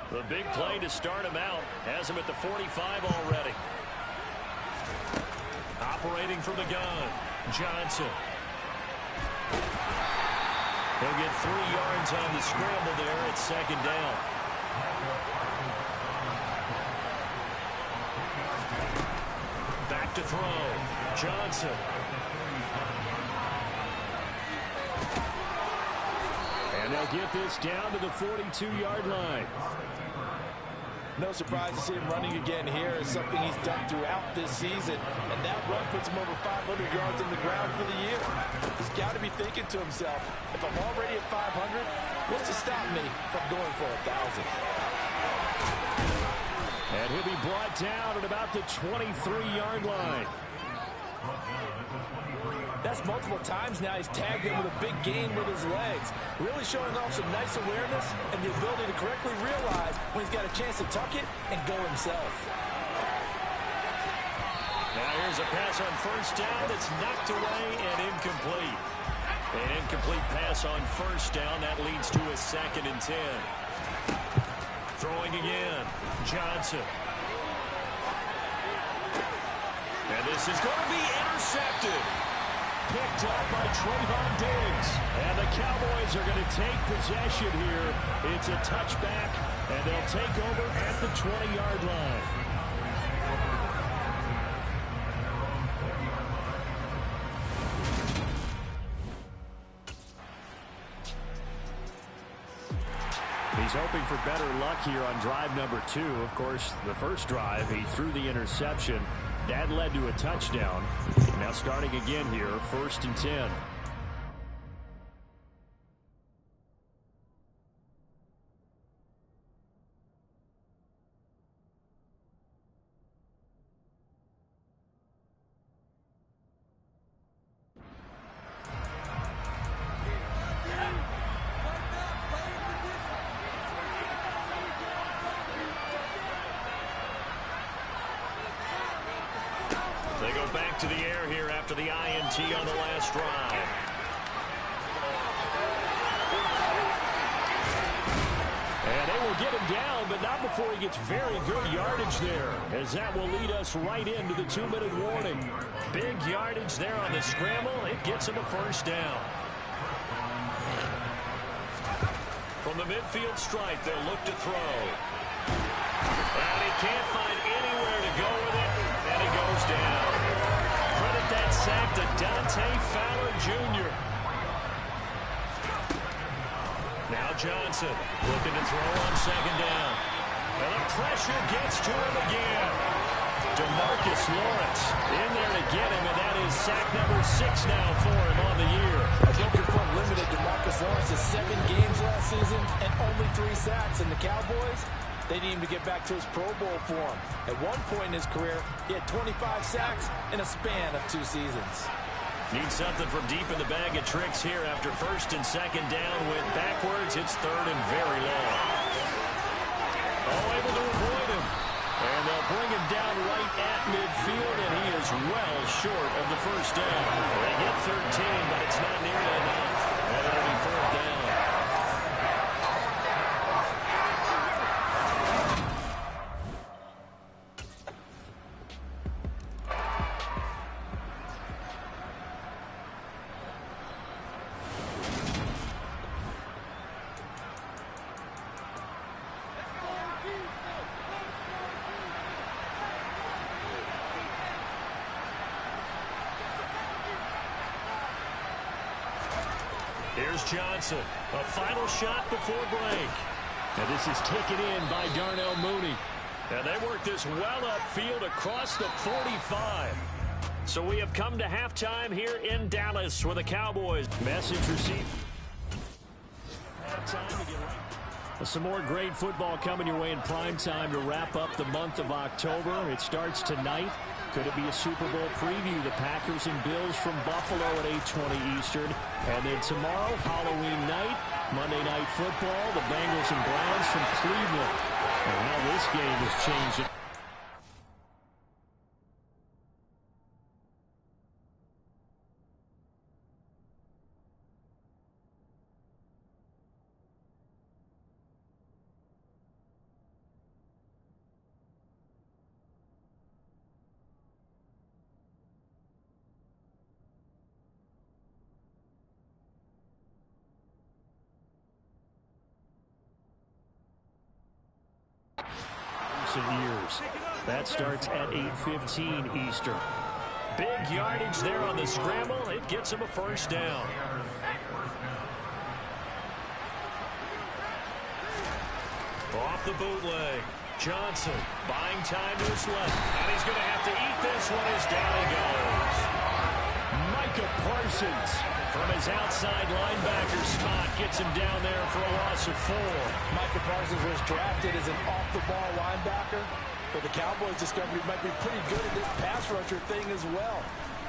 The big play to start him out has him at the 45 already. Operating from the gun, Johnson. He'll get 3 yards on the scramble there at second down. Back to throw, Johnson. And they'll get this down to the 42-yard line. No surprise to see him running again here. It's something he's done throughout this season. And that run puts him over 500 yards on the ground for the year. He's got to be thinking to himself, if I'm already at 500, what's to stop me from going for 1,000? And he'll be brought down at about the 23-yard line. That's multiple times now he's tagged him with a big gain with his legs. Really showing off some nice awareness and the ability to correctly realize when he's got a chance to tuck it and go himself. Now here's a pass on first down. It's knocked away and incomplete. An incomplete pass on first down. That leads to a 2nd and 10. Throwing again, Johnson. And this is going to be intercepted. Picked up by Trayvon Diggs. And the Cowboys are going to take possession here. It's a touchback, and they'll take over at the 20-yard line. He's hoping for better luck here on drive number 2. Of course, the first drive, he threw the interception. That led to a touchdown. Now starting again here, 1st and 10. They go back to the air here after the INT on the last drive. And they will get him down, but not before he gets very good yardage there, as that will lead us right into the 2-minute warning. Big yardage there on the scramble. It gets him a first down. From the midfield stripe, they'll look to throw. And he can't find anywhere to go with it, and he goes down. Credit that sack to Dante Fowler Jr. Now Johnson looking to throw on 2nd down. And the pressure gets to him again. DeMarcus Lawrence in there to get him, and that is sack number 6 now for him on the year. A broken foot limited DeMarcus Lawrence to 7 games last season and only 3 sacks. And the Cowboys, they need him to get back to his Pro Bowl form. At one point in his career, he had 25 sacks in a span of 2 seasons. Need something from deep in the bag of tricks here after 1st and 2nd down. Went backwards. It's 3rd and very long. Able to avoid him. And they'll bring him down right at midfield, and he is well short of the first down. They get 13, but it's not nearly enough. And it'll be 4th down. Here's Johnson, a final shot before break. And this is taken in by Darnell Mooney. And they work this well upfield across the 45. So we have come to halftime here in Dallas with the Cowboys. Message received. Halftime to get right. Some more great football coming your way in prime time to wrap up the month of October. It starts tonight. Could it be a Super Bowl preview? The Packers and Bills from Buffalo at 8:20 Eastern. And then tomorrow, Halloween night, Monday Night Football, the Bengals and Browns from Cleveland. And how this game has changed. recent years. That starts at 8:15 Eastern. Big yardage there on the scramble. It gets him a first down. Off the bootleg. Johnson buying time to his left. And he's going to have to eat this one as down he goes. Micah Parsons from his outside linebacker spot gets him down there for a loss of 4. Micah Parsons was drafted as an off-the-ball linebacker, but the Cowboys discovered he might be pretty good at this pass rusher thing as well.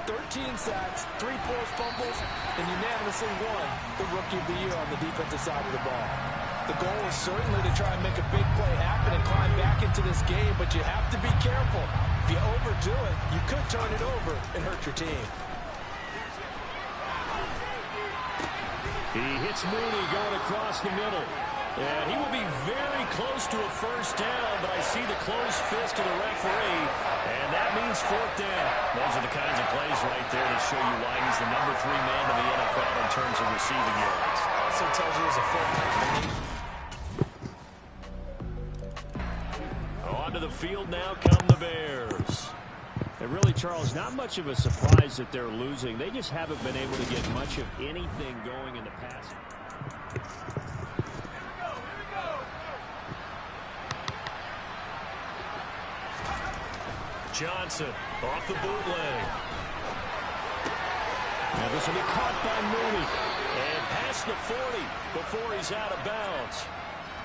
13 sacks, 3 forced fumbles, and unanimously won the Rookie of the Year on the defensive side of the ball. The goal is certainly to try and make a big play happen and climb back into this game, but you have to be careful. If you overdo it, you could turn it over and hurt your team. He hits Mooney going across the middle. And he will be very close to a first down, but I see the closed fist of the referee, and that means 4th down. Those are the kinds of plays right there that show you why he's the number 3 man in the NFL in terms of receiving yards. Also tells you there's a full time. Onto the field now come the Bears. And really, Charles, not much of a surprise that they're losing. They just haven't been able to get much of anything going in the passing. Johnson off the bootleg. Now this will be caught by Mooney. And past the 40 before he's out of bounds.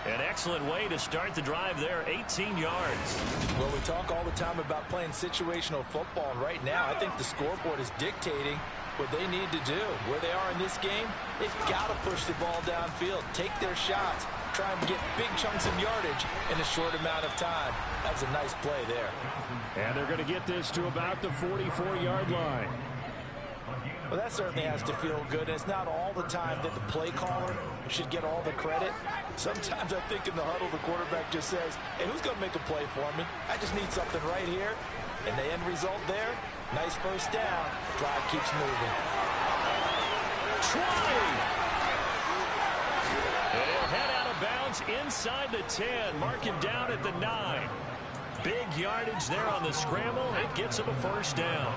An excellent way to start the drive there, 18 yards. Well, we talk all the time about playing situational football, and right now I think the scoreboard is dictating what they need to do. Where they are in this game, they've got to push the ball downfield, take their shots, try and get big chunks of yardage in a short amount of time. That was a nice play there. And they're going to get this to about the 44-yard line. Well, that certainly has to feel good. And it's not all the time that the play caller should get all the credit. Sometimes I think in the huddle, the quarterback just says, hey, who's going to make a play for me? I just need something right here. And the end result there, nice first down. Drive keeps moving. Trying. And he'll head out of bounds inside the 10. Mark him down at the 9. Big yardage there on the scramble. It gets him a first down.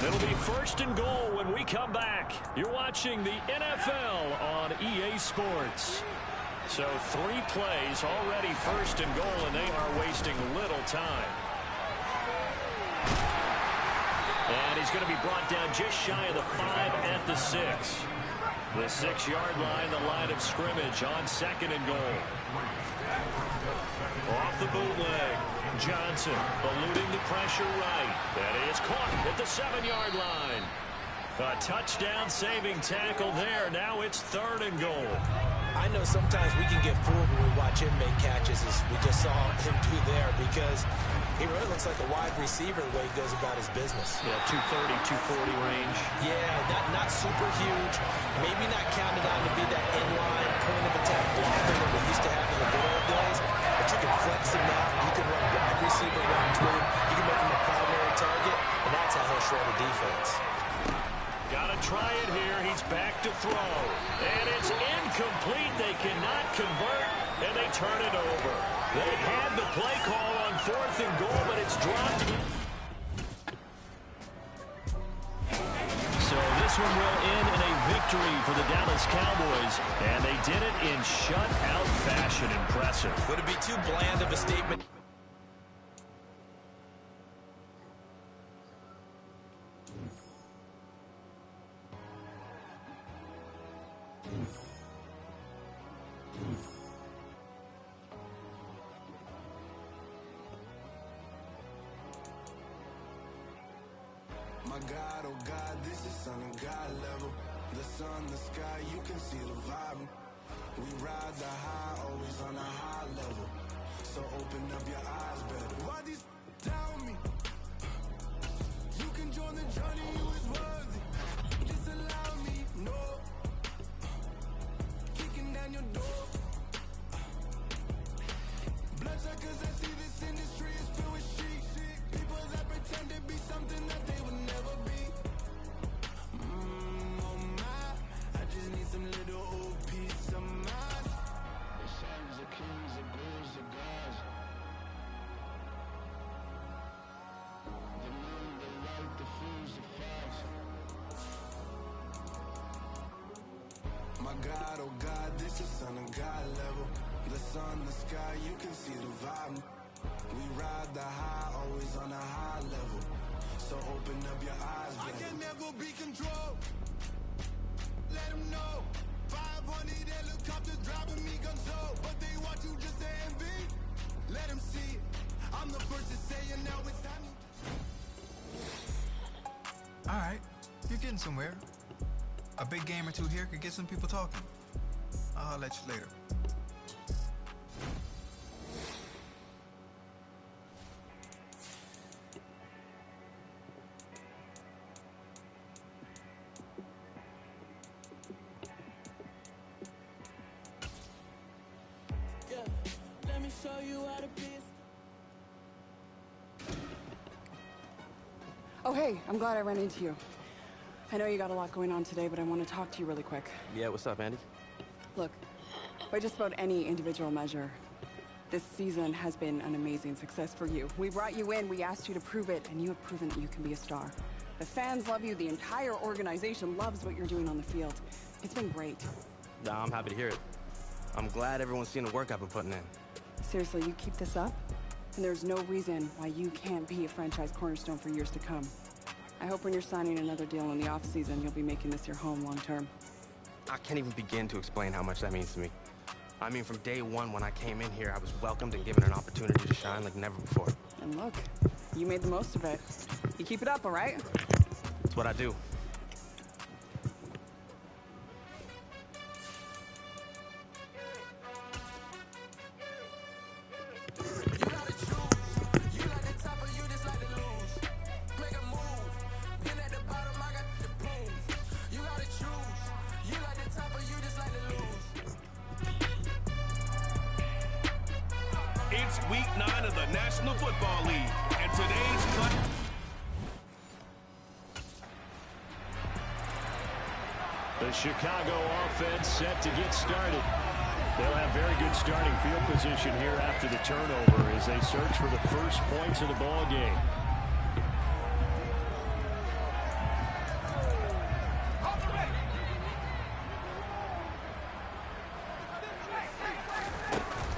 It'll be 1st and goal when we come back. You're watching the NFL on EA Sports. So 3 plays already 1st and goal, and they are wasting little time. And he's going to be brought down just shy of the 5 at the 6. The 6-yard line, the line of scrimmage on 2nd and goal. Off the bootleg. Johnson eluding the pressure right. That is caught at the 7-yard line. A touchdown saving tackle there. Now it's 3rd and goal. I know sometimes we can get fooled when we watch him make catches, as we just saw him do there, because he really looks like a wide receiver the way he goes about his business. Yeah, 230, 240 range. Yeah, not super huge. Maybe not counted on to be that inline point of attack blocker that we used to have in the good old days. But you can flex him out. You can run wide receiver runs with him. You can make him a primary target, and that's how he'll shred a defense. Got to try it here. He's back to throw. And it's incomplete. They cannot convert, and they turn it over. They had the play call on 4th and goal, but it's dropped. So this one will end in a victory for the Dallas Cowboys, and they did it in shutout fashion. Impressive. Would it be too bland of a statement? My God, oh God, this is Son of God level. The sun, the sky, you can see the vibe. We ride the high, always on a high level. So open up your eyes better. Why these tell me? You can join the journey, you is worthy. Just allow me, no. Kicking down your door. Bloodsuckers, I see this industry is filled with sheep. People that pretend to be something that they would never be. Oh my, I just need some little God, oh God, this is Son of God level. The sun, the sky, you can see the vibe. We ride the high, always on a high level. So open up your eyes, baby. I can never be controlled. Let them know. 500 helicopters driving me gonzo. But they want you just to envy. Let them see it. I'm the first to say it, now it's time. Alright, you're getting somewhere. A big game or two here could get some people talking. I'll let you later. Yeah, let me show you how to be. Oh, hey, I'm glad I ran into you. I know you got a lot going on today, but I want to talk to you really quick. Yeah, what's up, Andy? Look, by just about any individual measure, this season has been an amazing success for you. We brought you in, we asked you to prove it, and you have proven that you can be a star. The fans love you, the entire organization loves what you're doing on the field. It's been great. Nah, I'm happy to hear it. I'm glad everyone's seen the work I've been putting in. Seriously, you keep this up, and there's no reason why you can't be a franchise cornerstone for years to come. I hope when you're signing another deal in the offseason, you'll be making this your home long term. I can't even begin to explain how much that means to me. I mean, from day one when I came in here, I was welcomed and given an opportunity to shine like never before. And look, you made the most of it. You keep it up, all right? That's what I do. It's week 9 of the National Football League, and today's the Chicago offense set to get started. They'll have very good starting field position here after the turnover as they search for the first points of the ball game.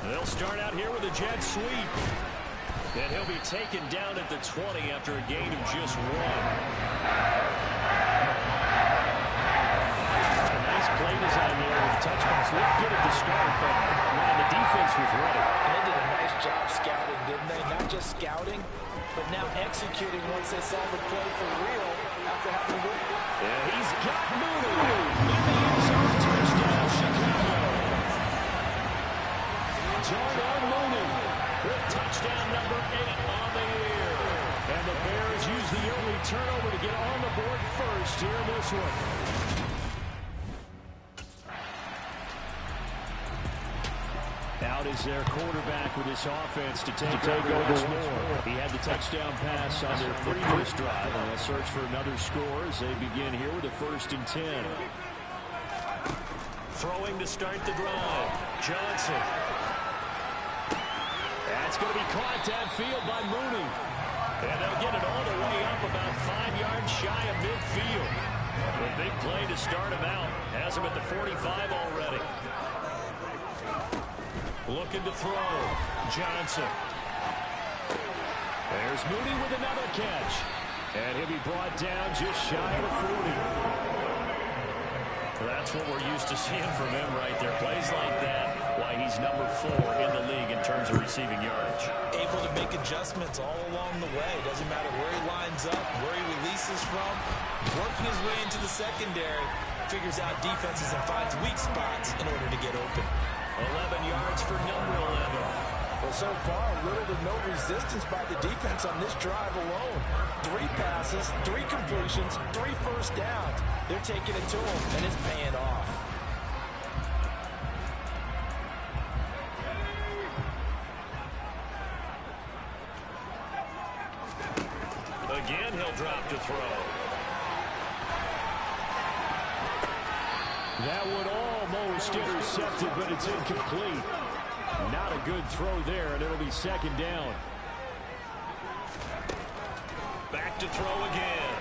They'll start out here with a jet sweep. And he'll be taken down at the 20 after a gain of just 1. A nice play design there with the touchdowns. Looked good at the start, but man, the defense was ready. They did a nice job scouting, didn't they? Not just scouting, but now executing once they saw the play for real after having to. Yeah, he's got Mooney in the end zone. Touchdown, Chicago. Darnell Mooney with touchdown number 8 on the year. And the Bears use the early turnover to get on the board first here in this one. Out is their quarterback with his offense to take over once more. He had the touchdown pass on their previous drive, and they'll search for another score as they begin here with a 1st and 10. Throwing to start the drive. Johnson. That's going to be caught downfield by Mooney. And they'll get it all the way up about 5 yards shy of midfield. A big play to start him out. Has him at the 45 already. Looking to throw. Johnson. There's Mooney with another catch. And he'll be brought down just shy of the 40. That's what we're used to seeing from him right there. Plays like that. Why he's number 4 in the league in terms of receiving yardage. Able to make adjustments all along the way. Doesn't matter where he lines up, where he releases from. Working his way into the secondary. Figures out defenses and finds weak spots in order to get open. 11 yards for number 11. Well, so far, little to no resistance by the defense on this drive alone. 3 passes, 3 completions, 3 first downs. They're taking it to him, and it's paying off. Again, he'll drop to throw. That one almost intercepted, but it's incomplete. Not a good throw there, and it'll be 2nd down. Back to throw again.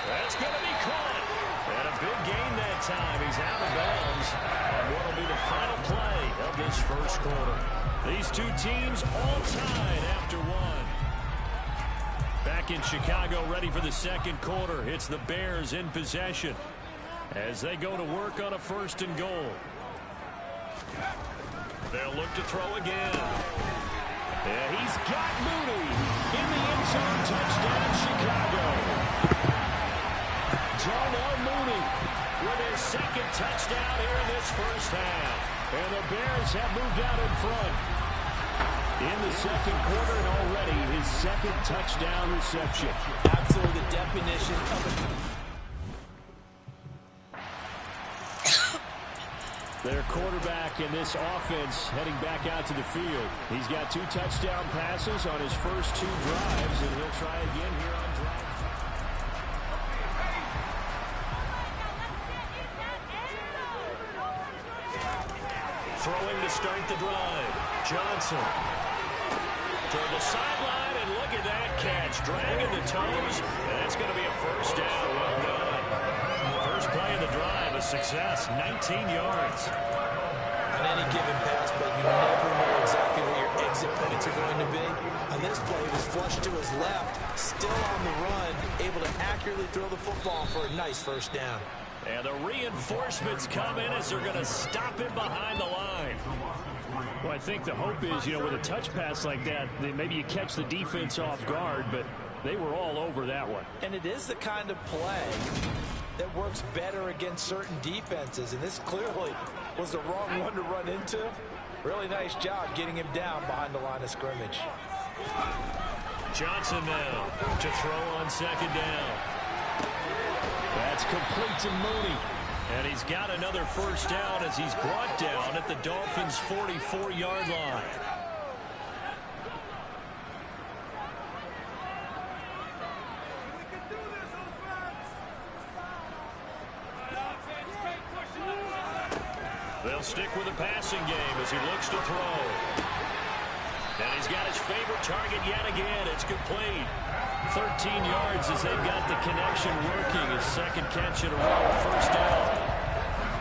That's going to be caught. And a big gain there. time. He's out of bounds on what will be the final play of this first quarter. These two teams all tied after one. Back in Chicago, ready for the second quarter. It's the Bears in possession as they go to work on a 1st and goal. They'll look to throw again. Yeah, he's got Mooney in the end zone. Touchdown, Chicago. Darnell Mooney with his second touchdown here in this first half. And the Bears have moved out in front in the second quarter, and already his second touchdown reception. Absolutely the definition of a... Their quarterback in this offense heading back out to the field. He's got 2 touchdown passes on his first 2 drives, and he'll try again here on drive. Throwing to start the drive. Johnson toward the sideline, and look at that catch. Dragging the toes, and that's going to be a first down. Well done. First play of the drive, a success, 19 yards. On any given pass, but you never know exactly where your exit points are going to be. On this play, he was flushed to his left, still on the run, able to accurately throw the football for a nice first down. And the reinforcements come in as they're going to stop him behind the line. Well, I think the hope is, with a touch pass like that, maybe you catch the defense off guard, but they were all over that one. And it is the kind of play that works better against certain defenses, and this clearly was the wrong one to run into. Really nice job getting him down behind the line of scrimmage. Johnson now to throw on second down. That's complete to Mooney. And he's got another first down as he's brought down at the Dolphins' 44-yard line. They'll stick with the passing game as he looks to throw. And he's got his favorite target yet again. It's complete. 13 yards as they've got the connection working. His second catch in a row, first down.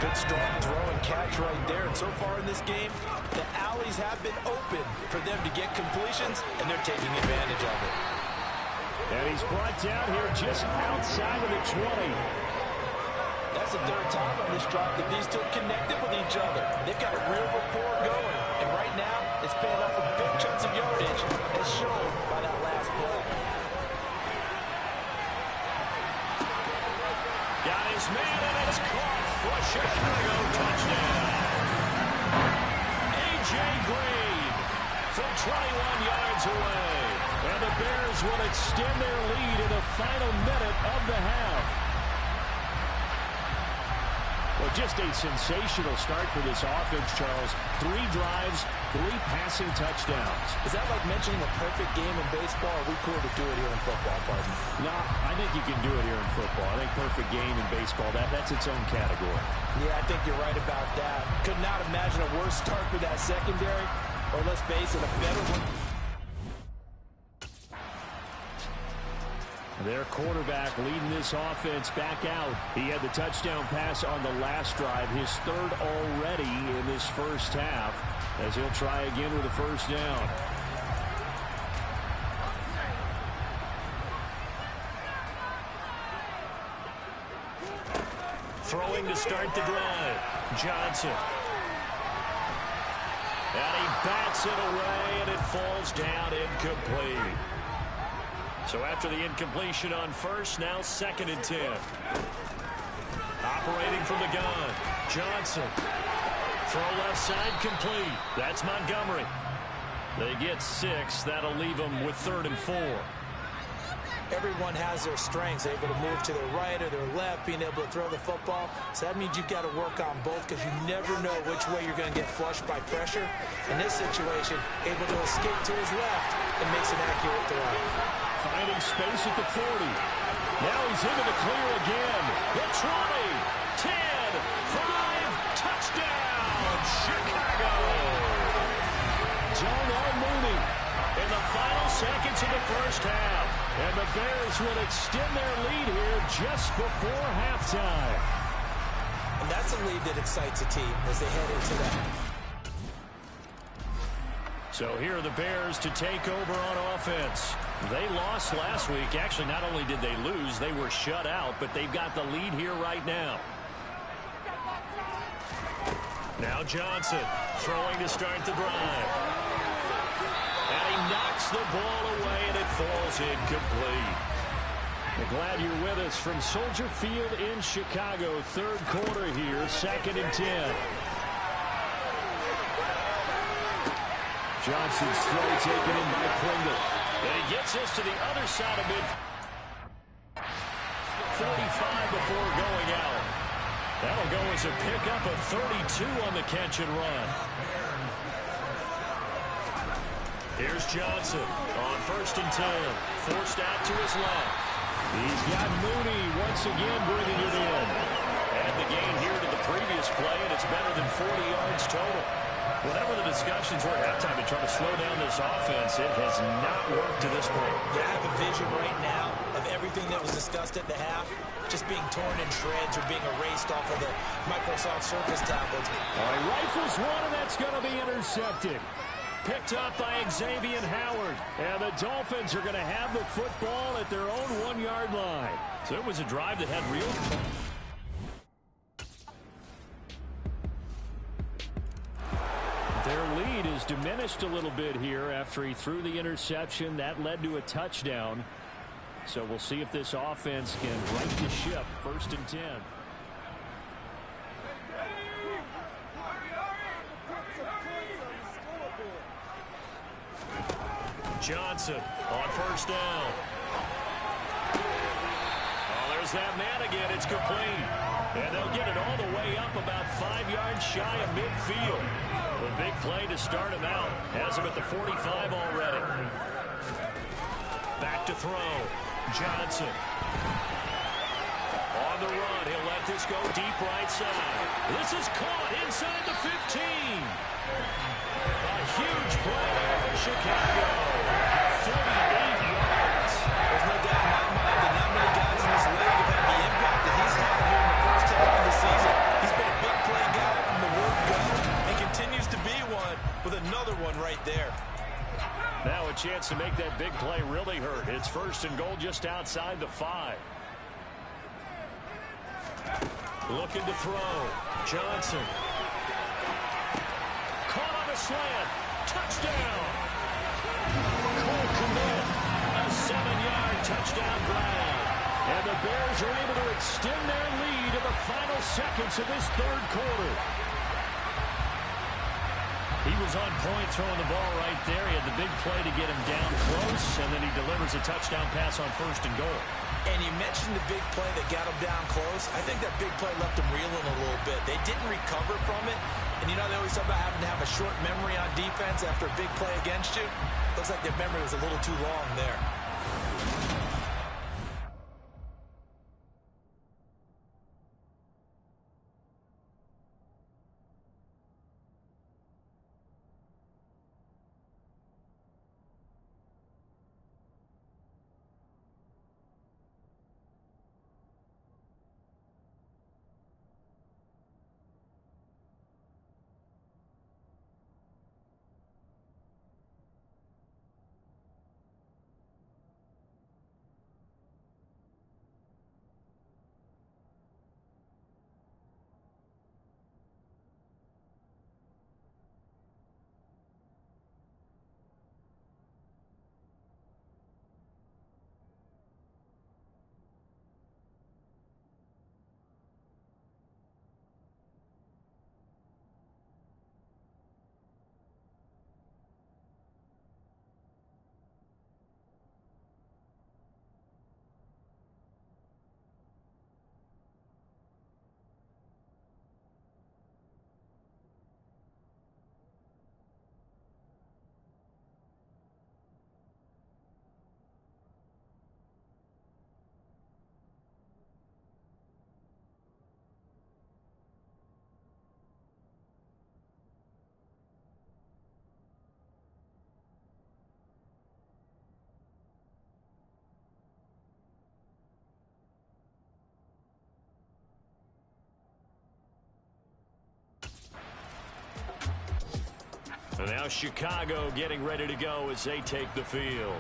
Good strong throw and catch right there. And so far in this game, the alleys have been open for them to get completions, and they're taking advantage of it. And he's brought down here just outside of the 20. That's the 3rd time on this drive that these two connected with each other. They've got a real rapport going. And right now, it's paying off with big chunks of yardage, as shown by that last play. Got his man, and it's caught for a Chicago touchdown. A.J. Green from 21 yards away. And the Bears will extend their lead in the final minute of the half. Well, just a sensational start for this offense, Charles. 3 drives, 3 passing touchdowns. Is that like mentioning a perfect game in baseball? Or are we cool to do it here in football, pardon? No, I think you can do it here in football. I think perfect game in baseball, that's its own category. Yeah, I think you're right about that. Could not imagine a worse start for that secondary, or let's face it, a better one. Their quarterback leading this offense back out. He had the touchdown pass on the last drive, his 3rd already in this first half, as he'll try again with a first down. Throwing to start the drive. Johnson. And he bats it away, and it falls down incomplete. So after the incompletion on first, now 2nd and 10. Operating from the gun. Johnson. Throw left side complete. That's Montgomery. They get 6. That'll leave them with 3rd and 4. Everyone has their strengths, able to move to their right or their left, being able to throw the football. So that means you've got to work on both, because you never know which way you're going to get flushed by pressure. In this situation, able to escape to his left and makes an accurate throw. Finding space at the 40. Now he's into the clear again. The 20, 10, 5, touchdown, Chicago. Darnell Mooney in the final seconds of the first half. And the Bears will extend their lead here just before halftime. And that's a lead that excites a team as they head into that. So here are the Bears to take over on offense. They lost last week. Actually, not only did they lose, they were shut out, but they've got the lead here right now. Now Johnson throwing to start the drive. And he knocks the ball away, and it falls incomplete. We're glad you're with us from Soldier Field in Chicago. Third quarter here, 2nd and 10. Johnson's throw taken in by Pringle. And he gets us to the other side of mid. 45 before going out. That'll go as a pickup of 32 on the catch and run. Here's Johnson on 1st and 10. Forced out to his left. He's got Mooney once again bringing it in. And the gain here to the previous play, and it's better than 40 yards total. Whatever the discussions were at halftime to try to slow down this offense, it has not worked to this point. You have a vision right now of everything that was discussed at the half just being torn in shreds or being erased off of the Microsoft Surface tablets. All right, rifles one, and that's going to be intercepted. Picked up by Xavier Howard. And the Dolphins are going to have the football at their own 1-yard line. So it was a drive that had real... Their lead is diminished a little bit here after he threw the interception. That led to a touchdown. So we'll see if this offense can right the ship. 1st and 10. Johnson on 1st down. Oh, there's that man again. It's complete. And they'll get it all the way up about 5 yards shy of midfield. The big play to start him out. Has him at the 45 already. Back to throw. Johnson. On the run. He'll let this go deep right side. This is caught inside the 15. A huge play there for Chicago. 48 yards. There's no doubt in my mind that not many guys in this league have had the impact that he's had here in the first half of the season. He's been a big play guy from the word go and continues to be one with another one right there. Now a chance to make that big play really hurt. It's 1st and goal just outside the 5. Looking to throw. Johnson. Caught on a slant. Touchdown. Cole Kmet. A 7-yard touchdown grab. And the Bears are able to extend their lead in the final seconds of this third quarter. He was on point throwing the ball right there. He had the big play to get him down close, and then he delivers a touchdown pass on 1st and goal. And you mentioned the big play that got him down close. I think that big play left him reeling a little bit. They didn't recover from it. And you know, they always talk about having to have a short memory on defense after a big play against you. Looks like their memory was a little too long there. And now Chicago getting ready to go as they take the field.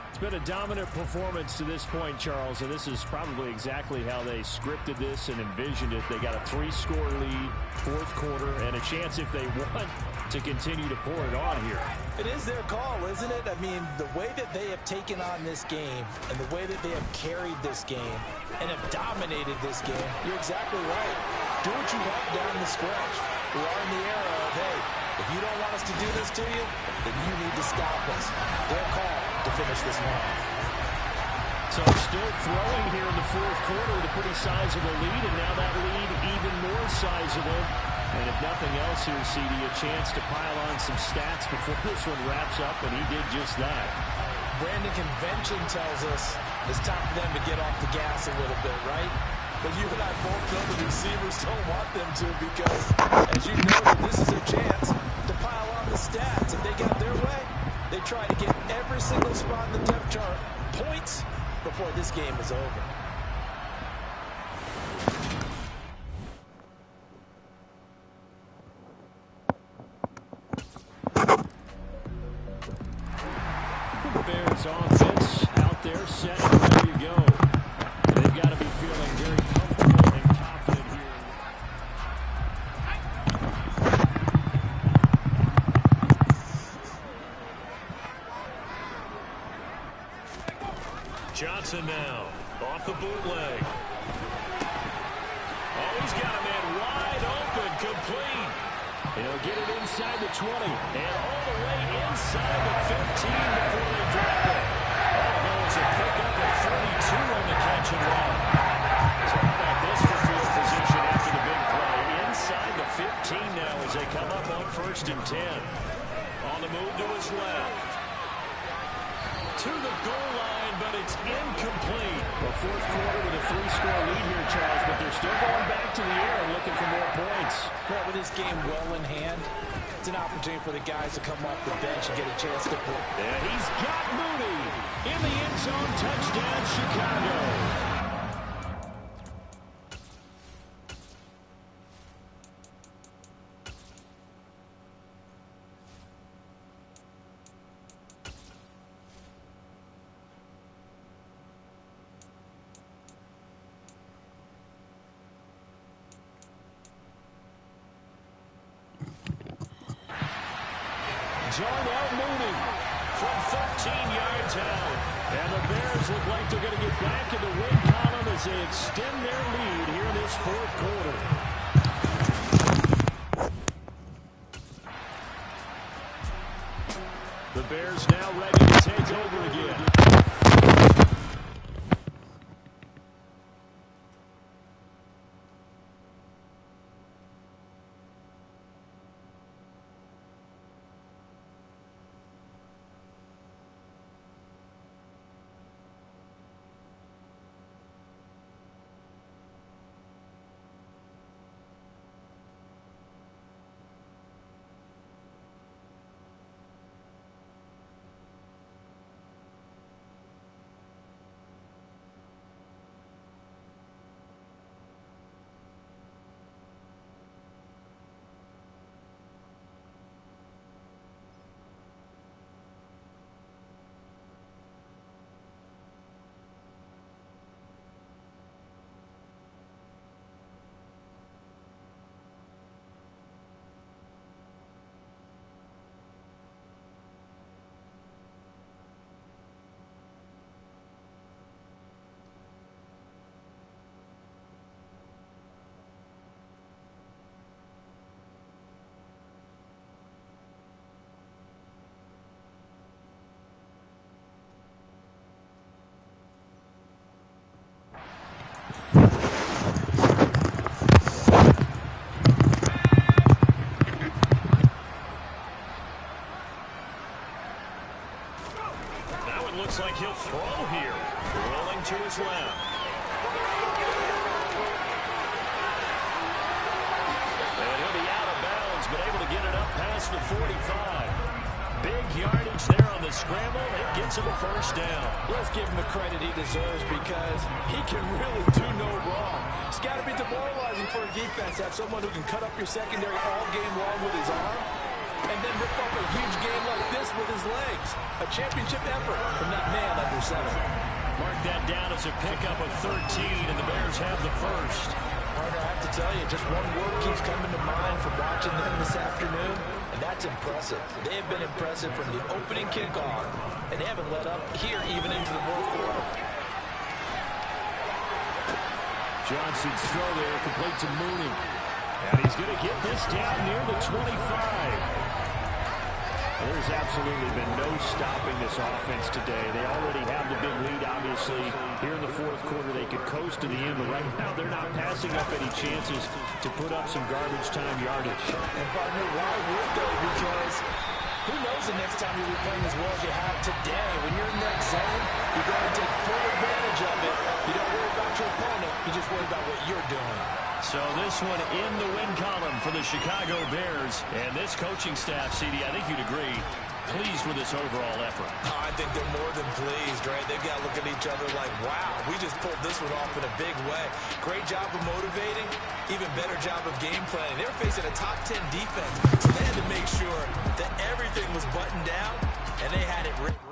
It's been a dominant performance to this point, Charles, and this is probably exactly how they scripted this and envisioned it. They got a 3-score lead, fourth quarter, and a chance if they want to continue to pour it on here. It is their call, isn't it? I mean, the way that they have taken on this game and the way that they have carried this game and have dominated this game, you're exactly right. Do what you want down the stretch. We are in the era of, hey, if you don't want us to do this to you, then you need to stop us. Their call to finish this one off. So still throwing here in the fourth quarter with a pretty sizable lead, and now that lead even more sizable. And if nothing else here, CD, a chance to pile on some stats before this one wraps up, and he did just that. Brandon, convention tells us it's time for them to get off the gas a little bit, right? But you and I both know the receivers don't want them to because, as you noted, this is their chance to pile on the stats. If they got their way, they try to get every single spot in the depth chart points before this game is over. The Bears offense out there set and ready to go. They've got to be feeling very comfortable and confident here. Johnson now off the bootleg. Oh, he's got a man wide open, complete. He'll get it inside the 20 and all the way inside the 15 before they drop it. Oh, there was a pickup at 32 on the catch and run. So how about this for field position after the big play? Inside the 15 now as they come up on 1st and 10. On the move to his left. To the goal line, but it's incomplete. The fourth quarter with a 3-score lead here, Charles, but they're still going back to the air and looking for more points. Well, with this game well in hand, it's an opportunity for the guys to come off the bench and get a chance to play. And he's got Mooney in the end zone. Touchdown, Chicago. Darnell Mooney from 13 yards out. And the Bears look like they're going to get back in the win column as they extend their lead here in this fourth quarter. The Bears now ready to take over again. Looks like he'll throw here. Rolling to his left. And he'll be out of bounds, but able to get it up past the 45. Big yardage there on the scramble. It gets him a first down. Let's give him the credit he deserves because he can really do no wrong. It's got to be demoralizing for a defense to have someone who can cut up your secondary all game long with his arm. and then rip up a huge game like this with his legs. A championship effort from that man under center. Mark that down as a pickup of 13, and the Bears have the first. Partner, I have to tell you, just one word keeps coming to mind from watching them this afternoon, and that's impressive. They have been impressive from the opening kickoff, and they haven't let up here even into the fourth quarter. Johnson's throw there, complete to Mooney. And he's going to get this down near the 25. There's absolutely been no stopping this offense today. They already have the big lead, obviously. Here in the fourth quarter, they could coast to the end, but right now they're not passing up any chances to put up some garbage time yardage. And partner, why would they? Because who knows the next time you'll be playing as well as you have today. When you're in that zone, you're going to take full advantage of it. You don't worry about your opponent. You just worry about what you're doing. So this one in the win column for the Chicago Bears. And this coaching staff, CD, I think you'd agree, pleased with this overall effort. Oh, I think they're more than pleased, right? They've got to look at each other like, wow, we just pulled this one off in a big way. Great job of motivating, even better job of game planning. They were facing a top 10 defense, so they had to make sure that everything was buttoned down, and they had it written.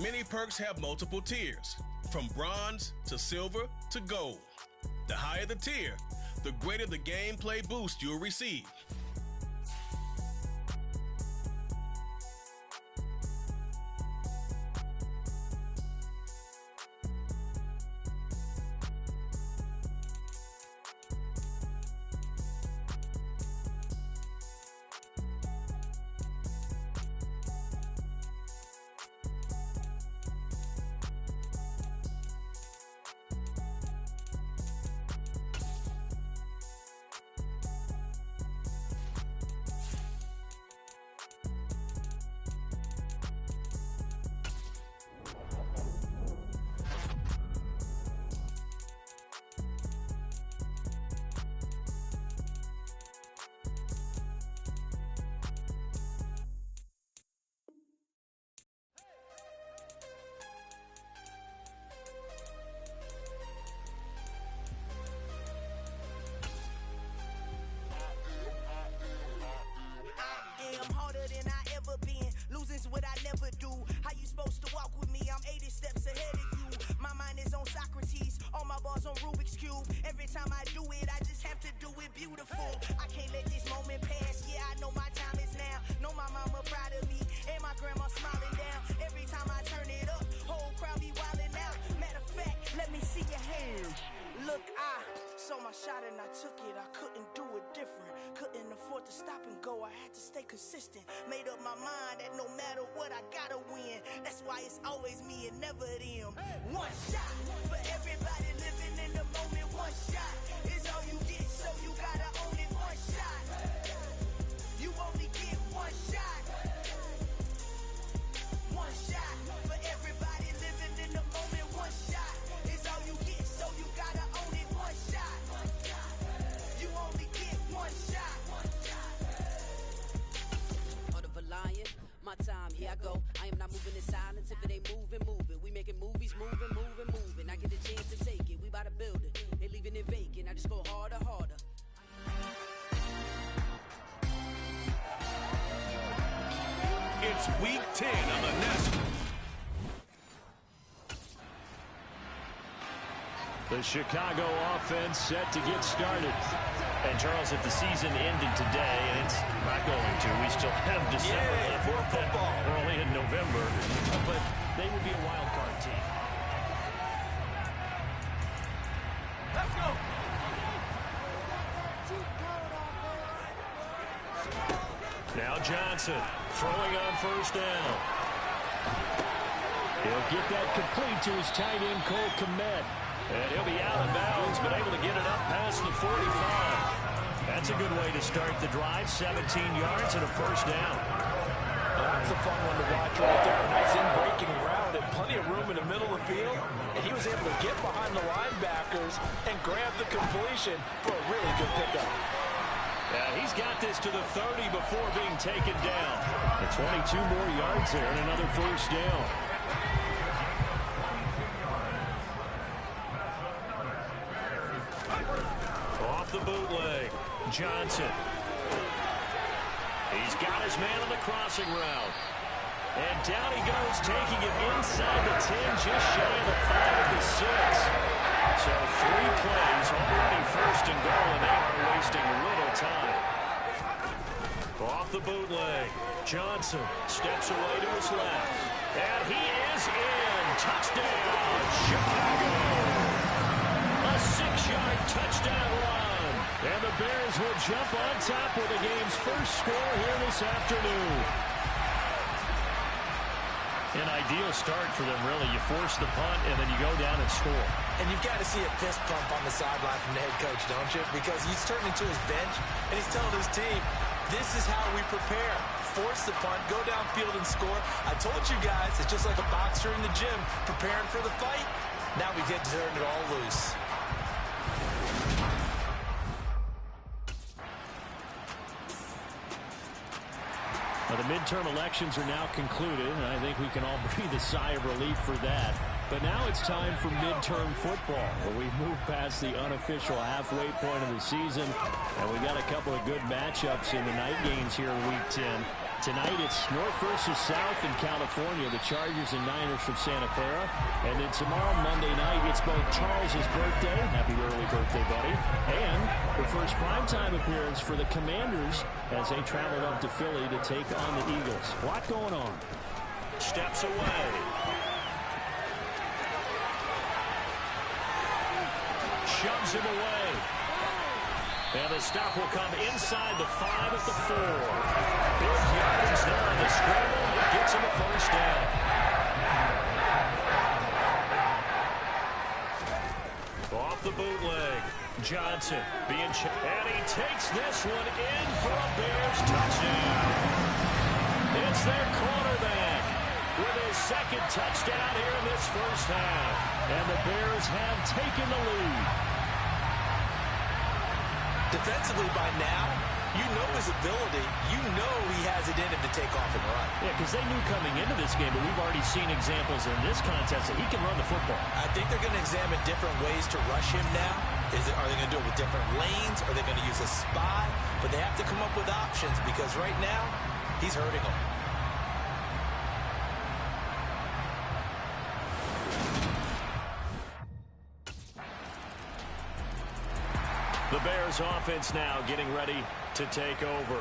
Many perks have multiple tiers, from bronze to silver to gold. The higher the tier, the greater the gameplay boost you'll receive. ago, I had to stay consistent. Made up my mind that no matter what, I gotta win. That's why it's always me and never them. One shot for everybody living in the moment. One shot is all you get, so you gotta own it. One shot. You only get one shot. One shot for everybody living in the moment. One shot is all you get, so you gotta own it. One shot. You only get one shot. Heart of a lion, my time, here I go. I am not moving in silence. If it ain't moving, moving. We making movies, moving, moving, moving. I get a chance to take it. We bout to build it. They leaving it vacant. I just go harder, harder. It's week 10 of the National. The Chicago offense set to get started. And Charles, if the season ended today, and it's not going to, we still have December left. More football. We're only in November, but they would be a wild card team. Let's go. Now Johnson throwing on first down. He'll get that complete to his tight end, Cole Kmet. And he'll be out of bounds, but able to get it up past the 45. That's a good way to start the drive. 17 yards and a first down. That's a fun one to watch right there. Nice in-breaking route and plenty of room in the middle of the field. And he was able to get behind the linebackers and grab the completion for a really good pickup. Yeah, he's got this to the 30 before being taken down. And 22 more yards there and another first down. Off the bootleg, Johnson. He's got his man on the crossing route. And down he goes, taking it inside the 10, just shy of the 5 of the 6. So 3 plays, already first and goal, and they are wasting little time. Off the bootleg, Johnson steps away to his left. And he is in. Touchdown, Chicago. A 6-yard touchdown run. And the Bears will jump on top with the game's first score here this afternoon. An ideal start for them, really. You force the punt, and then you go down and score. And you've got to see a fist pump on the sideline from the head coach, don't you? Because he's turning to his bench, and he's telling his team, this is how we prepare. Force the punt, go downfield and score. I told you guys, it's just like a boxer in the gym preparing for the fight. Now we get to turn it all loose. Well, the midterm elections are now concluded, and I think we can all breathe a sigh of relief for that. But now it's time for midterm football, where we've moved past the unofficial halfway point of the season, and we got a couple of good matchups in the night games here in Week 10. Tonight it's North versus South in California, the Chargers and Niners from Santa Clara. And then tomorrow, Monday night, it's both Charles' birthday, happy early birthday, buddy, and the first primetime appearance for the Commanders as they travel up to Philly to take on the Eagles. A lot going on. Steps away. Shoves him away. And the stop will come inside the 5 at the 4. Big yardage there on the scramble. It gets him a first down. Off the bootleg. Johnson being checked. And he takes this one in for a Bears touchdown. It's their quarterback with his second touchdown here in this first half. And the Bears have taken the lead. Defensively by now, you know his ability. You know he has it in him to take off and run. Yeah, because they knew coming into this game, but we've already seen examples in this contest that he can run the football. I think they're going to examine different ways to rush him now. Are they going to do it with different lanes? Are they going to use a spy? But they have to come up with options because right now, he's hurting them. The Bears offense now getting ready to take over.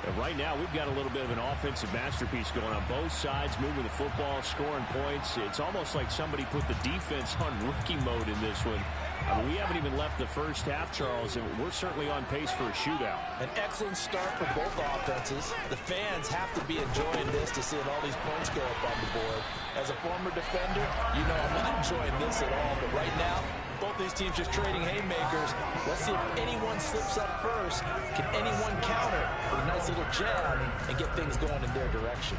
And right now, we've got a little bit of an offensive masterpiece going on both sides, moving the football, scoring points. It's almost like somebody put the defense on rookie mode in this one. I mean, we haven't even left the first half, Charles, and we're certainly on pace for a shootout. An excellent start for both offenses. The fans have to be enjoying this to see all these points go up on the board. As a former defender, you know I'm not enjoying this at all. But right now, both these teams just trading haymakers. Let's see if anyone slips up first. Can anyone counter with a nice little jab and get things going in their direction?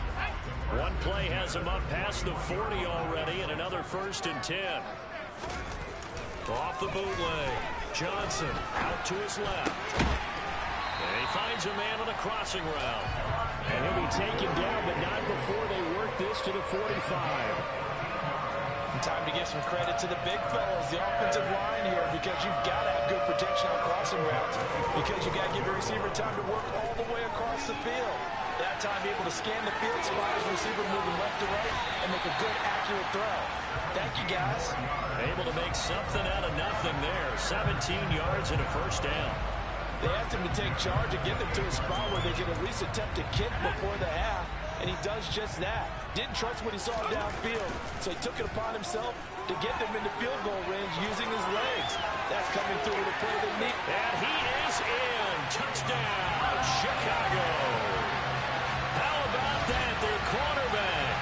One play has him up past the 40 already, and another 1st and 10. Off the bootleg. Johnson out to his left. And he finds a man on a crossing route. And he'll be taken down, but not before they work this to the 45. Time to give some credit to the big fellas, the offensive line here, because you've got to have good protection on crossing routes, because you've got to give your receiver time to work all the way across the field. That time, be able to scan the field, spot his receiver moving left to right, and make a good, accurate throw. Thank you, guys. Able to make something out of nothing there. 17 yards and a 1st down. They asked him to take charge and get them to a spot where they could at least attempt to kick before the half, and he does just that. Didn't trust what he saw downfield, so he took it upon himself to get them into field goal range using his legs. That's coming through with a play they need. And he is in. Touchdown, Chicago. How about that? Their quarterback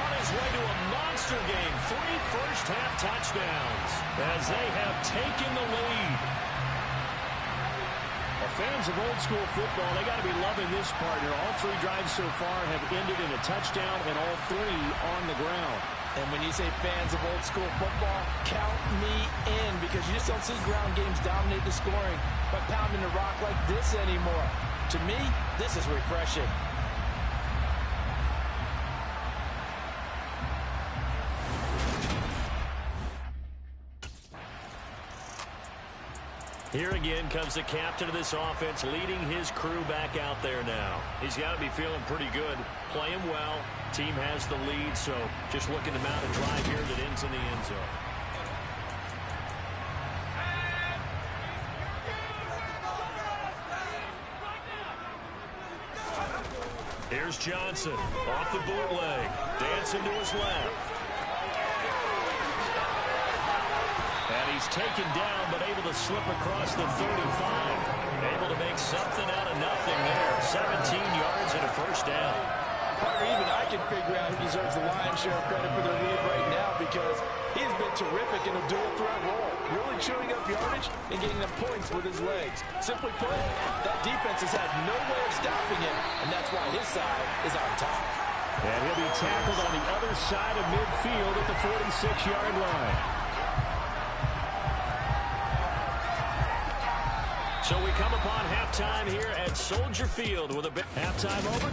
on his way to a monster game. 3 first-half touchdowns as they have taken the lead. Fans of old school football, they got to be loving this partner. All 3 drives so far have ended in a touchdown, and all 3 on the ground. And when you say fans of old school football, count me in, because you just don't see ground games dominate the scoring by pounding the rock like this anymore. To me, this is refreshing. Here again comes the captain of this offense, leading his crew back out there now. He's got to be feeling pretty good, playing well. Team has the lead, so just looking to mount a drive here that ends in the end zone. Here's Johnson off the bootleg, dancing to his left. And he's taken down, but able to slip across the 35. Able to make something out of nothing there. 17 yards and a 1st down. Or even I can figure out who deserves the lion's share of credit for their lead right now, because he's been terrific in a dual threat role. Really chewing up yardage and getting them points with his legs. Simply put, that defense has had no way of stopping him, and that's why his side is on top. And he'll be tackled on the other side of midfield at the 46-yard line. So we come upon halftime here at Soldier Field with a bit. Halftime over.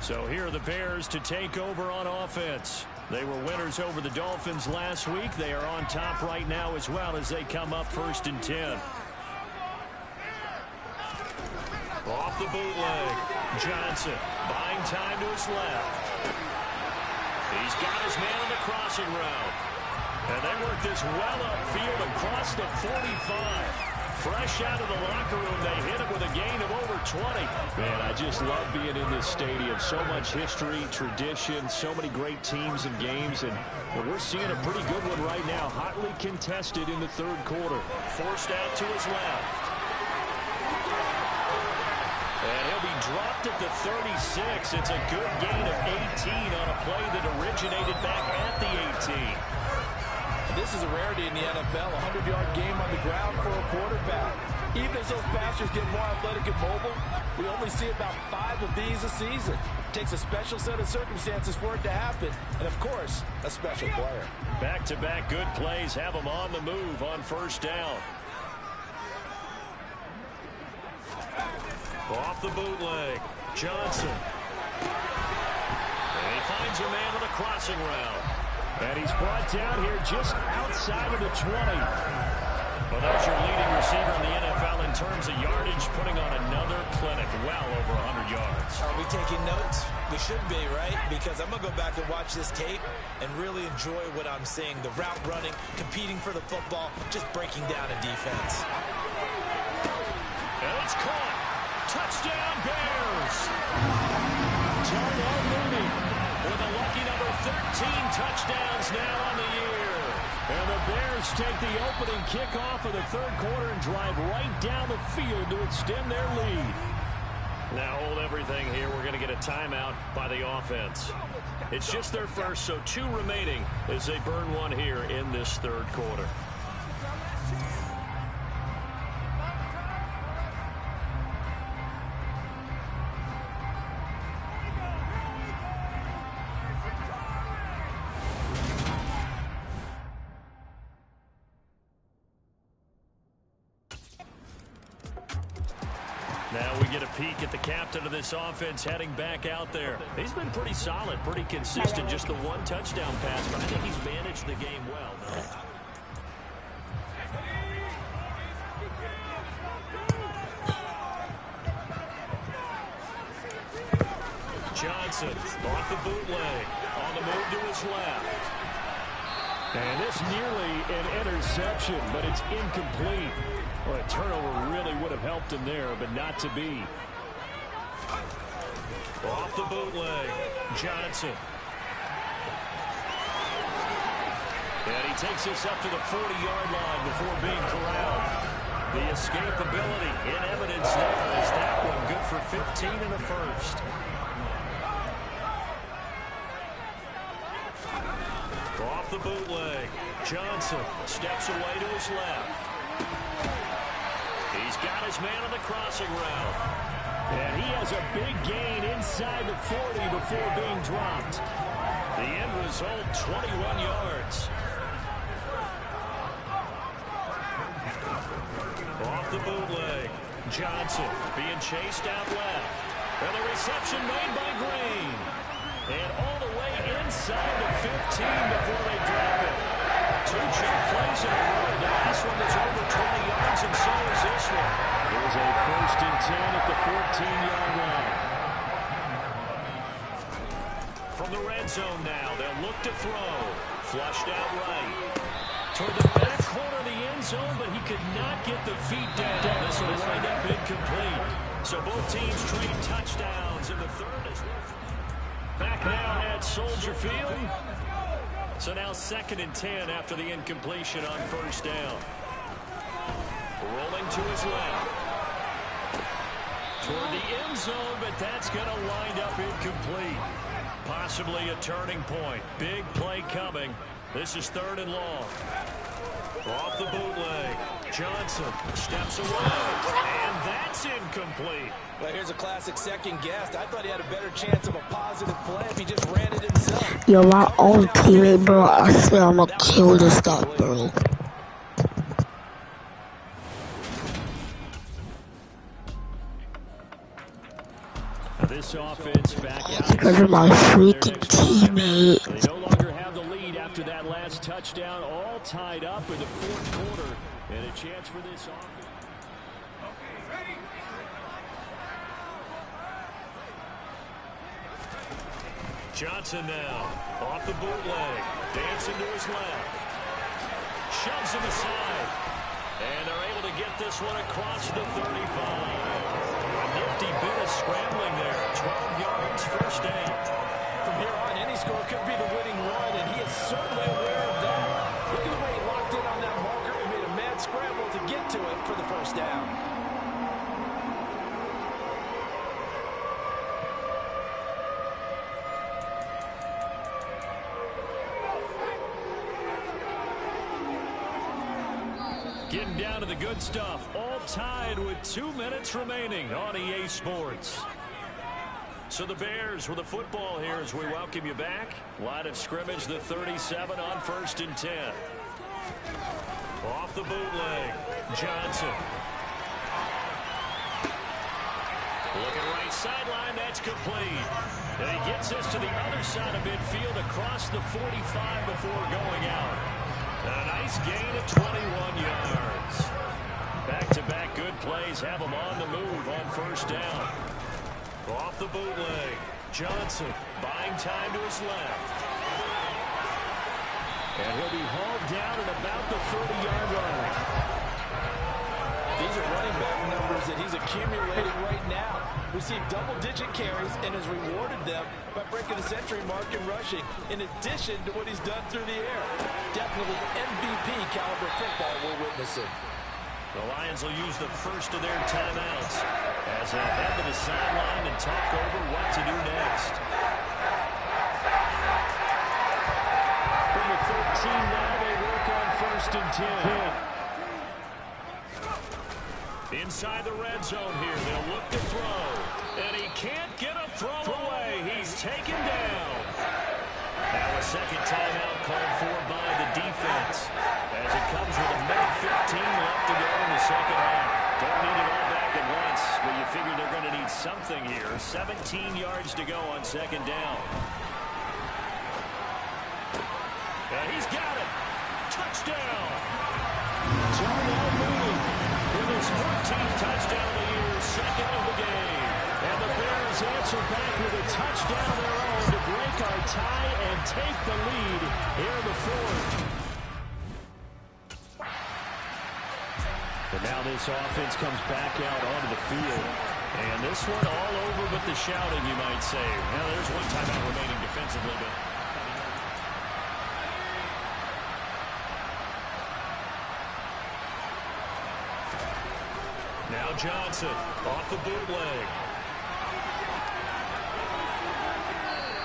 So here are the Bears to take over on offense. They were winners over the Dolphins last week. They are on top right now as well as they come up 1st and 10. Off the bootleg. Johnson buying time to his left. He's got his man on the crossing route. And they work this well upfield across the 45. Fresh out of the locker room, they hit him with a gain of over 20. Man, I just love being in this stadium. So much history, tradition, so many great teams and games. And we're seeing a pretty good one right now. Hotly contested in the 3rd quarter. Forced out to his left. And he'll be dropped at the 36. It's a good gain of 18 on a play that originated back at the 18. This is a rarity in the NFL, a 100-yard game on the ground for a quarterback. Even as those passers get more athletic and mobile, we only see about 5 of these a season. It takes a special set of circumstances for it to happen, and of course, a special player. Back-to-back good plays have them on the move on 1st down. Off the bootleg, Johnson. And he finds a man with a crossing route. And he's brought down here just outside of the 20. Well, there's your leading receiver in the NFL in terms of yardage, putting on another clinic, well over 100 yards. Are we taking notes? We should be, right? Because I'm going to go back and watch this tape and really enjoy what I'm seeing. The route running, competing for the football, just breaking down a defense. And it's caught. Touchdown, Bears! Darnell Mooney with a lucky number 13 touchdowns now on the year. And the Bears take the opening kickoff of the third quarter and drive right down the field to extend their lead. Now hold everything here. We're going to get a timeout by the offense. It's just their first, so 2 remaining as they burn one here in this third quarter. Now we get a peek at the captain of this offense heading back out there. He's been pretty solid, pretty consistent, just the 1 touchdown pass, but I think he's managed the game well. Johnson off the bootleg, on the move to his left. And this nearly an interception, but it's incomplete. Well, a turnover really would have helped him there, but not to be. Off the bootleg, Johnson. And he takes this up to the 40-yard line before being corralled. The escapability in evidence there is that one good for 15 in the first. Off the bootleg, Johnson steps away to his left. He's got his man on the crossing route. And he has a big gain inside the 40 before being dropped. The end result, 21 yards. Off the bootleg, Johnson being chased out left. And the reception made by Green. And all the way inside the 15 before they drop it. 2 jump plays in a row. The last one was over 20 yards, and so is this one. There's a 1st and 10 at the 14-yard line. From the red zone now, they'll look to throw. Flushed out right. Toward the back corner of the end zone, but he could not get the feet down. This will wind up incomplete. So both teams trade touchdowns in the third as well. Back now at Soldier Field. So now 2nd and 10 after the incompletion on 1st down. Rolling to his left. Toward the end zone, but that's going to wind up incomplete. Possibly a turning point. Big play coming. This is 3rd and long. Off the bootleg. Johnson steps away. And that's incomplete. Well, here's a classic second guess. I thought he had a better chance of a positive play if he just ran it himself. You're my own teammate, bro. I swear I'm gonna kill this guy, bro. This offense back out. Because of my freaking teammate. They no longer have the lead after that last touchdown. All tied up in the 4th quarter. And a chance for this offense. Johnson now, off the bootleg, dancing to his left. Shoves him aside. And they're able to get this one across the 35. A nifty bit of scrambling there. 12 yards, 1st down. From here on, any score could be the winning run, and he is certainly aware of that. Look at the way he locked in on that marker and made a mad scramble to get to it for the 1st down. Getting down to the good stuff. All tied with 2 minutes remaining on EA Sports. So the Bears with the football here as we welcome you back. Line of scrimmage, the 37 on 1st and 10. Off the bootleg, Johnson. Looking right sideline, that's complete. And he gets us to the other side of midfield across the 45 before going out. A nice gain of 21 yards. Back-to-back good plays have him on the move on 1st down. Off the bootleg, Johnson buying time to his left. And he'll be hauled down at about the 30-yard line. These are running back numbers that he's accumulating right now. received double-digit carries and has rewarded them by breaking the century mark in rushing, in addition to what he's done through the air. Definitely MVP caliber football we're witnessing. The Lions will use the first of their timeouts as they head to the sideline and talk over what to do next. From the 13 now, they work on 1st and 10. Inside the red zone here, they'll look to throw. And he can't get a throw away. He's taken down. Now a second timeout called for by the defense as it comes with a minute 15 left to go in the second half. Don't need it all back at once, but you figure they're going to need something here. 17 yards to go on second down. And he's got it. Touchdown. Darnell Mooney with his 14th touchdown of the year, second of the game. And the Bears answer back with a touchdown of their own to break our tie and take the lead here in the fourth. But now this offense comes back out onto the field. And this one all over but the shouting, you might say. Now there's one timeout remaining defensively, but now Johnson off the bootleg.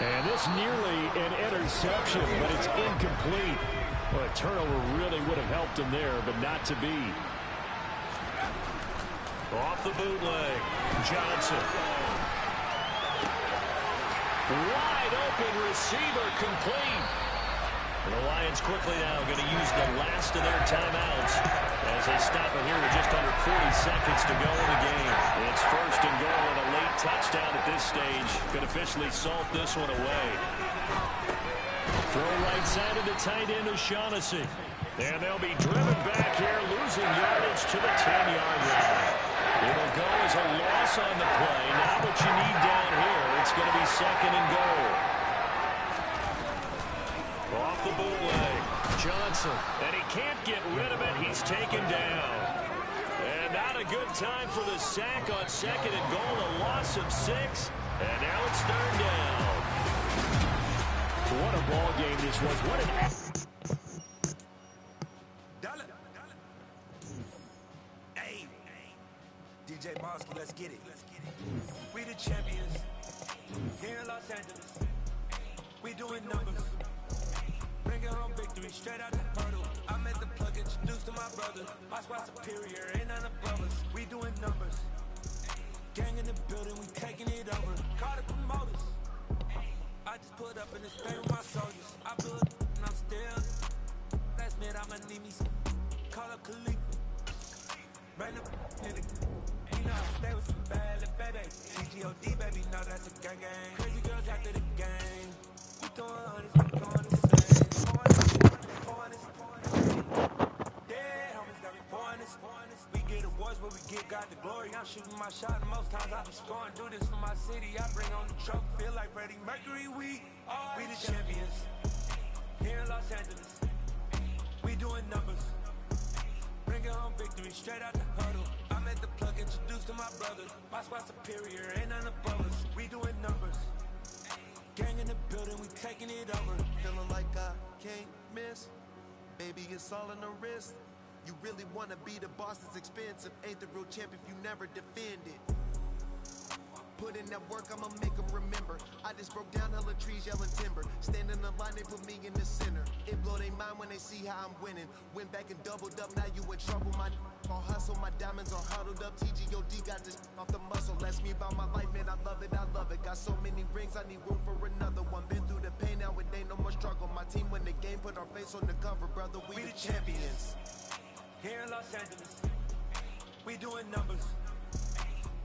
And this nearly an interception, but it's incomplete. Well, a turnover really would have helped him there, but not to be. Off the bootleg, Johnson. Wide open receiver, complete. And the Lions quickly now going to use the last of their timeouts as they stop it here with just under 40 seconds to go in the game. It's 1st and goal and a late touchdown at this stage could officially salt this one away. Throw right side of the tight end, O'Shaughnessy. And they'll be driven back here, losing yardage to the 10-yard line. It'll go as a loss on the play. Now what you need down here, it's going to be 2nd and goal. Off the bootleg, Johnson, and he can't get rid of it. He's taken down. And not a good time for the sack on 2nd and goal, a loss of 6, and now it's 3rd down. What a ball game this was. What an... Hey, DJ Mosky, let's get it. We the champions here in Los Angeles. We doing numbers. Bringing home victory straight out the hurdle. I'm at the plug, introduced to my brother. My squad superior, ain't none above us. We doing numbers. Gang in the building, we taking it over. Call the promoters. I just put up in the state with my soldiers. I blew it and I'm still. Last minute, I'ma need me some. Call up Khalifa. Bring the in the. You know, I stay with some bad little baby. CGOD, baby, know that's a gang gang. Crazy girls after the game. We throwing hundreds, we going insane. Yeah, homies got me pouring this. We get awards, but we get God the glory. I'm shooting my shot, and most times I be scoring. Do this for my city, I bring on the trophy. Feel like Freddie Mercury, we the champions. Here in Los Angeles, we doing numbers. Bringing home victory straight out the huddle. I'm at the plug, introduced to my brother. My squad superior, ain't none above us. We doing numbers. Gang in the building, we taking it over. Feeling like I can't miss. Baby, it's all in the wrist. You really wanna be the boss, it's expensive. Ain't the real champ if you never defend it. Put in that work, I'ma make them remember. I just broke down hella trees, yelling timber. Stand in the line, they put me in the center. It blow they mind when they see how I'm winning. Went back and doubled up, now you in trouble. My all hustle, my diamonds are huddled up. TGOD got this off the muscle. Ask me about my life, man, I love it, I love it. Got so many rings, I need room for another one. Been through the pain, now it ain't no more struggle. My team win the game, put our face on the cover, brother. We the champions. Here in Los Angeles, we doing numbers.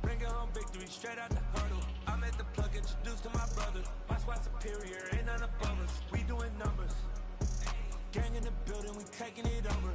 Bringing home victory straight out the hurdle. I'm at the plug, introduced to my brother. My squad superior, ain't none above us. We doing numbers. Gang in the building, we taking it over.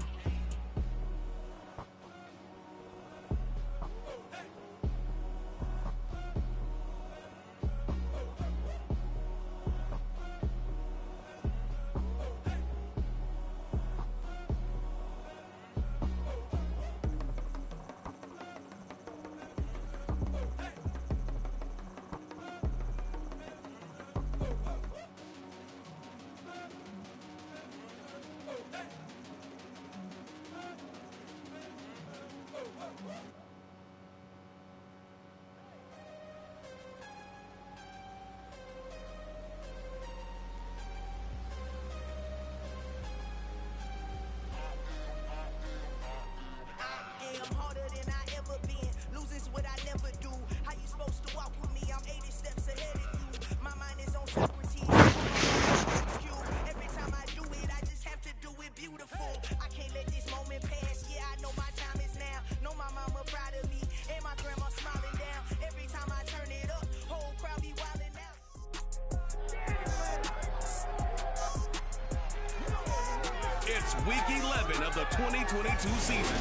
Week 11 of the 2022 season.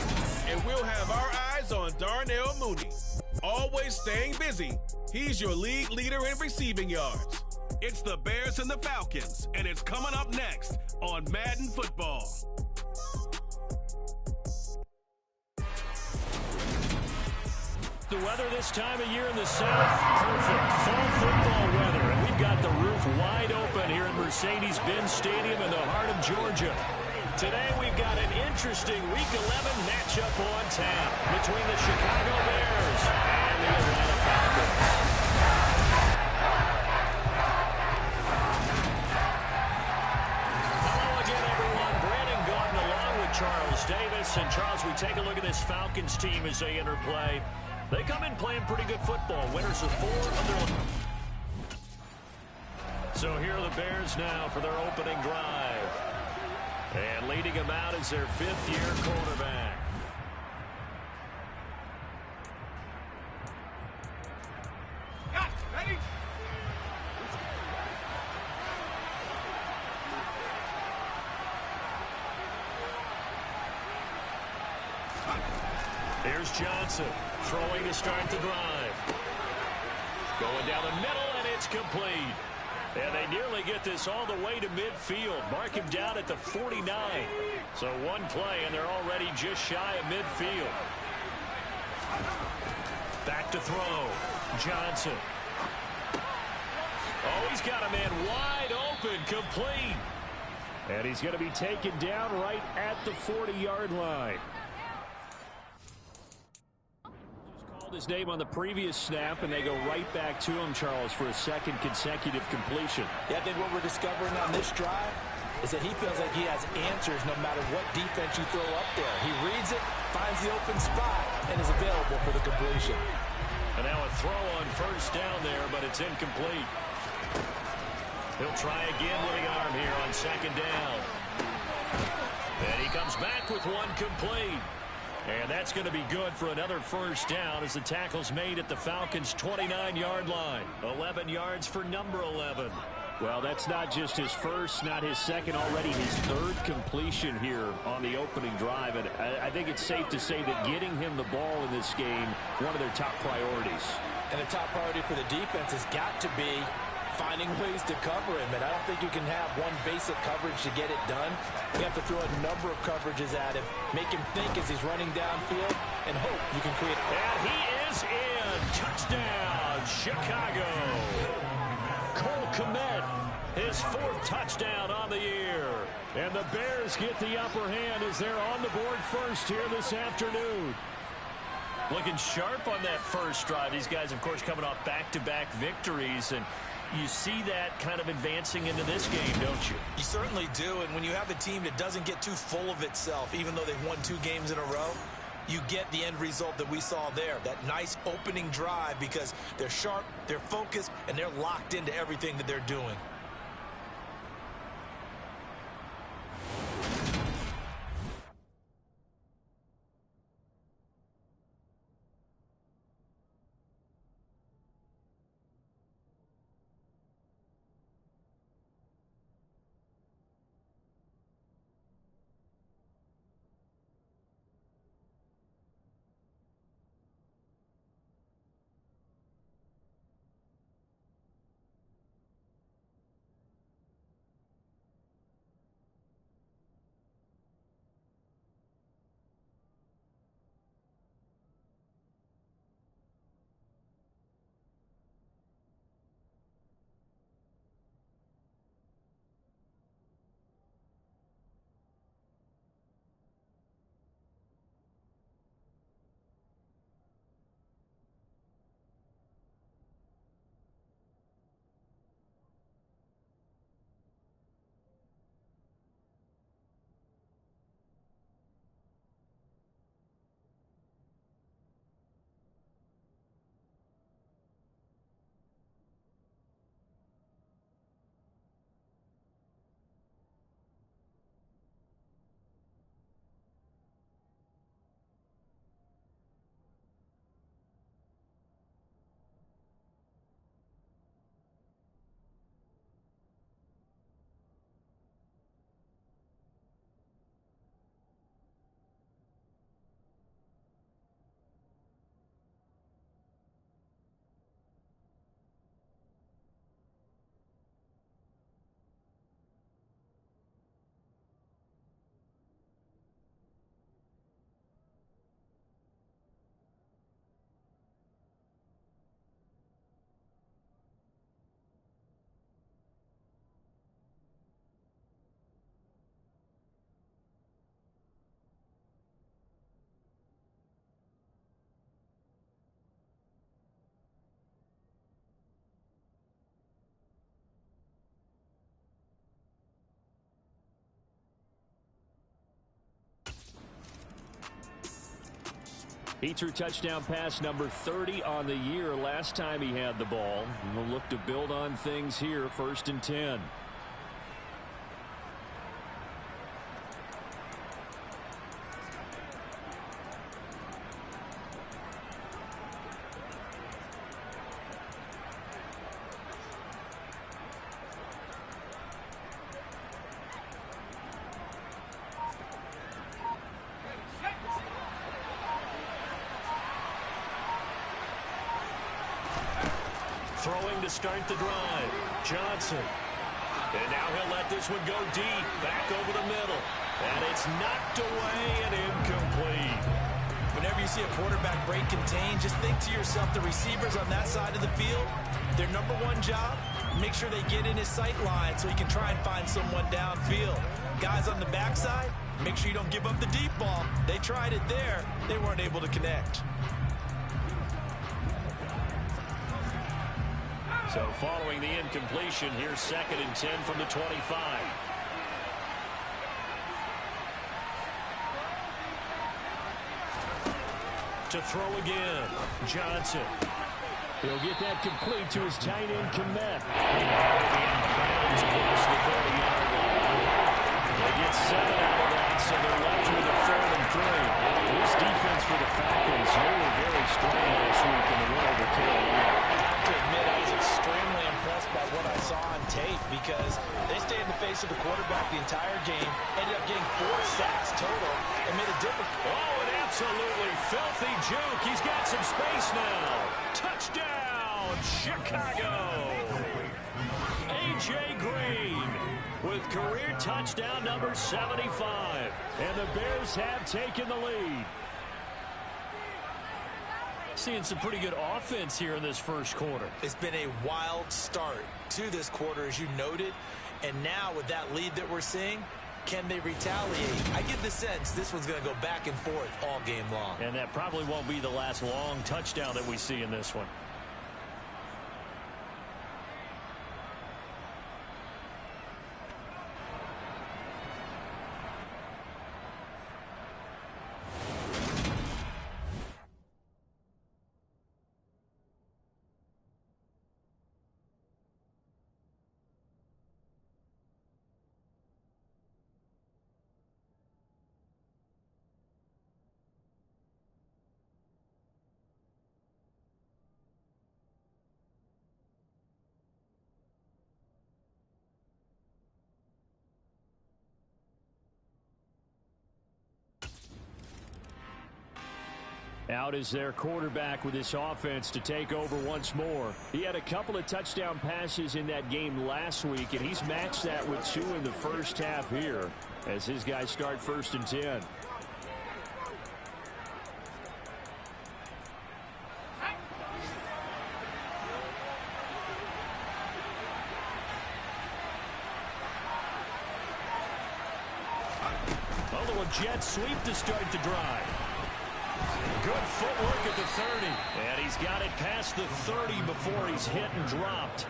And we'll have our eyes on Darnell Mooney. Always staying busy, he's your league leader in receiving yards. It's the Bears and the Falcons, and it's coming up next on Madden Football. The weather this time of year in the South, perfect. Fall football weather, and we've got the roof wide open here at Mercedes-Benz Stadium in the heart of Georgia. Today we've got an interesting Week 11 matchup on tap between the Chicago Bears and the Atlanta Falcons. Hello again, everyone. Brandon Gaudin along with Charles Davis. And Charles, we take a look at this Falcons team as they enter play. They come in playing pretty good football. Winners of 4 of their... So here are the Bears now for their opening drive. And leading them out is their 5th-year quarterback. Ready? Here's Johnson throwing to start the drive. Going down the middle, and it's complete. And they nearly get this all the way to midfield. Mark him down at the 49. So one play, and they're already just shy of midfield. Back to throw. Johnson. Oh, he's got a man wide open, complete. And he's going to be taken down right at the 40-yard line. His name on the previous snap, and they go right back to him, Charles, for a second consecutive completion. Yeah, I think what we're discovering on this drive is that he feels like he has answers no matter what defense you throw up there. He reads it, finds the open spot, and is available for the completion. And now a throw on first down there, but it's incomplete. He'll try again with the arm here on second down. And he comes back with one complete. And that's going to be good for another first down as the tackle's made at the Falcons' 29-yard line. 11 yards for number 11. Well, that's not just his first, not his second, already his 3rd completion here on the opening drive. And I think it's safe to say that getting him the ball in this game, one of their top priorities. And the top priority for the defense has got to be finding ways to cover him. And I don't think you can have one basic coverage to get it done. You have to throw a number of coverages at him, make him think as he's running downfield, and hope you can create. And he is in. Touchdown, Chicago. Cole Kmet, his 4th touchdown on the year. And the Bears get the upper hand as they're on the board first here this afternoon. Looking sharp on that first drive. These guys, of course, coming off back-to-back victories, and you see that kind of advancing into this game, don't you? You certainly do, and when you have a team that doesn't get too full of itself, even though they've won 2 games in a row, you get the end result that we saw there, that nice opening drive, because they're sharp, they're focused, and they're locked into everything that they're doing. He threw touchdown pass number 30 on the year last time he had the ball. He'll look to build on things here, 1st and 10. Throwing to start the drive. Johnson. And now he'll let this one go deep. Back over the middle. And it's knocked away and incomplete. Whenever you see a quarterback break contain, just think to yourself, the receivers on that side of the field, their number one job, make sure they get in his sight line so he can try and find someone downfield. Guys on the backside, make sure you don't give up the deep ball. They tried it there. They weren't able to connect. So following the incompletion, here's 2nd and 10 from the 25. To throw again. Johnson. He'll get that complete to his tight end, Kmet. Across the 30-yard line. They get 7 out of that, so they're left with a 3rd and 3. This defense for the Falcons, they were very strong last week in the win over Carolina. To admit, I was extremely impressed by what I saw on tape because they stayed in the face of the quarterback the entire game, ended up getting 4 sacks total, and made a difference. Oh, an absolutely filthy juke. He's got some space now. Touchdown, Chicago. A.J. Green with career touchdown number 75. And the Bears have taken the lead. Seeing some pretty good offense here in this first quarter. It's been a wild start to this quarter, as you noted. And now with that lead that we're seeing, can they retaliate? I get the sense this one's going to go back and forth all game long. And that probably won't be the last long touchdown that we see in this one. Out is their quarterback with this offense to take over once more. He had a couple of touchdown passes in that game last week, and he's matched that with 2 in the first half here as his guys start 1st and 10. A little jet sweep to start the drive. Good footwork at the 30. And he's got it past the 30 before he's hit and dropped.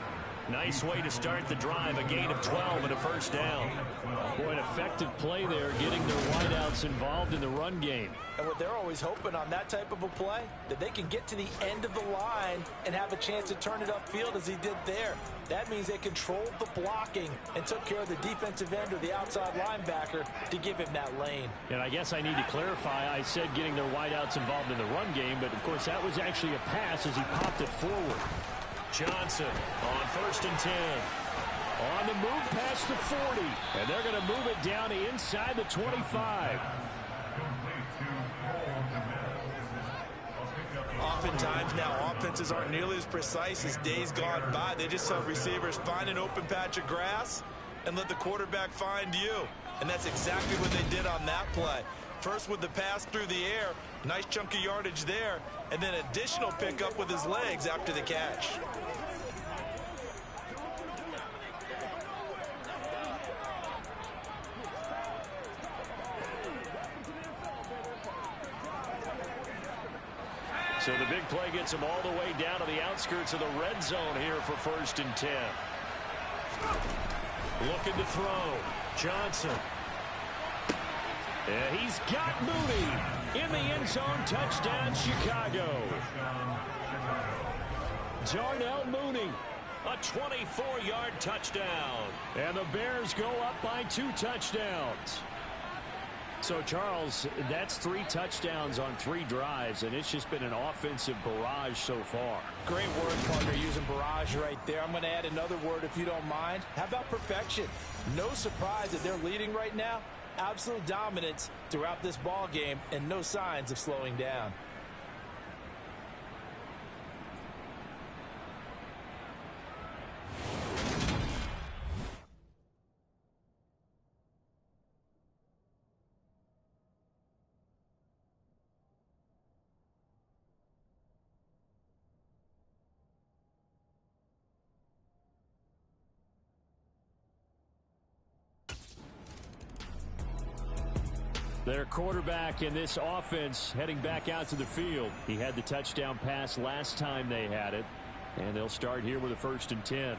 Nice way to start the drive. A gain of 12 and a first down. Boy, an effective play there, getting their wideouts involved in the run game. And what they're always hoping on that type of a play, that they can get to the end of the line and have a chance to turn it upfield as he did there. That means they controlled the blocking and took care of the defensive end or the outside linebacker to give him that lane. And I guess I need to clarify, I said getting their wideouts involved in the run game, but of course that was actually a pass as he popped it forward. Johnson on 1st and 10. On the move past the 40. And they're going to move it down to inside the 25. Oftentimes now, offenses aren't nearly as precise as days gone by. They just tell receivers, find an open patch of grass and let the quarterback find you. And that's exactly what they did on that play. First with the pass through the air, nice chunk of yardage there, and then additional pickup with his legs after the catch. So the big play gets him all the way down to the outskirts of the red zone here for 1st and 10. Looking to throw. Johnson. Yeah, he's got Mooney in the end zone. Touchdown, Chicago. Darnell Mooney. A 24-yard touchdown. And the Bears go up by 2 touchdowns. So, Charles, that's 3 touchdowns on 3 drives, and it's just been an offensive barrage so far. Great word, partner, using barrage right there. I'm going to add another word if you don't mind. How about perfection? No surprise that they're leading right now. Absolute dominance throughout this ball game and no signs of slowing down. Their quarterback in this offense heading back out to the field. He had the touchdown pass last time they had it. And they'll start here with a 1st and 10.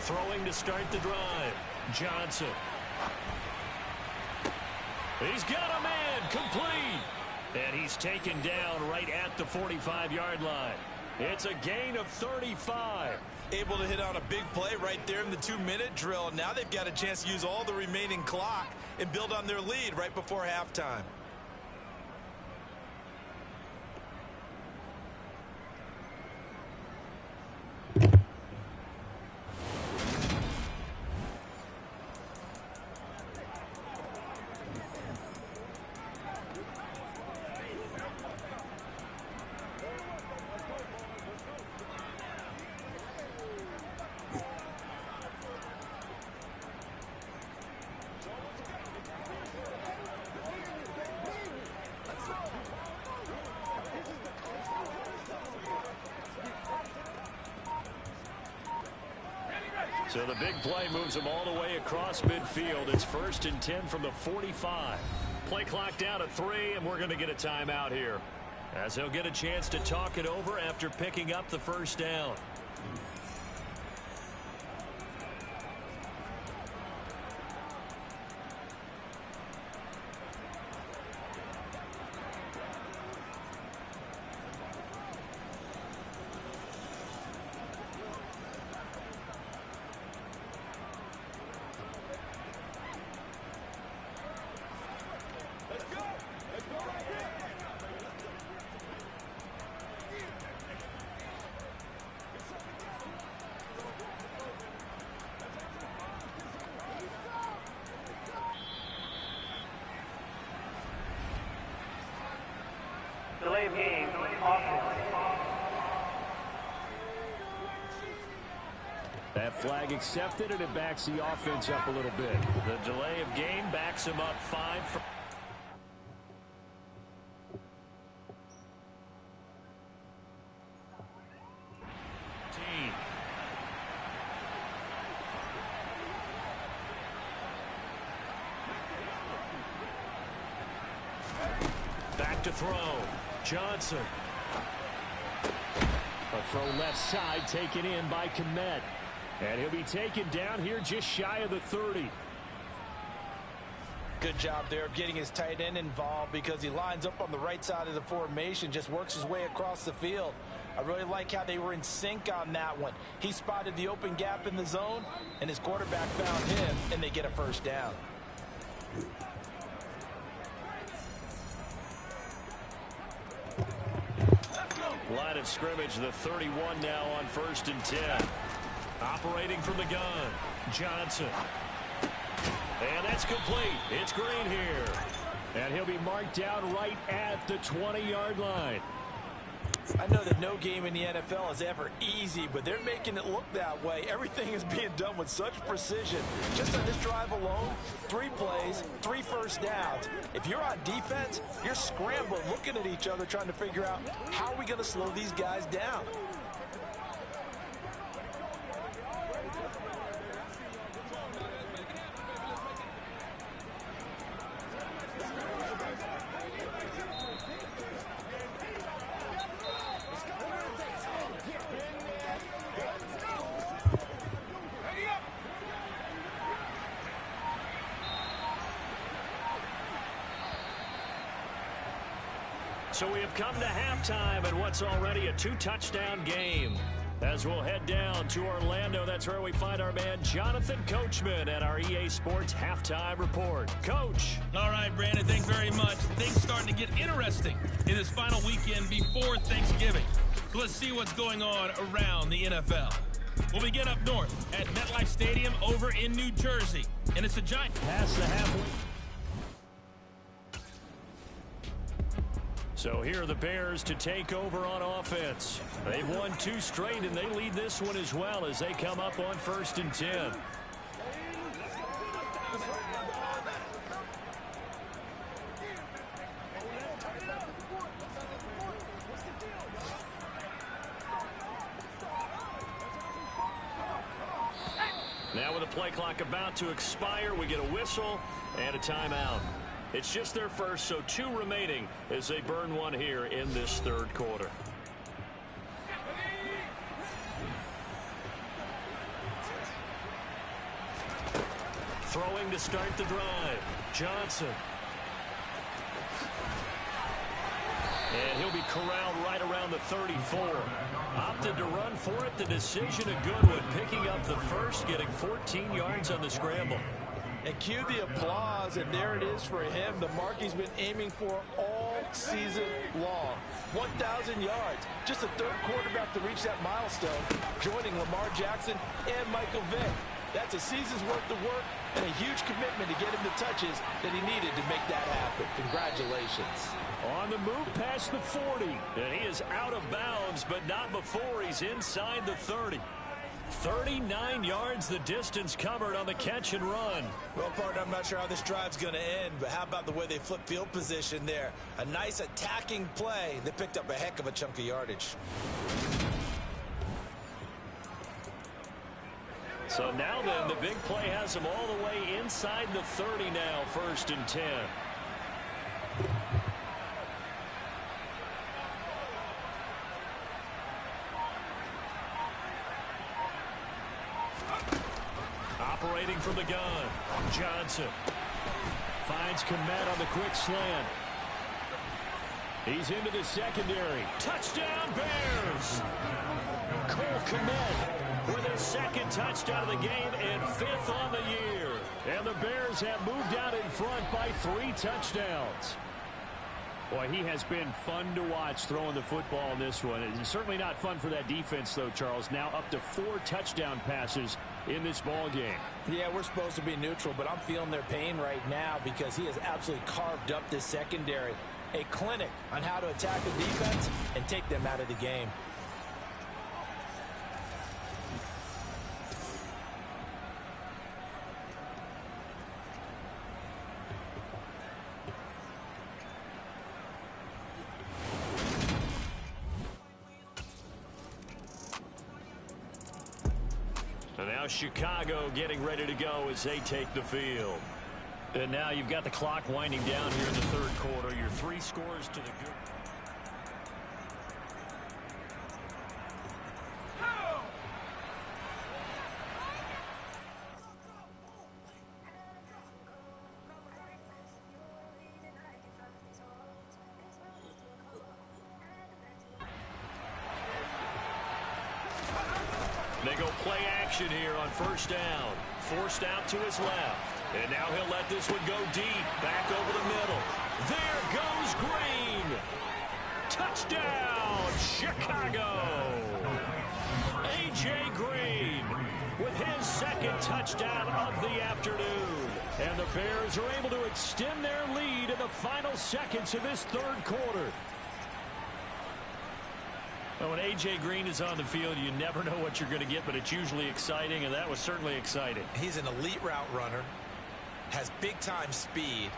Throwing to start the drive. Johnson. He's got a man, complete. And he's taken down right at the 45-yard line. It's a gain of 35. Able to hit on a big play right there in the 2-minute drill. And now they've got a chance to use all the remaining clock and build on their lead right before halftime. So the big play moves them all the way across midfield. It's 1st and 10 from the 45. Play clock down to 3, and we're going to get a timeout here, as they'll get a chance to talk it over after picking up the first down. Delay of game, offense. That flag accepted, and it backs the offense up a little bit. The delay of game backs him up 5 for... Back to throw. Johnson. A throw left side taken in by Kmet. And he'll be taken down here just shy of the 30. Good job there of getting his tight end involved, because he lines up on the right side of the formation, just works his way across the field. I really like how they were in sync on that one. He spotted the open gap in the zone, and his quarterback found him, and they get a first down. Line of scrimmage, the 31 now on 1st and 10. Operating from the gun, Johnson. And that's complete. It's Green here. And he'll be marked down right at the 20-yard line. I know that no game in the NFL is ever easy, but they're making it look that way. Everything is being done with such precision. Just on this drive alone, 3 plays, 3 first downs. If you're on defense, you're scrambling, looking at each other, trying to figure out how are we going to slow these guys down. So we have come to halftime in what's already a 2-touchdown game. As we'll head down to Orlando, that's where we find our man Jonathan Coachman at our EA Sports Halftime Report. Coach. All right, Brandon, thanks very much. Things starting to get interesting in this final weekend before Thanksgiving. So let's see what's going on around the NFL. We'll begin up north at MetLife Stadium over in New Jersey. And it's a giant pass the halfway. So here are the Bears to take over on offense. They've won 2 straight, and they lead this one as well as they come up on 1st and 10. Now with the play clock about to expire, we get a whistle and a timeout. It's just their first, so 2 remaining as they burn one here in this 3rd quarter. Throwing to start the drive, Johnson. And he'll be corralled right around the 34. Opted to run for it. The decision of Goodwin, picking up the first, getting 14 yards on the scramble. And cue the applause, and there it is for him, the mark he's been aiming for all season long. 1,000 yards. Just the 3rd quarterback to reach that milestone, joining Lamar Jackson and Michael Vick. That's a season's worth of work and a huge commitment to get him the touches that he needed to make that happen. Congratulations. On the move past the 40, and he is out of bounds, but not before he's inside the 30. 39 yards the distance covered on the catch and run. Well, partner, I'm not sure how this drive's going to end, but how about the way they flip field position there? A nice attacking play that picked up a heck of a chunk of yardage. So now then, the big play has them all the way inside the 30 now, 1st and 10. Operating from the gun, Johnson finds Kmet on the quick slant. He's into the secondary. Touchdown, Bears! Cole Kmet with his 2nd touchdown of the game and 5th on the year. And the Bears have moved out in front by 3 touchdowns. Boy, he has been fun to watch throwing the football in this one. It's certainly not fun for that defense, though, Charles. Now up to 4 touchdown passes in this ball game. Yeah, we're supposed to be neutral, but I'm feeling their pain right now because he has absolutely carved up this secondary. A clinic on how to attack the defense and take them out of the game. And now Chicago getting ready to go as they take the field. And now you've got the clock winding down here in the 3rd quarter. Your 3 scores to the good. They go play action here on 1st down. Forced out to his left. And now he'll let this one go deep. Back over the middle. There goes Green. Touchdown, Chicago. A.J. Green with his 2nd touchdown of the afternoon. And the Bears are able to extend their lead in the final seconds of this 3rd quarter. Well, when A.J. Green is on the field, you never know what you're going to get, but it's usually exciting, and that was certainly exciting. He's an elite route runner, has big-time speed,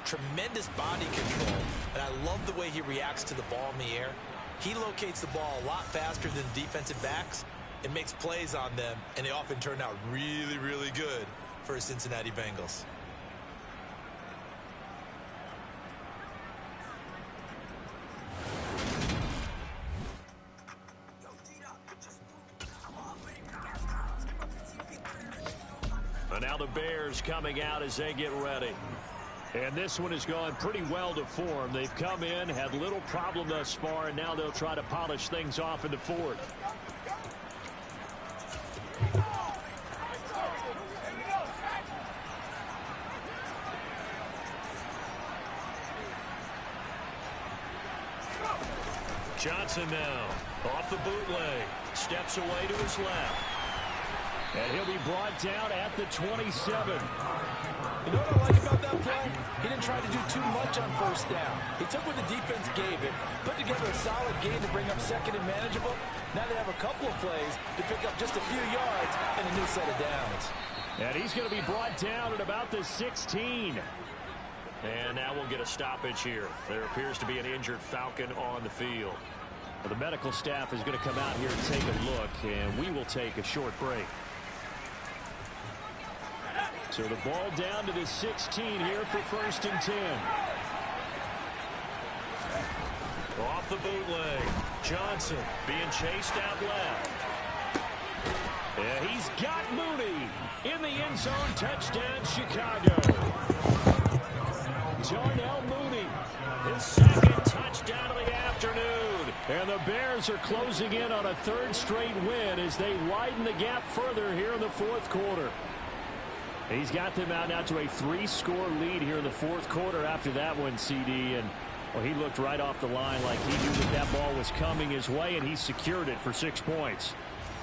tremendous body control, and I love the way he reacts to the ball in the air. He locates the ball a lot faster than defensive backs and makes plays on them, and they often turn out really, really good for the Cincinnati Bengals. Now the Bears coming out as they get ready. And this one has gone pretty well to form. They've come in, had little problem thus far, and now they'll try to polish things off in the 4th. Johnson now off the bootleg. Steps away to his left. And he'll be brought down at the 27. You know what I like about that play? He didn't try to do too much on 1st down. He took what the defense gave him, put together a solid game to bring up 2nd and manageable. Now they have a couple of plays to pick up just a few yards and a new set of downs. And he's going to be brought down at about the 16. And now we'll get a stoppage here. There appears to be an injured Falcon on the field. Well, the medical staff is going to come out here and take a look, and we will take a short break. So the ball down to the 16 here for 1st and 10. Off the bootleg. Johnson being chased out left. And he's got Mooney in the end zone. Touchdown, Chicago. Darnell Mooney, his 2nd touchdown of the afternoon. And the Bears are closing in on a 3rd straight win as they widen the gap further here in the 4th quarter. He's got them out now to a 3-score lead here in the 4th quarter after that one, CD. And well, he looked right off the line like he knew that that ball was coming his way, and he secured it for 6 points.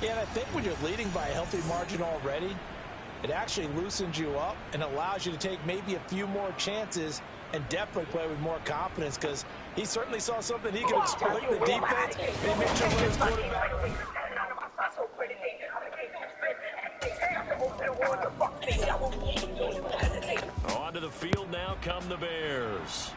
Yeah, and I think when you're leading by a healthy margin already, it actually loosens you up and allows you to take maybe a few more chances and definitely play with more confidence because he certainly saw something he could exploit the defense and he made sure his quarterback. Onto the field now come the Bears.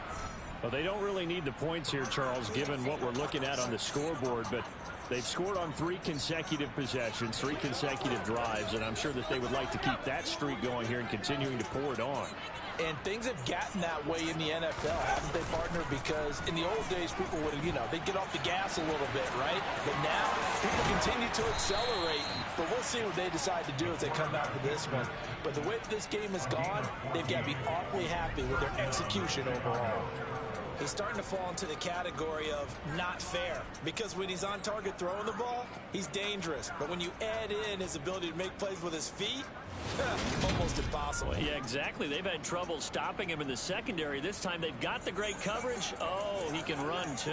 Well, they don't really need the points here, Charles, given what we're looking at on the scoreboard, but they've scored on 3 consecutive possessions, 3 consecutive drives, and I'm sure that they would like to keep that streak going here and continuing to pour it on. And things have gotten that way in the NFL, haven't they, partner? Because in the old days, people would, they'd get off the gas a little bit, right? But now, people continue to accelerate. But we'll see what they decide to do as they come out for this one. But the way this game has gone, they've got to be awfully happy with their execution overall. He's starting to fall into the category of not fair, because when he's on target throwing the ball, he's dangerous. But when you add in his ability to make plays with his feet, almost impossible. Yeah, exactly. They've had trouble stopping him in the secondary. This time they've got the great coverage. Oh, he can run too.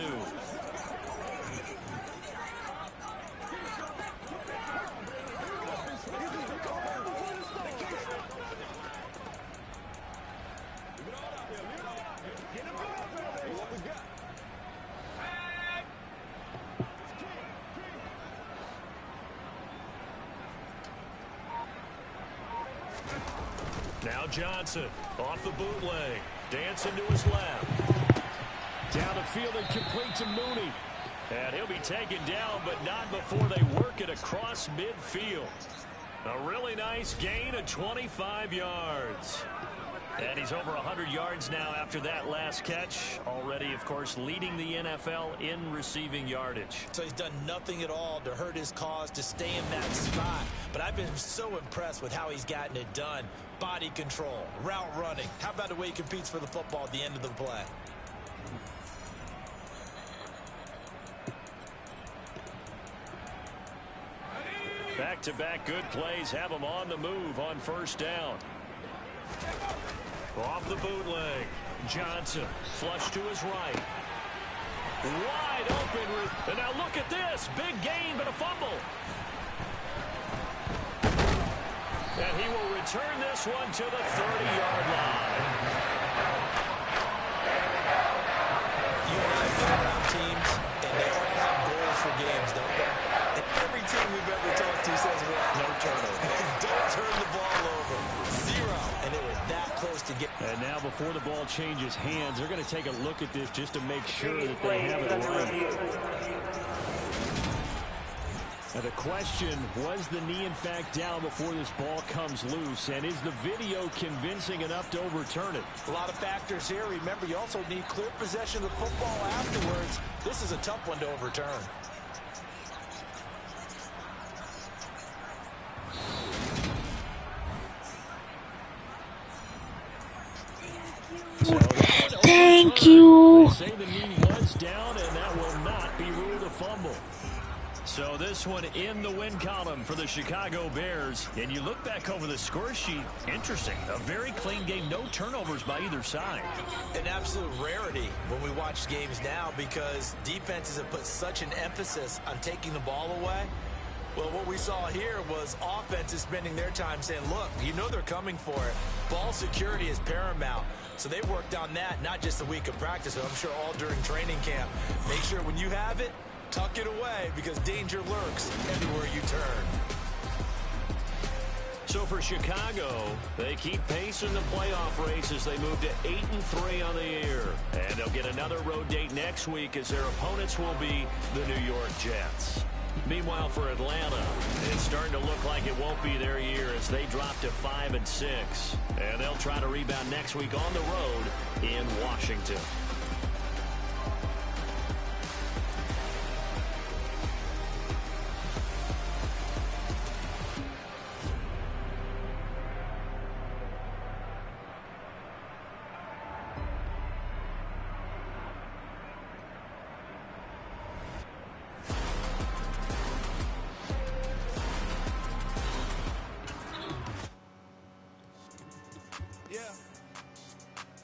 Now Johnson off the bootleg. Dancing to his left. Down the field and complete to Mooney. And he'll be taken down, but not before they work it across midfield. A really nice gain of 25 yards. And he's over 100 yards now after that last catch. Already, of course, leading the NFL in receiving yardage. So he's done nothing at all to hurt his cause to stay in that spot. But I've been so impressed with how he's gotten it done. Body control, route running. How about the way he competes for the football at the end of the play? Back-to-back good plays have him on the move on first down. Off the bootleg. Johnson flush to his right. Wide open. And now look at this. Big gain, but a fumble. And he will return this one to the 30-yard line. You and I have been around teams, and they all have goals for games, don't they? And every team we've ever talked to says, well, no turnover. Don't turn the ball over. 0. And it was that close to get. And now before the ball changes hands, they're going to take a look at this just to make sure that they have it right. Now the question, was the knee in fact down before this ball comes loose? And is the video convincing enough to overturn it? A lot of factors here. Remember, you also need clear possession of the football afterwards. This is a tough one to overturn. Thank you. They say the knee was down, and that will not be ruled a fumble. So this one in the win column for the Chicago Bears. And you look back over the score sheet, interesting. A very clean game, no turnovers by either side. An absolute rarity when we watch games now, because defenses have put such an emphasis on taking the ball away. Well, what we saw here was offenses spending their time saying, look, you know they're coming for it. Ball security is paramount. So they worked on that, not just a week of practice, but I'm sure all during training camp. Make sure when you have it, tuck it away, because danger lurks everywhere you turn. So for Chicago, they keep pace in the playoff race as they move to 8-3 on the year. And they'll get another road date next week as their opponents will be the New York Jets. Meanwhile, for Atlanta, it's starting to look like it won't be their year as they drop to 5-6. And they'll try to rebound next week on the road in Washington.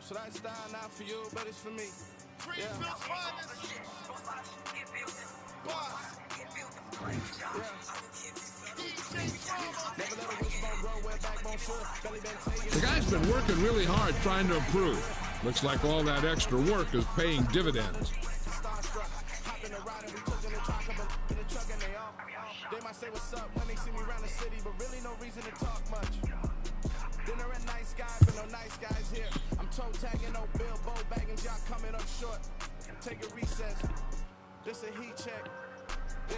So that style not for you, but it's for me. Yeah. The guy's been working really hard trying to improve. Looks like all that extra work is paying dividends. They might say what's up when they see me around the city, but really no reason to talk much. Dinner at nice guy, but no nice guys here. I'm toe tagging, no Bilbo bagging, jock coming up short. Take a recess. This a heat check. Yeah.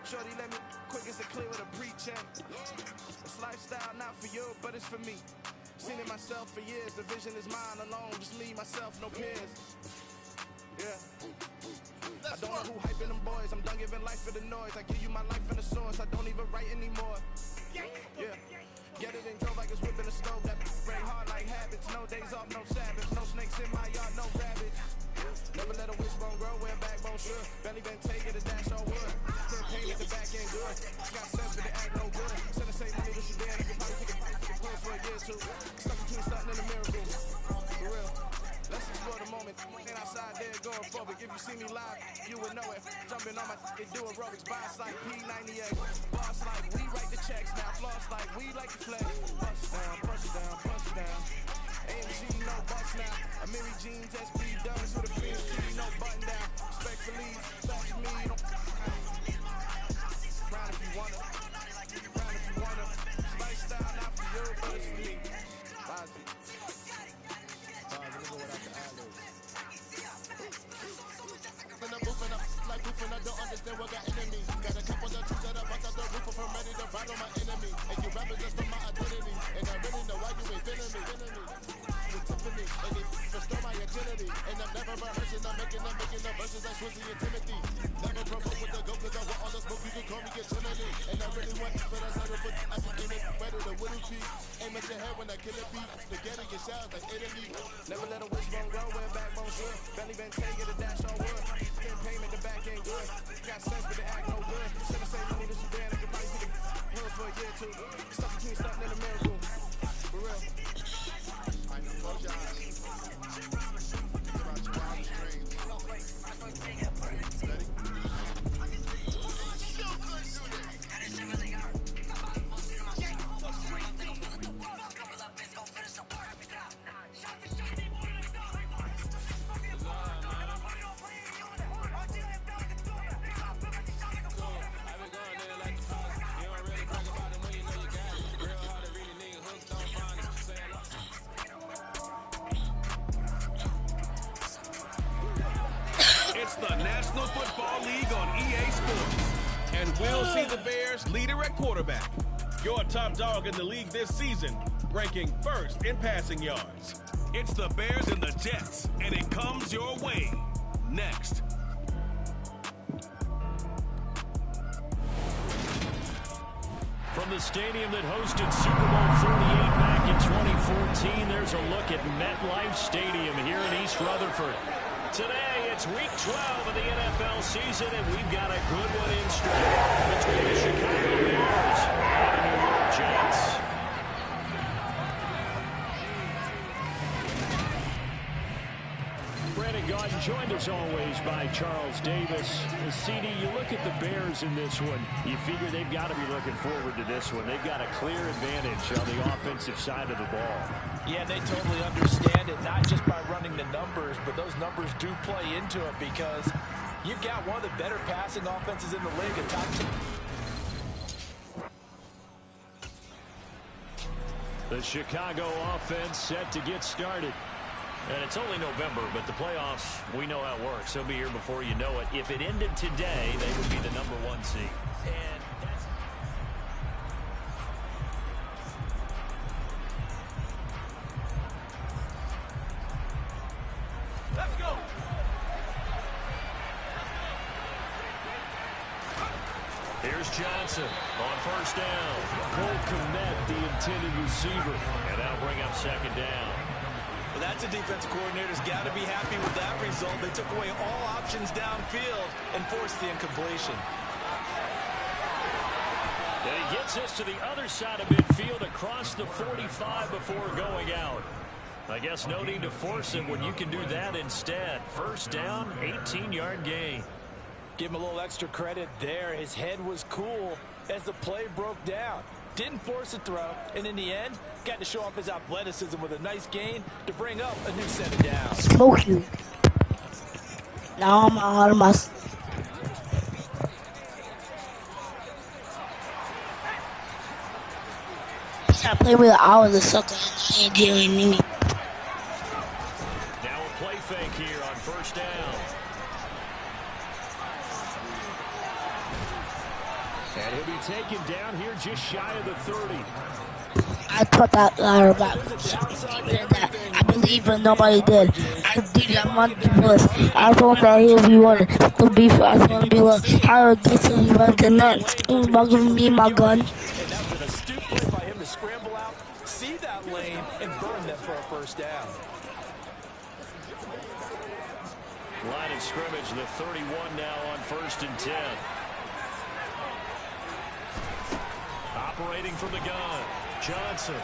Shorty, let me quick as a clear with a pre-check. It's lifestyle, not for you, but it's for me. Seen it myself for years. The vision is mine alone. Just me, myself, no peers. Yeah. I don't know who hyping them boys. I'm done giving life for the noise. I give you my life in the source. I don't even write anymore. Yeah. Get it and go like it's whipping the stove. That break hard like habits. No days off, no Sabbath. No snakes in my yard, no rabbits. Never let a wishbone grow where backbone should. Belly been taking a dash on wood. Then painted the back end good. Got sense but they act no good. Send the same money to Sudan. You can probably take a pill for a year or two. Stuck between stunting and a miracle. For real. Let's explore the moment. Ain't outside there going forward. If you see me live, you would know it. Jumping on my they do aerobics. Boss like P98. Boss like we write the checks now. Floss like we like the flex. Bust down, bust down, bust down. AMG, no bust now. A Mary Jeans, SB Duns with a PNC, no button down. Respectfully, back to me. Round if you wanna. Round if you wanna. It's lifestyle, not for you, but it's for me. Ozzy. Like goofing, I don't understand what got into me. Got a couple of truths that I bust out the roof, I'm ready to ride on my enemy. And you rappers just for my identity. And I really know why you ain't feeling me. With Tiffany, and they restore my agility. And I'm never rehearsing, I'm making the verses like Swizzy and Timothy. Never provoke with the go, cause I want all the smoke, you can call me get chillin'. And I really want, but I settle for I can aim it better than Whittle P. Aim at your head when I kill a beat. Spaghetti and shells like Italy. Never let a wishbone grow where backbone should. Belly been taking a dash on wood. Then payment, the back ain't good. Got sense, but they act no good. Send the same money to Sudan, I can probably take a pill for a year or two. Stuck between stunting and a miracle. For real. I know, close your eyes. Think about your wildest dreams. Ready? It's the National Football League on EA Sports. And we'll see the Bears leader at quarterback. Your top dog in the league this season, ranking first in passing yards. It's the Bears and the Jets, and it comes your way next. From the stadium that hosted Super Bowl 48 back in 2014, there's a look at MetLife Stadium here in East Rutherford. Today, it's Week 12 of the NFL season, and we've got a good one in store between the Chicago Bears and the New York Jets. Brandon Gaudin joined as always by Charles Davis. CD, you look at the Bears in this one, you figure they've got to be looking forward to this one. They've got a clear advantage on the offensive side of the ball. Yeah, they totally understand it, not just by running the numbers, but those numbers do play into it because you've got one of the better passing offenses in the league, a top 10. The Chicago offense set to get started. And it's only November, but the playoffs, we know how it works. They'll be here before you know it. If it ended today, they would be the #1 seed. And that's... Let's go! Here's Johnson on first down. Cole Kmet, the intended receiver. And that'll bring up second down. Well, that's a defensive coordinator's got to be happy with that result. They took away all options downfield and forced the incompletion. And he gets us to the other side of midfield across the 45 before going out. I guess no need to force it when you can do that instead. First down, 18-yard gain. Give him a little extra credit there. His head was cool as the play broke down. Didn't force a throw, and in the end, got to show off his athleticism with a nice gain to bring up a new set of downs. Smoke you. Now I'm out of my... Stop playing with hours of sucker and I ain't dealing me. And he'll be taken down here just shy of the 30. I thought that ladder back. I believe but nobody did. I did that month plus. I thought that he'll be one. To be fast, to be one. How to get to the net. Giving me my gun. And that was an astute play by him to scramble out, see that lane, and burn them for a first down. Line of scrimmage, the 31 now on 1st and 10. Operating from the gun, Johnson.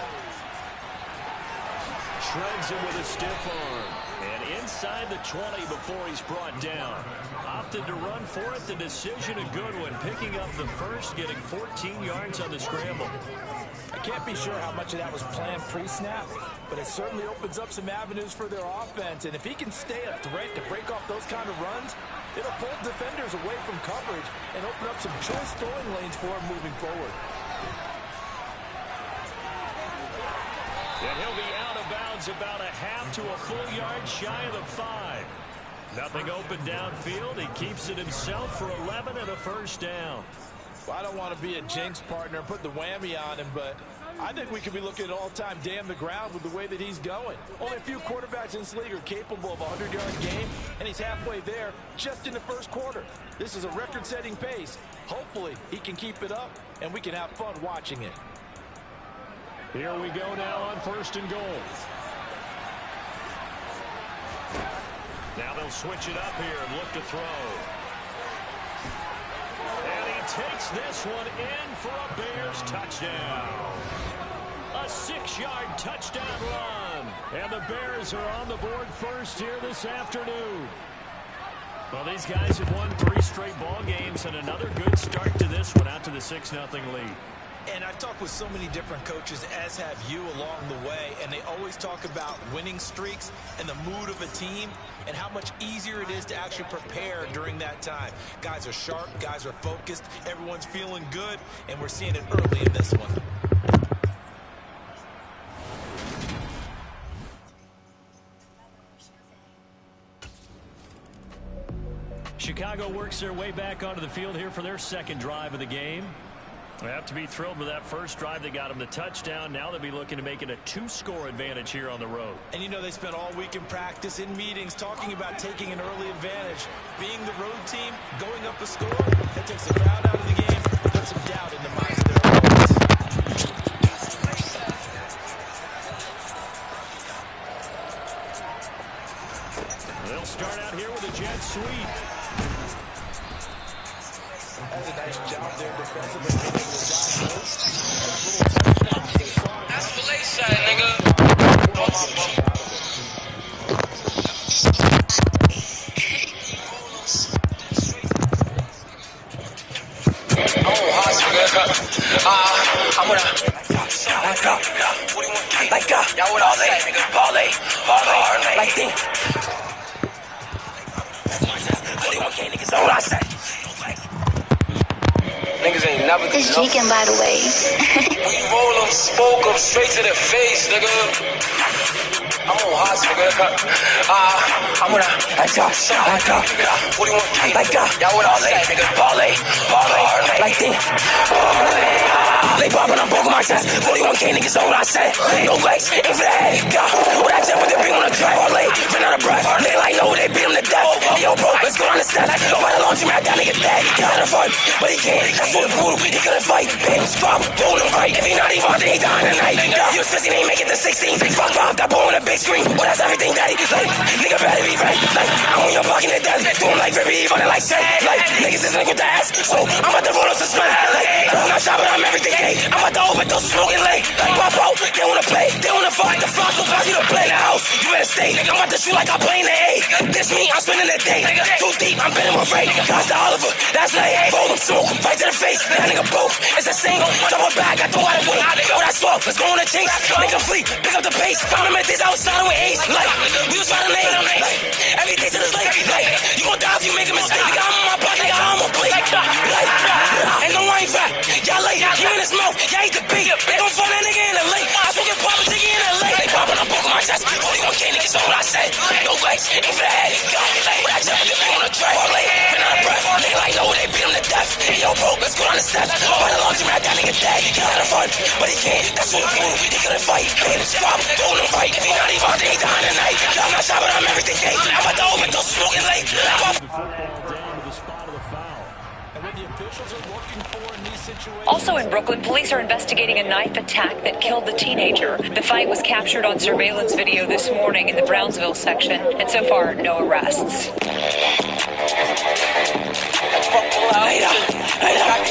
Shreds him with a stiff arm. And inside the 20 before he's brought down. Opted to run for it. The decision a good one. Picking up the first, getting 14 yards on the scramble. I can't be sure how much of that was planned pre-snap, but it certainly opens up some avenues for their offense. And if he can stay a threat to break off those kind of runs, it'll pull defenders away from coverage and open up some choice throwing lanes for him moving forward. And he'll be out of bounds about a half to a full yard shy of the 5. Nothing open downfield. He keeps it himself for 11 and a first down. Well, I don't want to be a jinx partner and put the whammy on him, but I think we could be looking at all-time damn the ground with the way that he's going. Only a few quarterbacks in this league are capable of a 100-yard game, and he's halfway there just in the first quarter. This is a record-setting pace. Hopefully, he can keep it up, and we can have fun watching it. Here we go now on 1st and goal. Now they'll switch it up here and look to throw. And he takes this one in for a Bears touchdown. A 6-yard touchdown run. And the Bears are on the board first here this afternoon. Well, these guys have won 3 straight ball games and another good start to this one out to the 6-0 lead. And I've talked with so many different coaches, as have you along the way, and they always talk about winning streaks and the mood of a team and how much easier it is to actually prepare during that time. Guys are sharp, guys are focused, everyone's feeling good, and we're seeing it early in this one. Chicago works their way back onto the field here for their second drive of the game. They have to be thrilled with that first drive. They got them the touchdown. Now they'll be looking to make it a 2-score advantage here on the road. And you know they spent all week in practice, in meetings, talking about taking an early advantage. Being the road team, going up a score, that takes the crowd out of the game, puts some doubt in the minds of their opponents. They'll start out here with a jet sweep. That's a nice job there defensively. That's the late side, nigga. I'm with y'all with all day, nigga. Parlay, like this. 41K niggas on what I say. Niggas ain't never It's Jeekin, by the way. We roll them, spoke them straight to the face, nigga. I'm on hot, nigga. I'm with like y'all, 41K, like y'all with all day, nigga. Parlay, like this. They poppin', I'm broke my chest. 41K niggas on what I say. No legs, aim for the head. What I tell with the beam on the track. Parlay, ran out of breath. They like no, they beat him to death. Yo, bro, let's go on the steps. Nobody launch him out, that nigga dead. He got a fight, but he can't. That's for the brutal. He couldn't fight. Bam, stop, roll him right. If he not even, then he dying tonight. You especially ain't make it to 16. Fuck Bob, that boy on the big screen. Well, that's everything, daddy. Like, nigga better be right. Like, I'm on your block in the death. Doing like Ribby, running like Seth. Like, niggas is with the ass. So, I'm about to roll up suspend. Like, I'm not shopping, I'm everything. I'm about to overdose, smoking late. Like, pop out, they wanna play. They wanna fight. The fuck, will cause you to play the house. You better stay. I'm about to shoot like I'm playing the A. This me, I'm spending the day. Too deep, I'm betting with Ray. Cost to Oliver, that's like, fold him, smoke him, right to the face. That nigga both. It's a single, double back, I throw out a wing. Yo, that's swap, let's go on the chase. Make him flee, pick up the pace. Found him at this outside with Ace. Like, we was trying to name. Like, everything to this lake. Like, you gon' die if you make a mistake. Nigga, I'm on my block, nigga, I'm on play. Like, ain't no wine back. Y'all late, you in his mouth, y'all ain't the beat. They gon' find that nigga in the lake. I spoke it poppin', nigga in the lake. They poppin', I'm broken my chest. 41K niggas on what I say. No legs, aim for the head. What I tell you, they on the track. Ran out of breath. They like, no, they beat him to death. Yo, bro, let's go on the steps. Run along to that nigga dead. He got a fun, but he can't. That's what we need. They couldn't fight. Man, it's stop. Don't fight. If he not even out there, he dying tonight. I'm not stopping. I'm everything gay. I'm about to overdose smoking late. Also in Brooklyn, police are investigating a knife attack that killed the teenager. The fight was captured on surveillance video this morning in the Brownsville section, and so far, no arrests.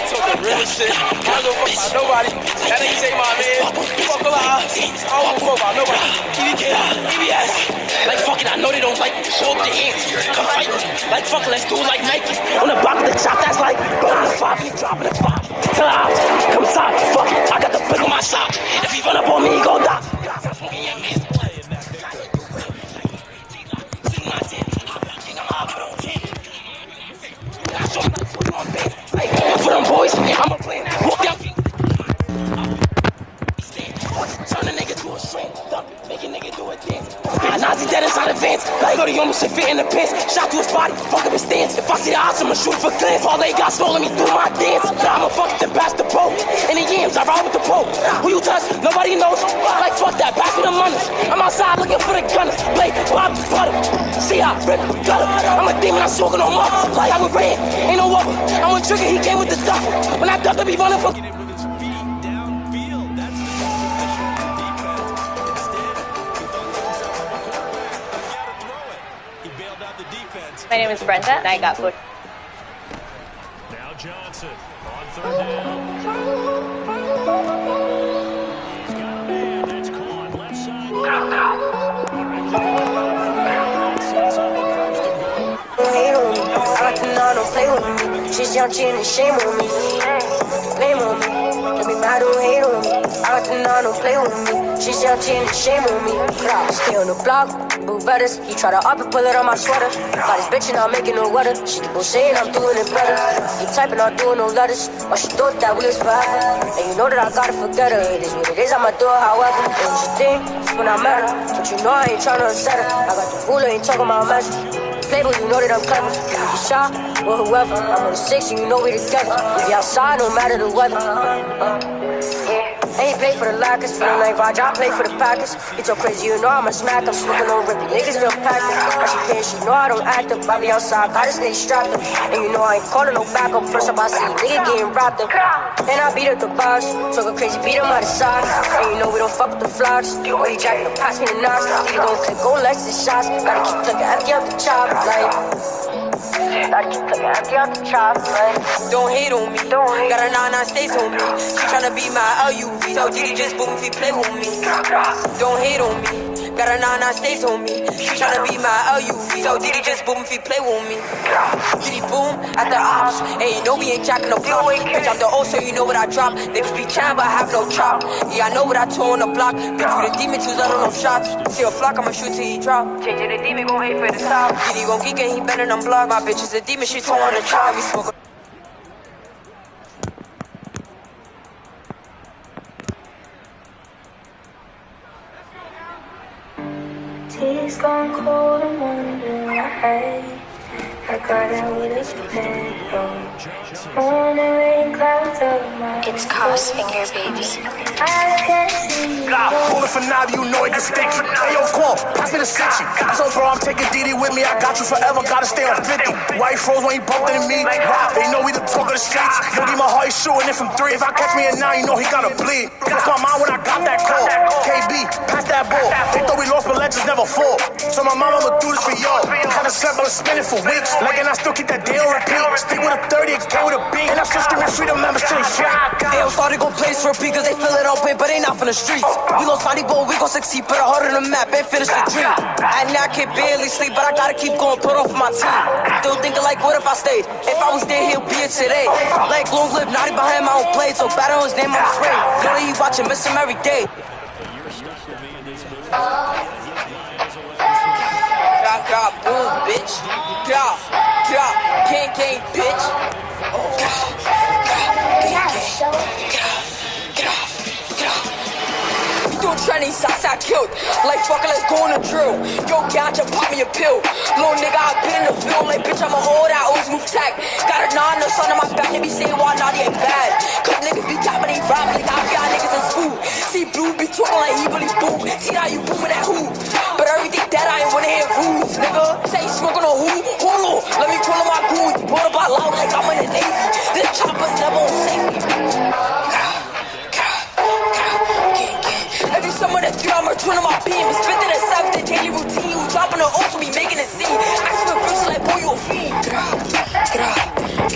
Talking real shit. I don't give a fuck about nobody. That nigga say my man. Fuck a lot. I don't give a fuck about nobody. EBS. Like fucking, I know they don't like show up the hands. Come fight me. Like fucking, let's do it like Nike. On the block of the chop, that's like blowing the five, he dropping the five. Tell out. Come inside. Fuck it. I got the brick on my sock. If he run up on me, he gon' die. For them boys, I'ma play that. Walk out. Turn a nigga to a shrink. Make a nigga do a dance. Nazi dead inside the vans. Like go to you, almost fit in the pants. Shot to his body, fuck up his stance. If I see the odds, I'ma shoot for glance. All they got swollen me through my dance. I'ma fuck it to pass the boat. In the yams, I ride with the Pope. Who you touch? Nobody knows. Like fuck that, pass me the money. I'm outside looking for the gunners. Blake, Bob, butter. See how I rip, gutter. I'm a demon, I'm smoking on mother. Like I'm a red, ain't no rubber. I'm a trigger, he came with the duffel. When I duck, I be running for. My name is Brenda, and I got voted. Now Johnson on third down. He's got a man that's caught left side. I like to know, don't play with me. She's young, chin and shame on me. Blame on me. Let me mad, don't hate on me. I like to know, don't play with me. She's young, chin and shame on me. Stay on the block, blue betters. He try to up and pull it on my sweater. Got his bitch and I'm making no weather. She keep on saying I'm doing it better. Keep typing, I'm doing no letters. But she thought that we was forever. And you know that I gotta forget her. It is what it is, I'ma do it however. It was a thing, when I met her. But you know I ain't tryna upset her. I got the ruler, ain't talking about measure. Playboy, you know that I'm clever. You be shy, or whoever. I'm on the 6 and you know we together. We be outside, no matter the weather. I ain't play for the Lakers, feeling like Roger, I play for the Packers. It's so crazy, you know I'm a smack, I'm smoking on rippy. Niggas real packed up. She paying, she know I don't act up. I be outside, gotta stay strapped up. And you know I ain't calling no backup. First up I see nigga getting wrapped up. And I beat up the box, talking crazy, beat him out of side. And you know we don't fuck with the vlogs. When he jacking up, pass me the knocks. Nigga gon' click, go Lexus shots. Gotta keep clicking, empty out the chop, like. Gotta keep clicking, empty out the chop, like. Don't hate on me, got a 9-9 stays on me. She tryna be my LUV, so Diddy just boom if he play with me. Don't hate on me, got a 9-9 stays on me. She tryna be my LUV, so Diddy just boom if he play with me. Diddy boom at the ops, and you know we ain't jacking no block. Bitch, I'm the O, so you know what I drop. Niggas be trying, but I have no chop. Yeah, I know what I tore on the block. Bitch, you the demon, choose out on them shots. See a flock, I'ma shoot till he drop. Changing the demon, gon' hate for the top. Diddy gon' geek and he better than block. My bitch is a demon, she tore on the chop. We smoke. Tears gone cold and wonder why I got out with a pen. On the rain clouds of my It's Cos Finger, baby. I can't see you. Pulling for now, you know it gets sticky. Hey, yo, Quan, pass me the 60. So, bro, I'm taking Diddy with me. I got you forever, gotta stay on 50. White froze when he bumped into me. They know we the talk of the streets. Yo, D, my heart is shooting it from 3. If I catch me at 9, you know he gotta bleed. Look my mind when I got that call. KB, pass that ball. They thought we lost, but legends never fall. So my mama would do this for y'all. Haven't slept, but I'm spinning for weeks. Like, and I still keep that deal repeat. Stick with a 30, it came with a beat. And I still screaming freedom members to the shit. They don't start to go place for a beat, cause they feel it on pain, but they not from the streets. We lost body ball, we gon' succeed, put a heart on the map and finish the dream. At night I can barely sleep, but I gotta keep going, put on for my team. Still thinking like, what if I stayed? If I was there, he'll be here today. Like long live, naughty behind my own plate, so bad on his name, I'm afraid. Know that he watching, miss him every day. God, boom, bitch. God, gang, bitch. Oh, God, gang. You doing trending, Southside killed. Like fucking, let's go on a drill. Yo, gotcha, pop me a pill. Little nigga, I've been in the film. Like, bitch, I'm a hold out, always move tech. Got a 9 or son on my back, they be saying why naughty ain't bad. now you moving that who. But everything that I ain't wanna hear rules, nigga. Say you smoking on who? Hold on, let me pull on my goons. Pull up out loud like I'm in the Navy. This chopper's never on safety. Every summer that's through, I'm returning my beam. Spending a 7th daily routine. You dropping the off, we making a scene. I spit bricks like boy, you a fiend.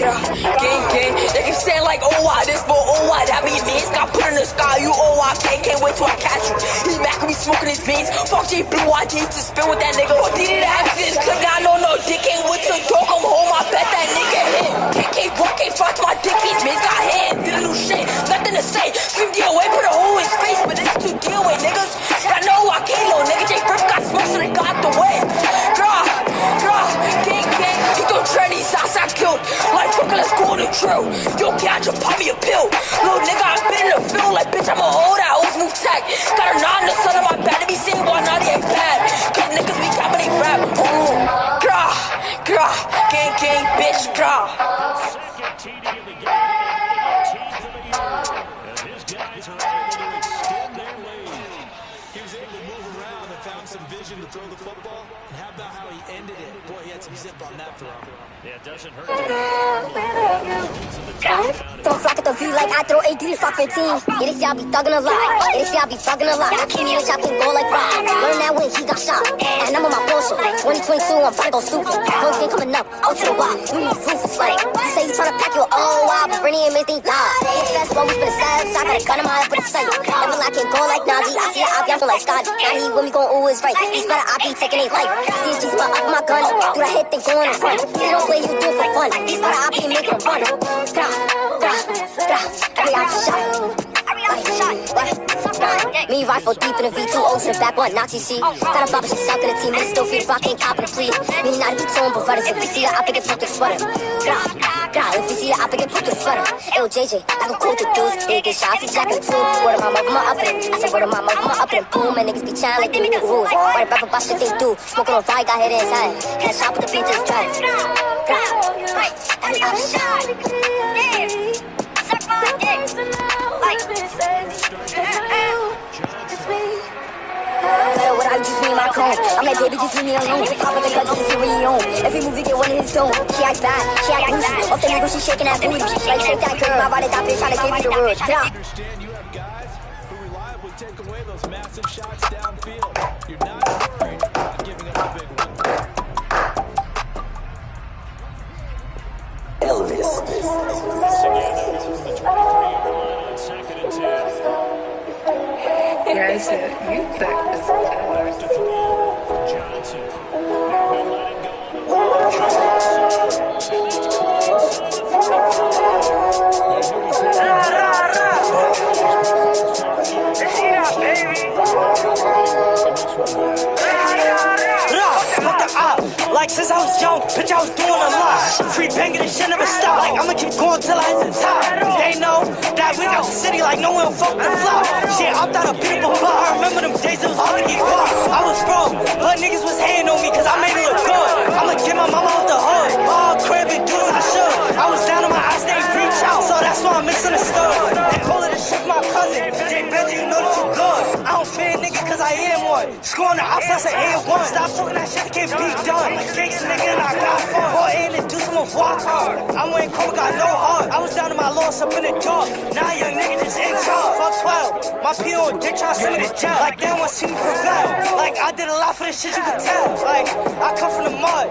Gang. They keep saying like, oh, why this, but oh, why that mean means. Got put in the sky, you oh, I can't wait till I catch you. He mad cause we smoking his beans. Fuck J Blue, I need to spin with that nigga. What did it accidents? Cause I know no dick ain't with the dog. I'm home, I bet that nigga hit. Can't walk, can't fight my dick, these mans got hands. Didn't do shit, nothing to say. Scream the away, put a hole in his face, but it's to deal with niggas. I know I can't, little nigga. J Brick got smoked, so they got the way. Gang. You don't try these shots I killed. Like fucking, let's go on the drill. Yo, catch a pop me a pill. Little nigga, I've been in the field like bitch, I'm a old that always move tech. Got a 9 in the sun on my back to be seen while naughty ain't bad. Cause niggas be capping they rap. Gang, bitch, Second TD of the game, 18th of the year. And his guys are able to extend their lead. He was able to move around and found some vision to throw the football. And how about how he ended it? Boy, he had some zip on that throw. Yeah, it doesn't hurt. Don't flock at the V like I throw AD to fuck 15. Yeah, they say I be thugging a lot. Yeah, they say I be thugging a lot. Keep me a chop can go like rock. Learn that when he got shot. And I'm on my bullshit. 2022, I'm about to go stupid. Whole thing coming up, out to the wall. We move ruthless like. You say you tryna pack your own wild, but Brittany and Miss ain't die. Get fast, but we spin a sad. I got a gun in my head, but it's safe. Never like it, go like Nazi. I see the op, I'm like Scotty. Now he with me going, ooh, it's right. He's better, I be taking a life. These G's up my gun. Do that hit, they going in front. You don't play, you do it for fun. These better, I be making a run. Every shot. Me rifle deep in the V2 O's in the back one, Nazi C. Got a bobber, she's out to the team, but still feed the rock, ain't copping the plea. Me not even tone, but runners, if we see the op, get put the sweater. If we see the op, get put the sweater. Yo, JJ, I can quote the dudes, they get shots, he's jacking the tune. Word of my mouth, my up in it. I said, word of my mouth, my up in it. Boom, and niggas be chatting like they make the rules. Why the rapper boss shit they do? Smoking on fire, got hit in his head. Can't shop with the beat, just drive. Every shot. Suck my dick. What I just me in my cone. I'm like, baby, just leave me alone. Pop with the cut, just see where you own. Every movie get one in his dome. She act bad, she act goofy. Off the nigga, she shaking that booty. Like, shake that girl. My body top bitch trying to give you the word. I understand you have guys who reliably take away those massive shots downfield. You're not worried about giving up a big one. Elvis. Once again, from the 23-yard line on 2nd and 10. Guys, you back this Back to throw. Johnson. They'll let it go. Like since I was young, bitch, I was doing a lot. Free banging this shit never stop. Like I'ma keep going till I hit the top. They know that we got the city like no one fuck the flop. Shit, I'm not a beautiful bar. I remember them days it was hard to get caught. I was broke, but niggas was hating on me cause I made it look good. I'ma get my mama out the hood. All crib and do as I should. I was down on my eyes, they reach out, so that's why I'm misunderstood. And all of this shit my cousin. Jay Benji, you know that you good. I don't fear nigga cause I am one. Scoring the outside, say A1. Stop talking that shit, can't be done. Gangsta nigga and I got fun. Boy, ain't it do some walk hard. I'm wearing coke, got no heart. I was down to my loss up in the dark. Now young nigga just in charge. Fuck 12. My PO dick tryna send me to jail. Like they don't want to see me prevail. Like I did a lot for this shit, you can tell. Like I come from the mud.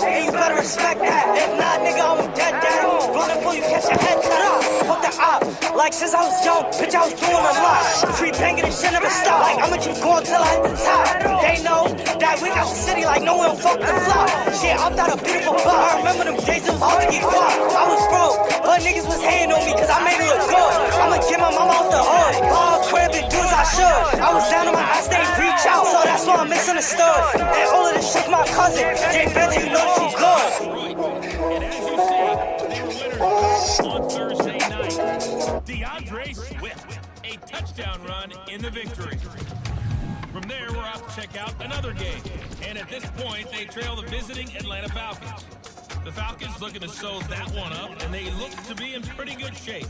And you better respect that. If not, nigga, I'm dead down. Running for you, catch your head cut off. Fuck the op. Like since I was young, bitch, I was doing a lot. Free banging this shit never stop. Like I'ma keep going till I hit the top. They know that we got the city like no one fuck the flop. Shit, I'm not a beautiful bar. I remember them days it was hard to get caught. I was broke, but niggas was hating on me cause I made it look good. I'ma get my mama out the hood. All crib and do as I should. I was down on my eyes, they reach out, so that's why I'm misunderstood. And all of this shit my cousin. Jay Benji, you know that you good. And as you see, they were winners on Thursday night. DeAndre Swift, a touchdown run in the victory. From there, we're off to check out another game. And at this point, they trail the visiting Atlanta Falcons. The Falcons looking to sew that one up, and they look to be in pretty good shape.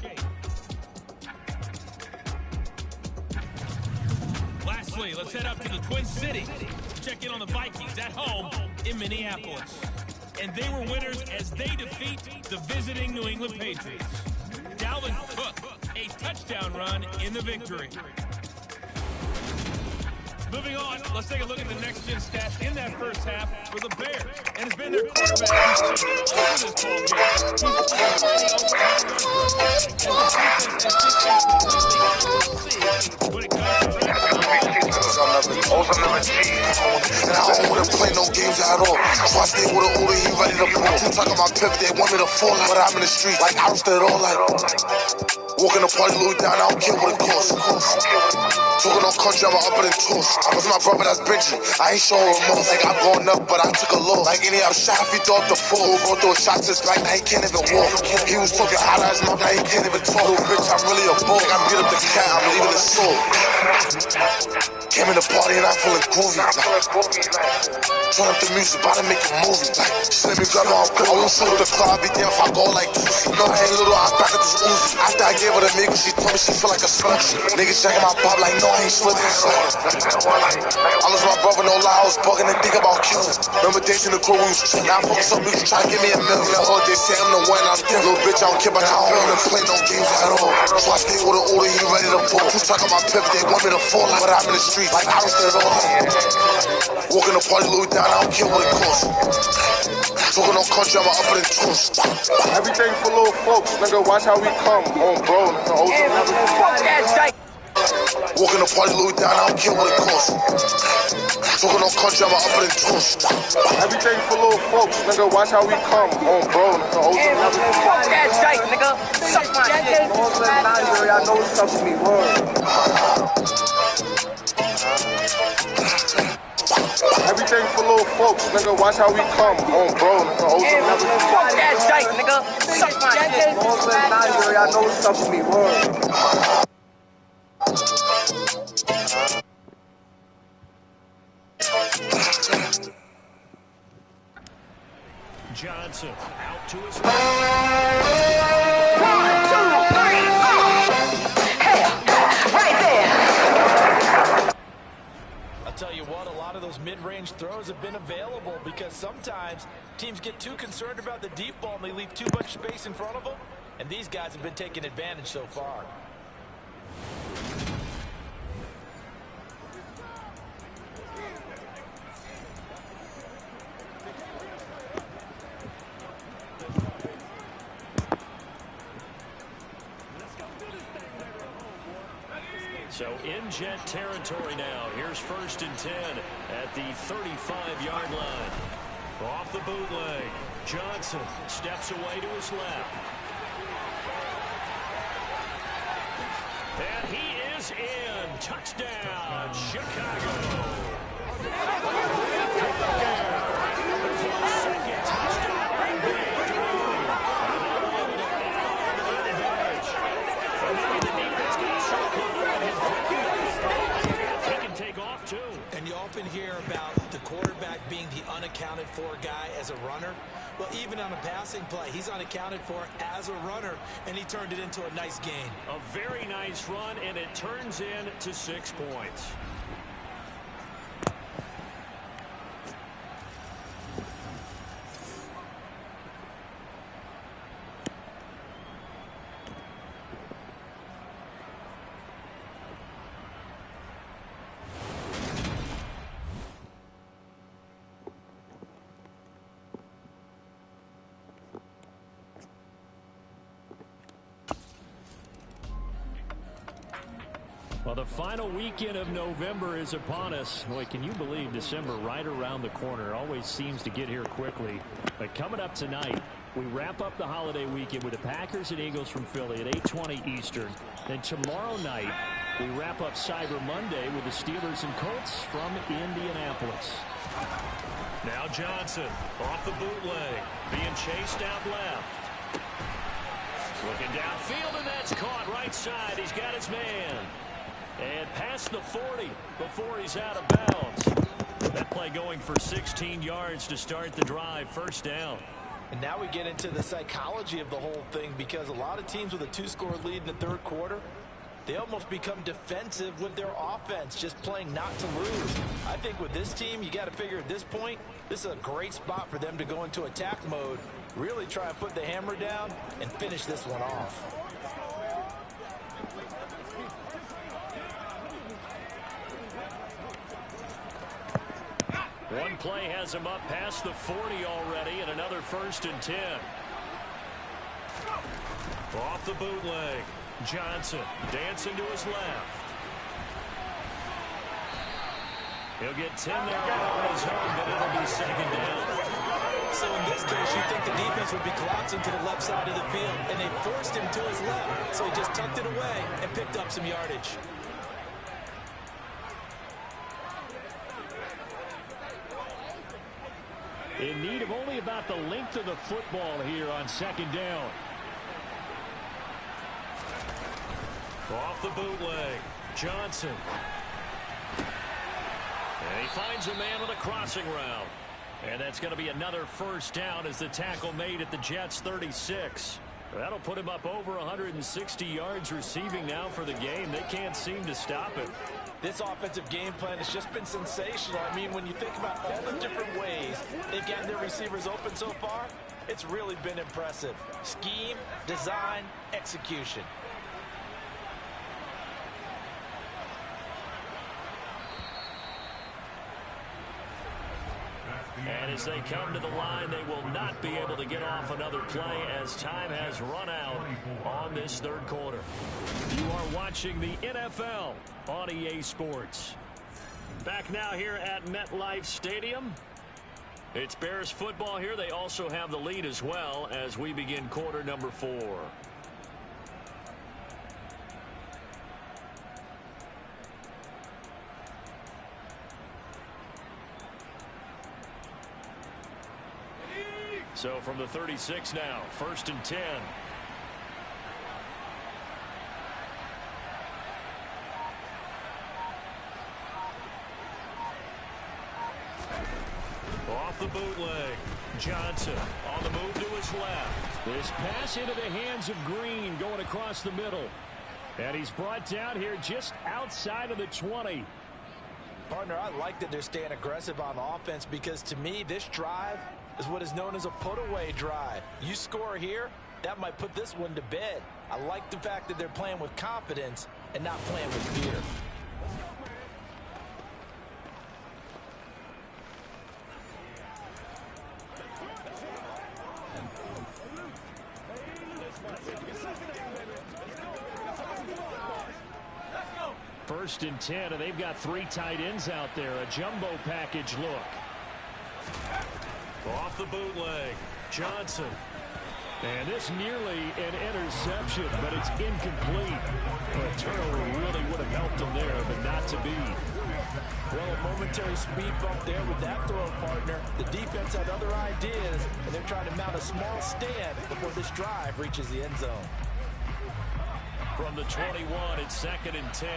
Last Quickly, let's head up to the Twin Cities to check in on the Vikings at home in Minneapolis. And they were winners as they defeat the visiting New England Patriots. Dalvin Cook, a touchdown run in the victory. Moving on, let's take a look at the next-gen stats in that first half for the Bears. And it's been their quarterback who's taken over this ball game. He's already over 100 when it comes to trying to and I don't wanna play no games at all. So I stay with an older, he ready to pull. Talking about pip, they want me to fall, but I'm in the street like I roasted it all like. Walking the party, Louis down, I don't care what it costs. Talking on country, I'm up in toast. I was my brother, that's Benji. I ain't showing remorse, like I'm going up, but I took a loss. Like any other shot, if he thought the fall. Go through a shot to his back, now he can't even walk. He was talking hot as mouth, now he can't even talk. Little bitch, I'm really a bull. I beat up the cat, I'm leaving his soul. Came in the party and I'm feeling groovy. Turn up the music, about to make a movie. Just let me grab my own. I won't shoot up the club, be damn if I go like this. No, I ain't little, I'm back at this Uzi. After I gave her the nigga, she told me she feel like a sponge. Niggas checking my pop like, no, I ain't slipping. I was my brother, no lie, I was bugging and think about killing. Remember days in the crew, we was chilling. Now I'm focused on music, try to give me a million. That whole day say I'm the one, I'm the little bitch, I don't care about how I don't play no games at all. So I stay with an older, he ready to pull. Who's talking about pip, they want me to fall, but I'm in the street like I roasted it all. Walking the party, Louis down, I don't care what it costs. Talking on country, I'm up in toast. Everything for little folks, nigga, watch how we come. On bro, the old Walking the party, Louis down, I don't care what it costs. Talking on country, I'm up in toast. Everything for little folks, nigga, watch how we come. On bro, the old nigga. Suck my dick. I know it's up to me, word. Everything for little folks, nigga, watch how we come. On bro, the old nigga. Suck my dick. I know it's up to me, word. Johnson out to his I'll tell you what, a lot of those mid-range throws have been available because sometimes teams get too concerned about the deep ball and they leave too much space in front of them, and these guys have been taking advantage so far. So in Jet territory now. Here's 1st and 10 at the 35-yard line. Off the bootleg. Johnson steps away to his left. And he is in. Touchdown, Chicago. Second touchdown. And you often hear about the quarterback being the unaccounted for guy as a runner. Well, even on a passing play, he's unaccounted for as a runner, and he turned it into a nice gain. A very nice run, and it turns into 6 points. Well, the final weekend of November is upon us. Boy, can you believe December right around the corner? Always seems to get here quickly. But coming up tonight, we wrap up the holiday weekend with the Packers and Eagles from Philly at 8:20 Eastern. Then tomorrow night, we wrap up Cyber Monday with the Steelers and Colts from Indianapolis. Now Johnson off the bootleg, being chased out left. Looking downfield, and that's caught right side. He's got his man. And past the 40 before he's out of bounds. That play going for 16 yards to start the drive. First down. And now we get into the psychology of the whole thing, because a lot of teams with a 2-score lead in the third quarter, they almost become defensive with their offense, just playing not to lose. I think with this team, you got to figure at this point, this is a great spot for them to go into attack mode, really try and put the hammer down and finish this one off. One play has him up past the 40 already, and another 1st and 10. Off the bootleg. Johnson dancing to his left. He'll get 10 there on his own, but it'll be 2nd down. So in this case, you think the defense would be collapsing to the left side of the field, and they forced him to his left, so he just tucked it away and picked up some yardage. In need of only about the length of the football here on 2nd down. Off the bootleg. Johnson. And he finds a man with a crossing route. And that's going to be another 1st down as the tackle made at the Jets' 36. That'll put him up over 160 yards receiving now for the game. They can't seem to stop it. This offensive game plan has just been sensational. I mean, when you think about all the different ways they've gotten their receivers open so far, it's really been impressive. Scheme, design, execution. And as they come to the line, they will not be able to get off another play as time has run out on this 3rd quarter. You are watching the NFL on EA Sports. Back now here at MetLife Stadium. It's Bears football here. They also have the lead as well as we begin quarter number 4. So from the 36 now, 1st and 10. Off the bootleg. Johnson on the move to his left. This pass into the hands of Green going across the middle. And he's brought down here just outside of the 20. Partner, I like that they're staying aggressive on offense because to me, this drive is what is known as a put-away drive. You score here, that might put this one to bed. I like the fact that they're playing with confidence and not playing with fear. First and 10, and they've got 3 tight ends out there. A jumbo package look. Off the bootleg. Johnson. And this nearly an interception, but it's incomplete. A turnover really would have helped him there, but not to be. Well, a momentary speed bump there with that throw, partner. The defense had other ideas, and they're trying to mount a small stand before this drive reaches the end zone. From the 21, it's 2nd and 10.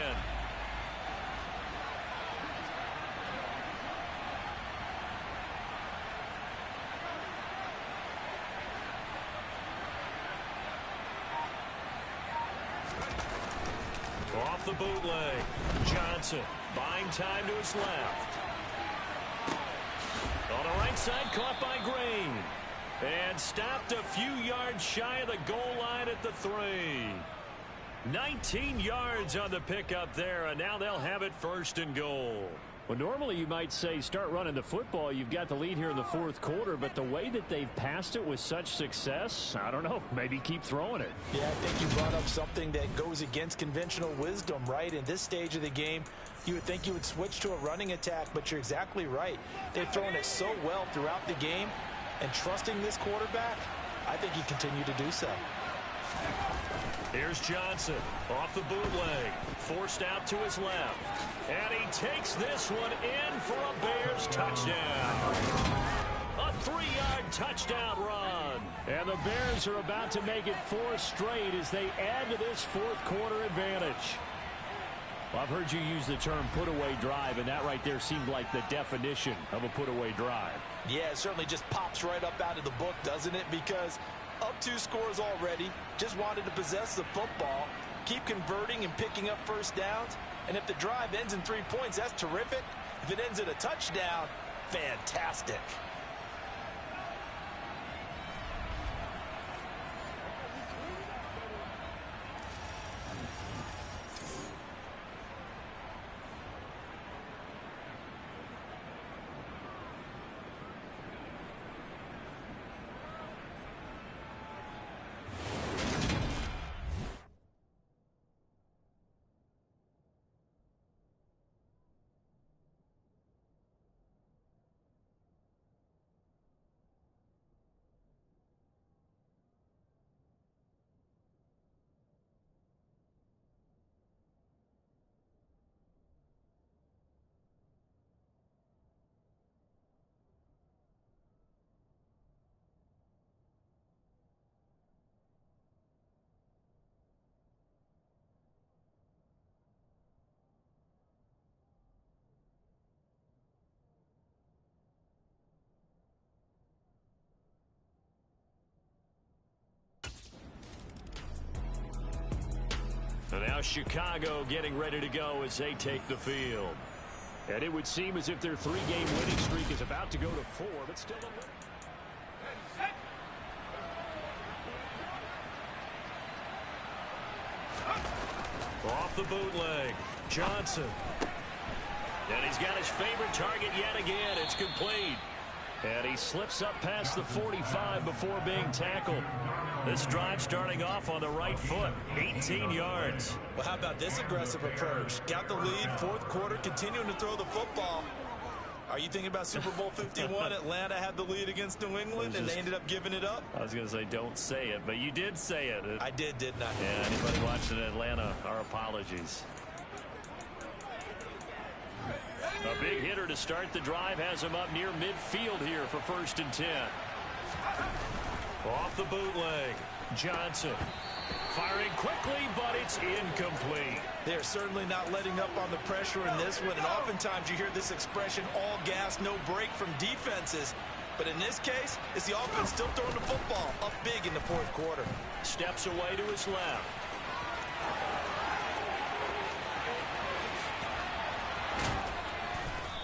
Off the bootleg. Johnson buying time to his left. On the right side, caught by Green. And stopped a few yards shy of the goal line at the 3. 19 yards on the pickup there, and now they'll have it 1st and goal. Well, normally you might say start running the football. You've got the lead here in the 4th quarter, but the way that they've passed it with such success, I don't know, maybe keep throwing it. Yeah, I think you brought up something that goes against conventional wisdom, right? In this stage of the game, you would think you would switch to a running attack, but you're exactly right. They've thrown it so well throughout the game, and trusting this quarterback, I think he continued to do so. Here's Johnson off the bootleg, forced out to his left. And he takes this one in for a Bears touchdown. A 3-yard touchdown run. And the Bears are about to make it 4 straight as they add to this 4th quarter advantage. Well, I've heard you use the term put-away drive, and that right there seemed like the definition of a put-away drive. Yeah, it certainly just pops right up out of the book, doesn't it? Because up 2 scores already, just wanted to possess the football, Keep converting and picking up first downs. And if the drive ends in 3 points, that's terrific. If it ends in a touchdown, fantastic. So now Chicago getting ready to go as they take the field. And it would seem as if their 3-game winning streak is about to go to 4, but still a Off the bootleg, Johnson. And he's got his favorite target yet again. It's complete. And he slips up past the 45 before being tackled. This drive starting off on the right foot, 18 yards. Well, how about this aggressive approach? Got the lead, fourth quarter, continuing to throw the football. Are you thinking about Super Bowl 51? Atlanta had the lead against New England, and they ended up giving it up? I was going to say, don't say it, but you did say it. I did, didn't I? Yeah, anybody watching Atlanta, our apologies. A big hitter to start the drive has him up near midfield here for 1st and 10. Off the bootleg, Johnson. Firing quickly, but it's incomplete. They're certainly not letting up on the pressure in this one, and oftentimes you hear this expression, all gas, no break from defenses. But in this case, it's the offense still throwing the football up big in the fourth quarter. Steps away to his left.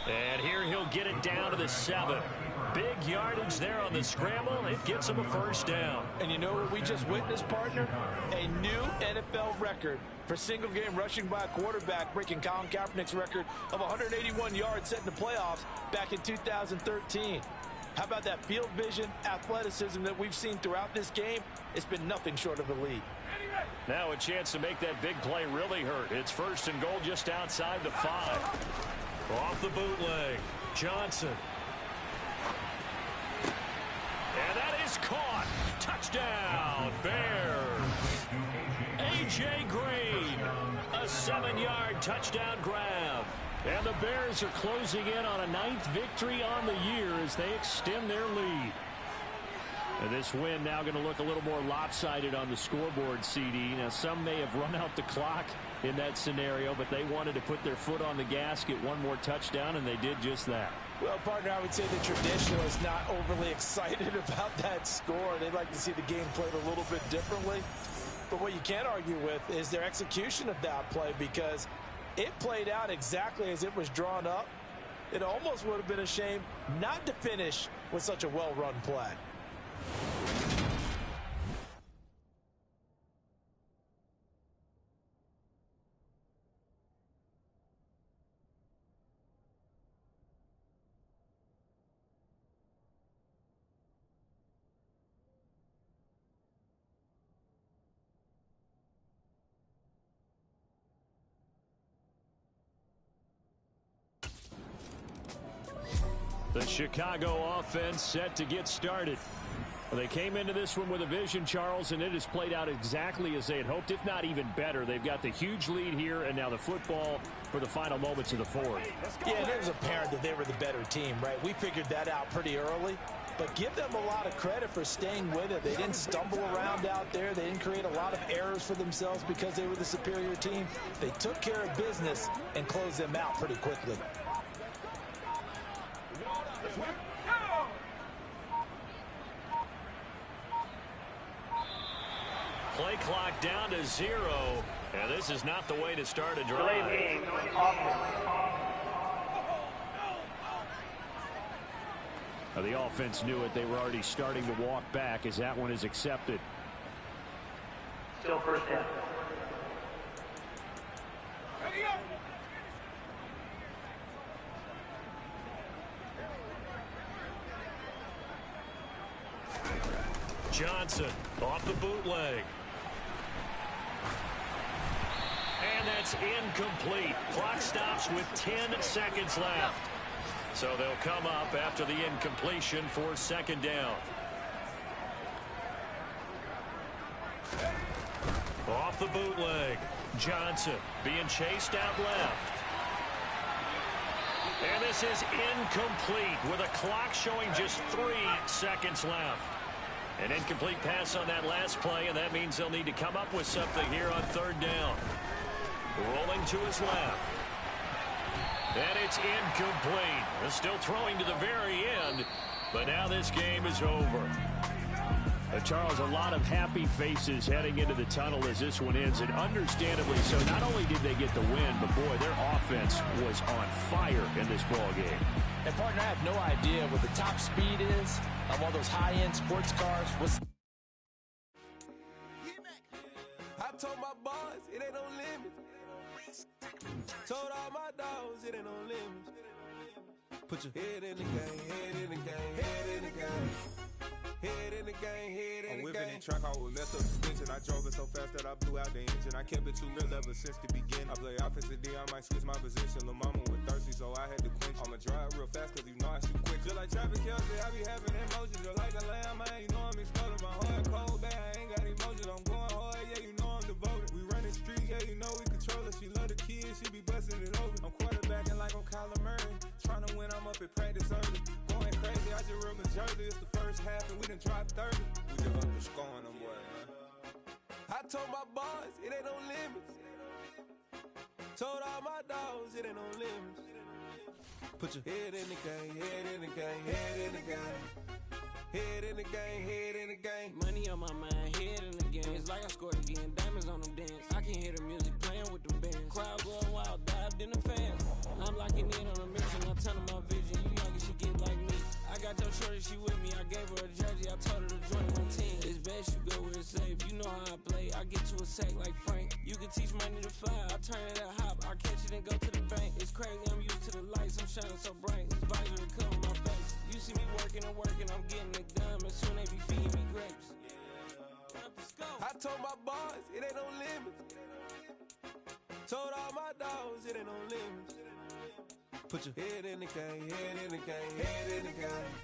And here he'll get it down to the 7. Big yardage there on the scramble. It gets him a first down. And you know what we just witnessed, partner? A new NFL record for single-game rushing by a quarterback, breaking Colin Kaepernick's record of 181 yards set in the playoffs back in 2013. How about that field vision, athleticism that we've seen throughout this game? It's been nothing short of elite. Now a chance to make that big play really hurt. It's 1st and goal just outside the 5. Off the bootleg, Johnson. And that is caught. Touchdown, Bears. A.J. Green, a 7-yard touchdown grab. And the Bears are closing in on a 9th victory on the year as they extend their lead. And this win now going to look a little more lopsided on the scoreboard, CD. Now, some may have run out the clock in that scenario, but they wanted to put their foot on the gas, get one more touchdown, and they did just that. Well, partner, I would say the traditionalists not overly excited about that score. They'd like to see the game played a little bit differently. But what you can't argue with is their execution of that play, because it played out exactly as it was drawn up. It almost would have been a shame not to finish with such a well-run play. The Chicago offense set to get started. Well, they came into this one with a vision, Charles, and it has played out exactly as they had hoped, if not even better. They've got the huge lead here, and now the football for the final moments of the fourth. Yeah, and it was apparent that they were the better team, right? We figured that out pretty early. But give them a lot of credit for staying with it. They didn't stumble around out there. They didn't create a lot of errors for themselves because they were the superior team. They took care of business and closed them out pretty quickly. play clock down to 0. And this is not the way to start a drive. Delayed game, offense. The offense knew it. They were already starting to walk back as that one is accepted. Still first down. Johnson off the bootleg. And that's incomplete. Clock stops with 10 seconds left. So they'll come up after the incompletion for second down. Off the bootleg. Johnson being chased out left. And this is incomplete with a clock showing just 3 seconds left. An incomplete pass on that last play, and that means they'll need to come up with something here on third down. Rolling to his left. And it's incomplete. They're still throwing to the very end, but now this game is over. Charles, a lot of happy faces heading into the tunnel as this one ends, and understandably so. Not only did they get the win, but boy, their offense was on fire in this ball game. And partner, I have no idea what the top speed is of all those high-end sports cars. I told my boys it ain't no limits. Told all my dogs it ain't no limits. Put your head in the game, head in the game, head in the game. Head in the game, head in the game. I'm whipping in track, I was messed up suspension. I drove it so fast that I blew out the engine. I kept it too real ever since the beginning. I play offensive D, I might switch my position. Lil' mama was thirsty, so I had to quench. I'ma drive real fast, cause you know I shoot quick. Just like Travis Kelce, I be having emotions. Just like a lamb, man, you know I'm exploding. My heart cold, bad, I ain't got emotions. I'm going hard, yeah, you know I'm devoted. We running streets, yeah, you know we control it. She love the kids, she be busting it over. I'm quarterbacking like I'm Kyler Murray. Trying to win, I'm up at practice early. Going crazy, I just real Jersey. It's the first half, and we done dropped 30. We just underscoring them, boy, man. I told my boys it ain't no limits. Told all my dogs it ain't no limits. Put your head in the game, head in the game, head in the game. Head in the game, head in the game. Money on my mind, head in the game. It's like I scored again, diamonds on them dance. I can hear the music playing with them bands. Crowd going wild, dived in the fans. I'm locking in on a mission, I'm telling my vision. You young, you should get like me. I got your shorty, she with me. I gave her a jersey, I told her to join my team. It's best you go where it's safe. You know how I play. I get to a sack like Frank. You can teach money to fly. I turn it at hop. I catch it and go to the bank. It's crazy, I'm used to the lights. I'm shining so bright. This visor to cover my face. You see me working and working. I'm getting it done. And soon they be feeding me grapes. I told my boys it ain't no limits. Told all my dogs it ain't no limits. Put your head in the game, head in the game, head in the game.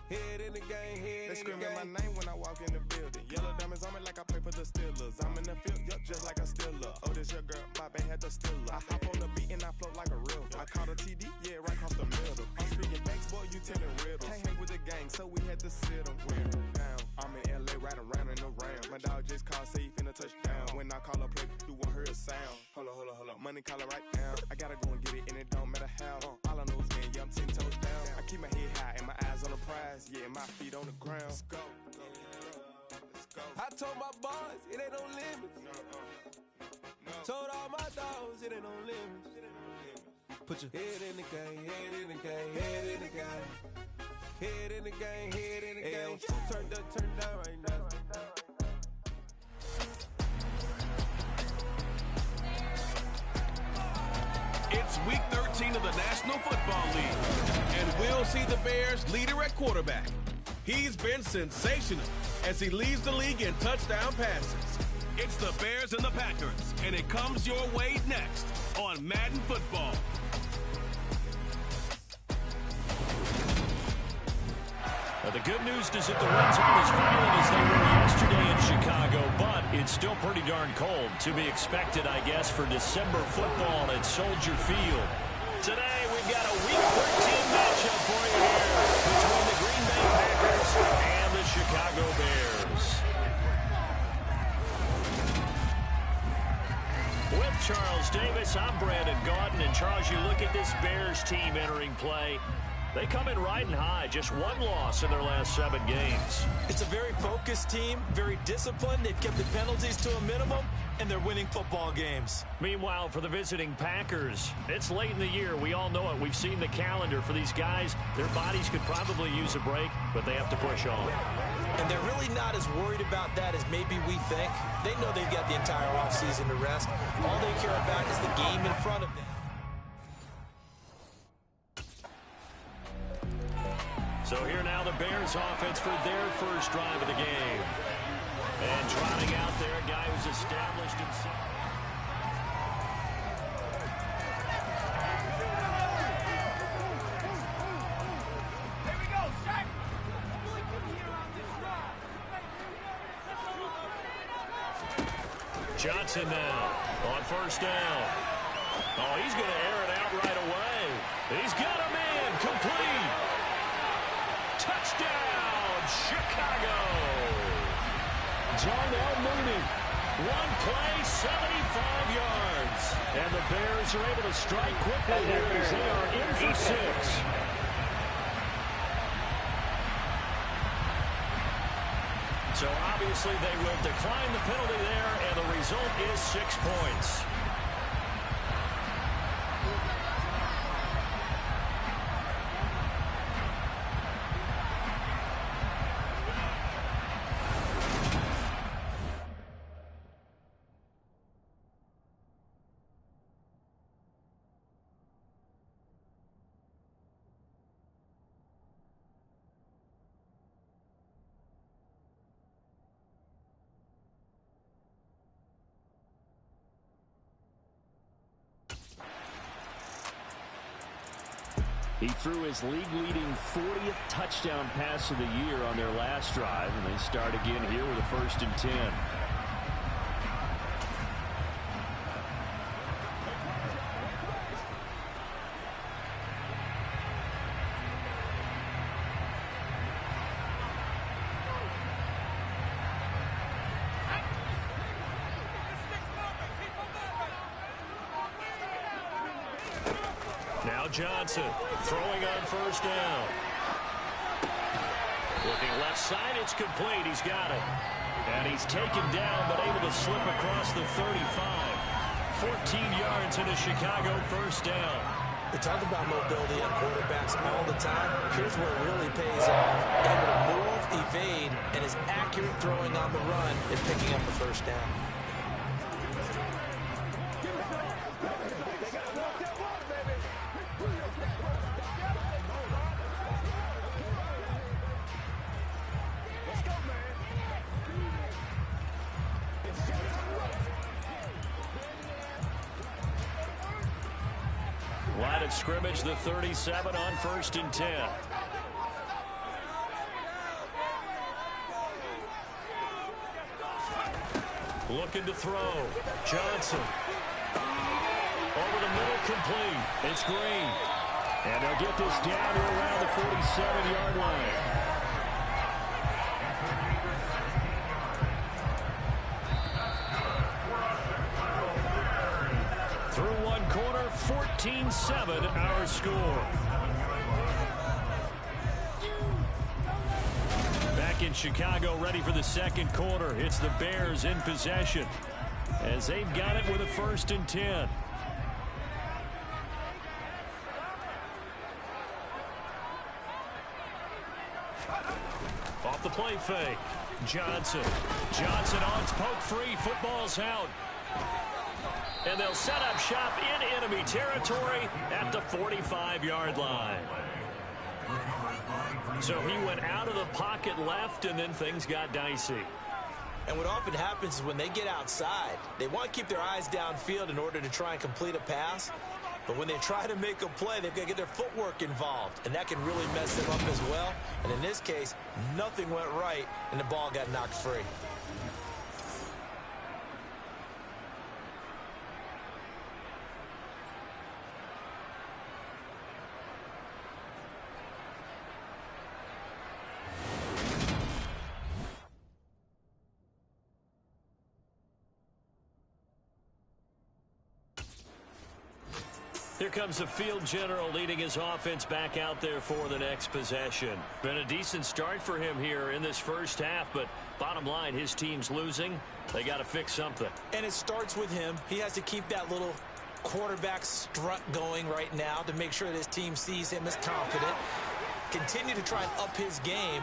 Head in the game, head in the game. They screaming my name when I walk in the building. Yellow diamonds on me like I play for the Steelers. I'm in the field, yup, just like a Steeler. Oh, this your girl, my band had the Steeler. I hop on the beat and I float like a real. I caught a TD, yeah, right across the middle. I'm speaking banks, boy, you telling riddles. Can't hang with the gang, so we had to sit them down. I'm in LA, right around in the round. My dog just called, say he finna touchdown. When I call a play, you won't hear a sound. Hold up, money calling right now. I gotta go and get it, and it don't matter how. All I know is man, yeah, I'm 10 toes down. I keep my head high and my eyes on the prize. Yeah, my feet on the ground. Let's go. I told my boys it ain't no limits. Told all my dogs it ain't no limits. Put your head in the game, head in the game, head in the game. Head in the game, head in the game. Turned up, turned down right now. It's week 13 of the National Football League, and we'll see the Bears' leader at quarterback. He's been sensational as he leads the league in touchdown passes. It's the Bears and the Packers, and it comes your way next on Madden Football. Well, the good news is that the winds aren't as violent as they were yesterday in Chicago, but it's still pretty darn cold. To be expected, I guess, for December football at Soldier Field. Today, we've got a Week 13 matchup for you here between the Green Bay Packers and the Chicago Bears. With Charles Davis, I'm Brandon Gaudin. And Charles, you look at this Bears team entering play. They come in riding high, just one loss in their last 7 games. It's a very focused team, very disciplined. They've kept the penalties to a minimum, and they're winning football games. Meanwhile, for the visiting Packers, it's late in the year. We all know it. We've seen the calendar for these guys. Their bodies could probably use a break, but they have to push on. And they're really not as worried about that as maybe we think. They know they've got the entire offseason to rest. All they care about is the game in front of them. So here now the Bears offense for their first drive of the game. And trotting out there, a guy who's established himself. Here we go, Shaq. Johnson now on first down. Oh, he's going to air it out right away. He's got a man complete. Touchdown, Chicago. Darnell Mooney. One play, 75 yards. And the Bears are able to strike quickly here as they are in for 6. So obviously they will decline the penalty there, and the result is 6 points. He threw his league-leading 40th touchdown pass of the year on their last drive, and they start again here with a 1st and 10. Now Johnson throwing on first down. Looking left side, it's complete. He's got it. And he's taken down, but able to slip across the 35. 14 yards in a Chicago first down. We talk about mobility on quarterbacks all the time. Here's where it really pays off. Able to move, evade, and is accurate throwing on the run and picking up the first down. Line of scrimmage, the 37 on 1st and 10. Looking to throw. Johnson. Over the middle, complete. It's Green. And they'll get this down to around the 47-yard line. Through one quarter, 14-7 our score. Back in Chicago, ready for the second quarter. It's the Bears in possession as they've got it with a 1st and 10. Off the play fake. Johnson. Johnson on poke free. Football's out. And they'll set up shop in enemy territory at the 45-yard line. So he went out of the pocket left, and then things got dicey. And what often happens is when they get outside, they want to keep their eyes downfield in order to try and complete a pass. But when they try to make a play, they've got to get their footwork involved, and that can really mess them up as well. And in this case, nothing went right, and the ball got knocked free. Here comes the field general leading his offense back out there for the next possession. Been a decent start for him here in this first half, but bottom line, his team's losing. They got to fix something. And it starts with him. He has to keep that little quarterback strut going right now to make sure that his team sees him as confident. Continue to try and up his game,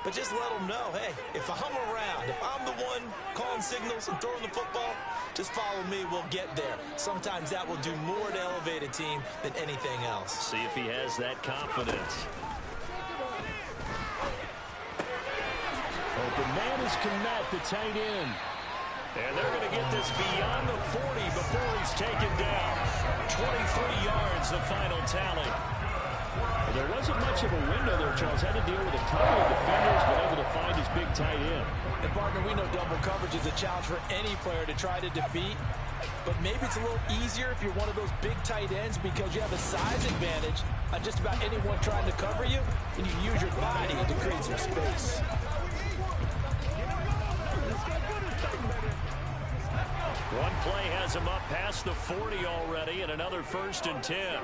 but just let him know, hey, if I'm around, if I'm the one calling signals and throwing the football, just follow me, we'll get there. Sometimes that will do more to elevate a team than anything else. See if he has that confidence. Open man is Kmet, the tight end. And they're going to get this beyond the 40 before he's taken down. 23 yards, the final tally. There wasn't much of a window there, Charles. Had to deal with a couple of defenders, but able to find his big tight end. And, partner, we know double coverage is a challenge for any player to try to defeat. But maybe it's a little easier if you're one of those big tight ends because you have a size advantage on just about anyone trying to cover you, and you use your body to create some space. One play has him up past the 40 already, and another 1st and 10.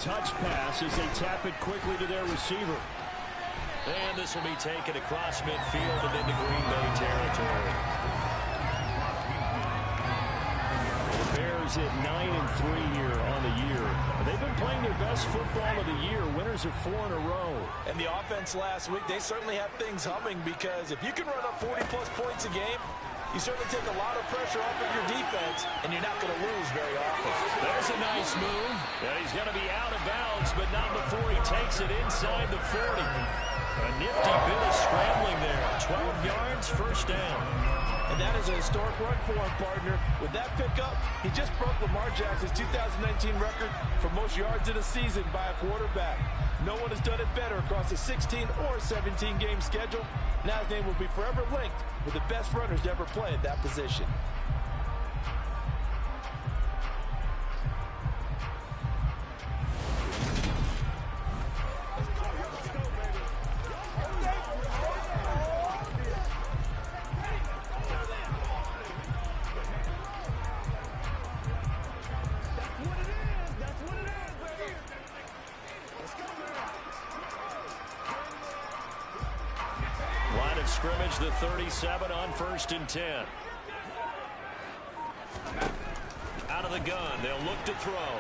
Touch pass as they tap it quickly to their receiver. And this will be taken across midfield and into Green Bay territory. The Bears at 9-3 here on the year. They've been playing their best football of the year. Winners of 4 in a row. And the offense last week, they certainly have things humming because if you can run up 40-plus points a game, you certainly take a lot of pressure off of your defense, and you're not going to lose very often. There's a nice move. Yeah, he's going to be out of bounds, but not before he takes it inside the 40. A nifty bit of scrambling there. 12 yards, 1st down. And that is a historic run for him, partner. With that pickup, he just broke Lamar Jackson's 2019 record for most yards in a season by a quarterback. No one has done it better across a 16 or 17-game schedule. Now his name will be forever linked with the best runners to ever play at that position. Scrimmage, the 37 on 1st and 10. Out of the gun, they'll look to throw.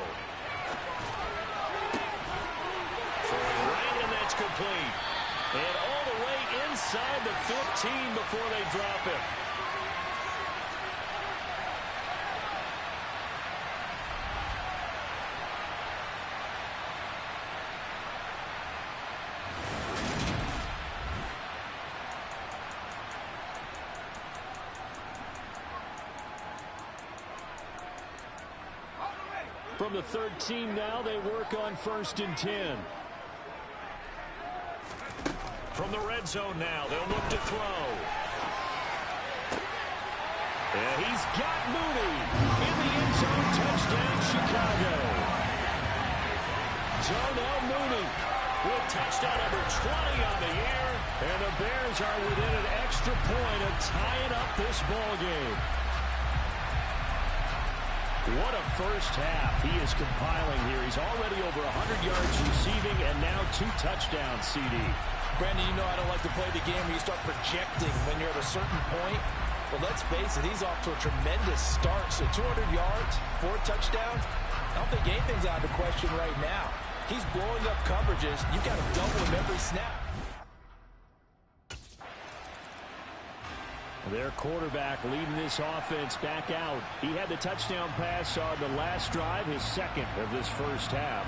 Throwing right, and that's complete. And all the way inside the 15 before they drop him. From the 13 now, they work on 1st and 10. From the red zone now, they'll look to throw. And he's got Mooney in the end zone. Touchdown, Chicago. Darnell Mooney with touchdown number 20 on the year. And the Bears are within an extra point of tying up this ball game. What a first half he is compiling here. He's already over 100 yards receiving and now 2 touchdowns, CD. Brandon, you know I don't like to play the game where you start projecting when you're at a certain point. But let's face it, he's off to a tremendous start. So 200 yards, 4 touchdowns. I don't think anything's out of the question right now. He's blowing up coverages. You've got to double him every snap. Their quarterback leading this offense back out. He had the touchdown pass on the last drive, his 2nd of this first half,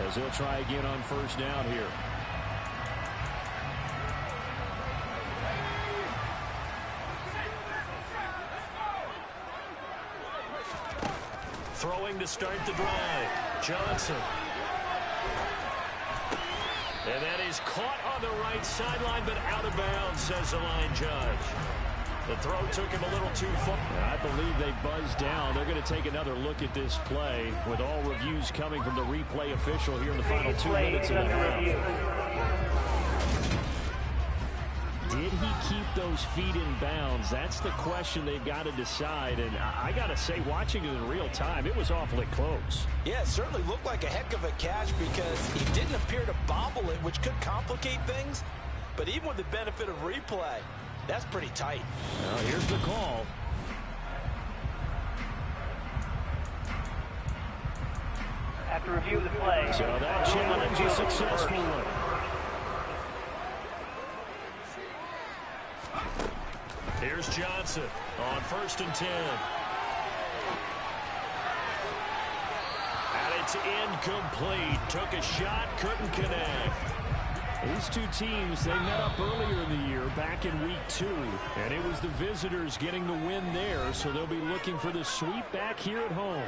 as they'll try again on 1st down here. Throwing to start the drive. Johnson. And that is caught on the right sideline, but out of bounds, says the line judge. The throw took him a little too far. I believe they buzzed down. They're going to take another look at this play with all reviews coming from the replay official here in the final 2 minutes of the half. Did he keep those feet in bounds? That's the question they've got to decide. And I got to say, watching it in real time, it was awfully close. Yeah, it certainly looked like a heck of a catch because he didn't appear to bobble it, which could complicate things. But even with the benefit of replay, that's pretty tight. Well, here's the call. After review of the play. So that challenge is successful. Here's Johnson on 1st and 10. And it's incomplete. Took a shot, couldn't connect. These two teams, they met up earlier in the year, back in week 2. And it was the visitors getting the win there, so they'll be looking for the sweep back here at home.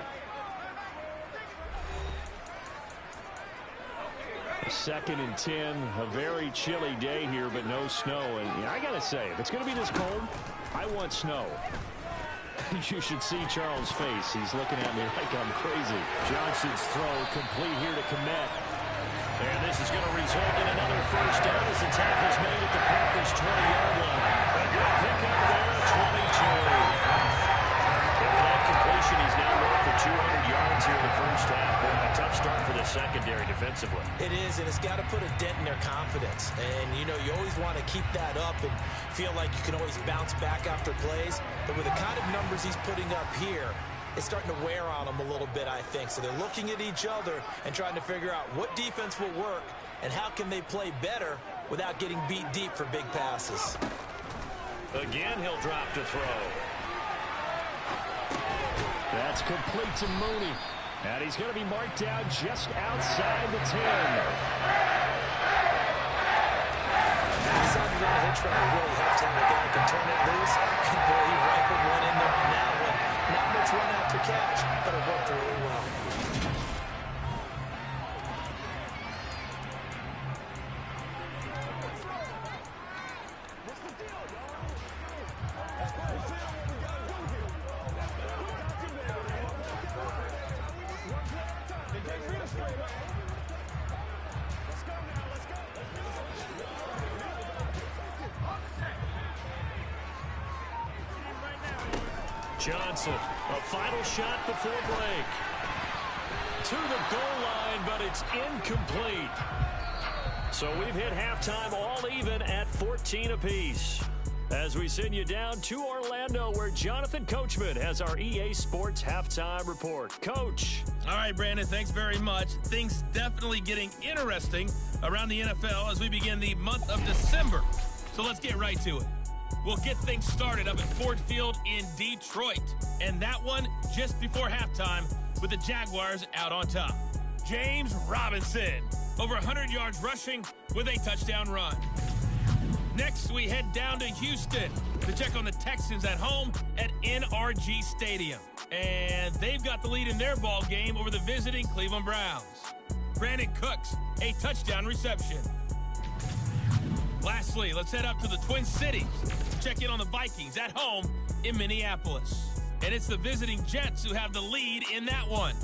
2nd and 10, a very chilly day here, but no snow. And I got to say, if it's going to be this cold, I want snow. You should see Charles' face. He's looking at me like I'm crazy. Johnson's throw complete here to Kmet. And this is going to result in another first down as the tackle's made at the Packers' 20-yard line. A good pickup there, 22. And with that completion, he's now north of 200 yards here in the first half. A tough start for the secondary defensively. It is, and it's got to put a dent in their confidence. And, you know, you always want to keep that up and feel like you can always bounce back after plays. But with the kind of numbers he's putting up here, it's starting to wear on them a little bit, I think. So they're looking at each other and trying to figure out what defense will work and how can they play better without getting beat deep for big passes. Again, he'll drop to throw. That's complete to Mooney. And he's going to be marked down just outside the 10. Decided to run a hitch run to really help him. The guy can turn it loose. And boy, he rifled one in there on that one. Not much run after catch, but it worked really well. Johnson, a final shot before break. To the goal line, but it's incomplete. So we've hit halftime all even at 14 apiece. As we send you down to Orlando, where Jonathan Coachman has our EA Sports halftime report. Coach. All right, Brandon, thanks very much. Things definitely getting interesting around the NFL as we begin the month of December. So let's get right to it. We'll get things started up at Ford Field in Detroit. And that one just before halftime with the Jaguars out on top. James Robinson, over 100 yards rushing with a touchdown run. Next, we head down to Houston to check on the Texans at home at NRG Stadium. And they've got the lead in their ball game over the visiting Cleveland Browns. Brandon Cooks, a touchdown reception. Lastly, let's head up to the Twin Cities to check in on the Vikings at home in Minneapolis. And it's the visiting Jets who have the lead in that one.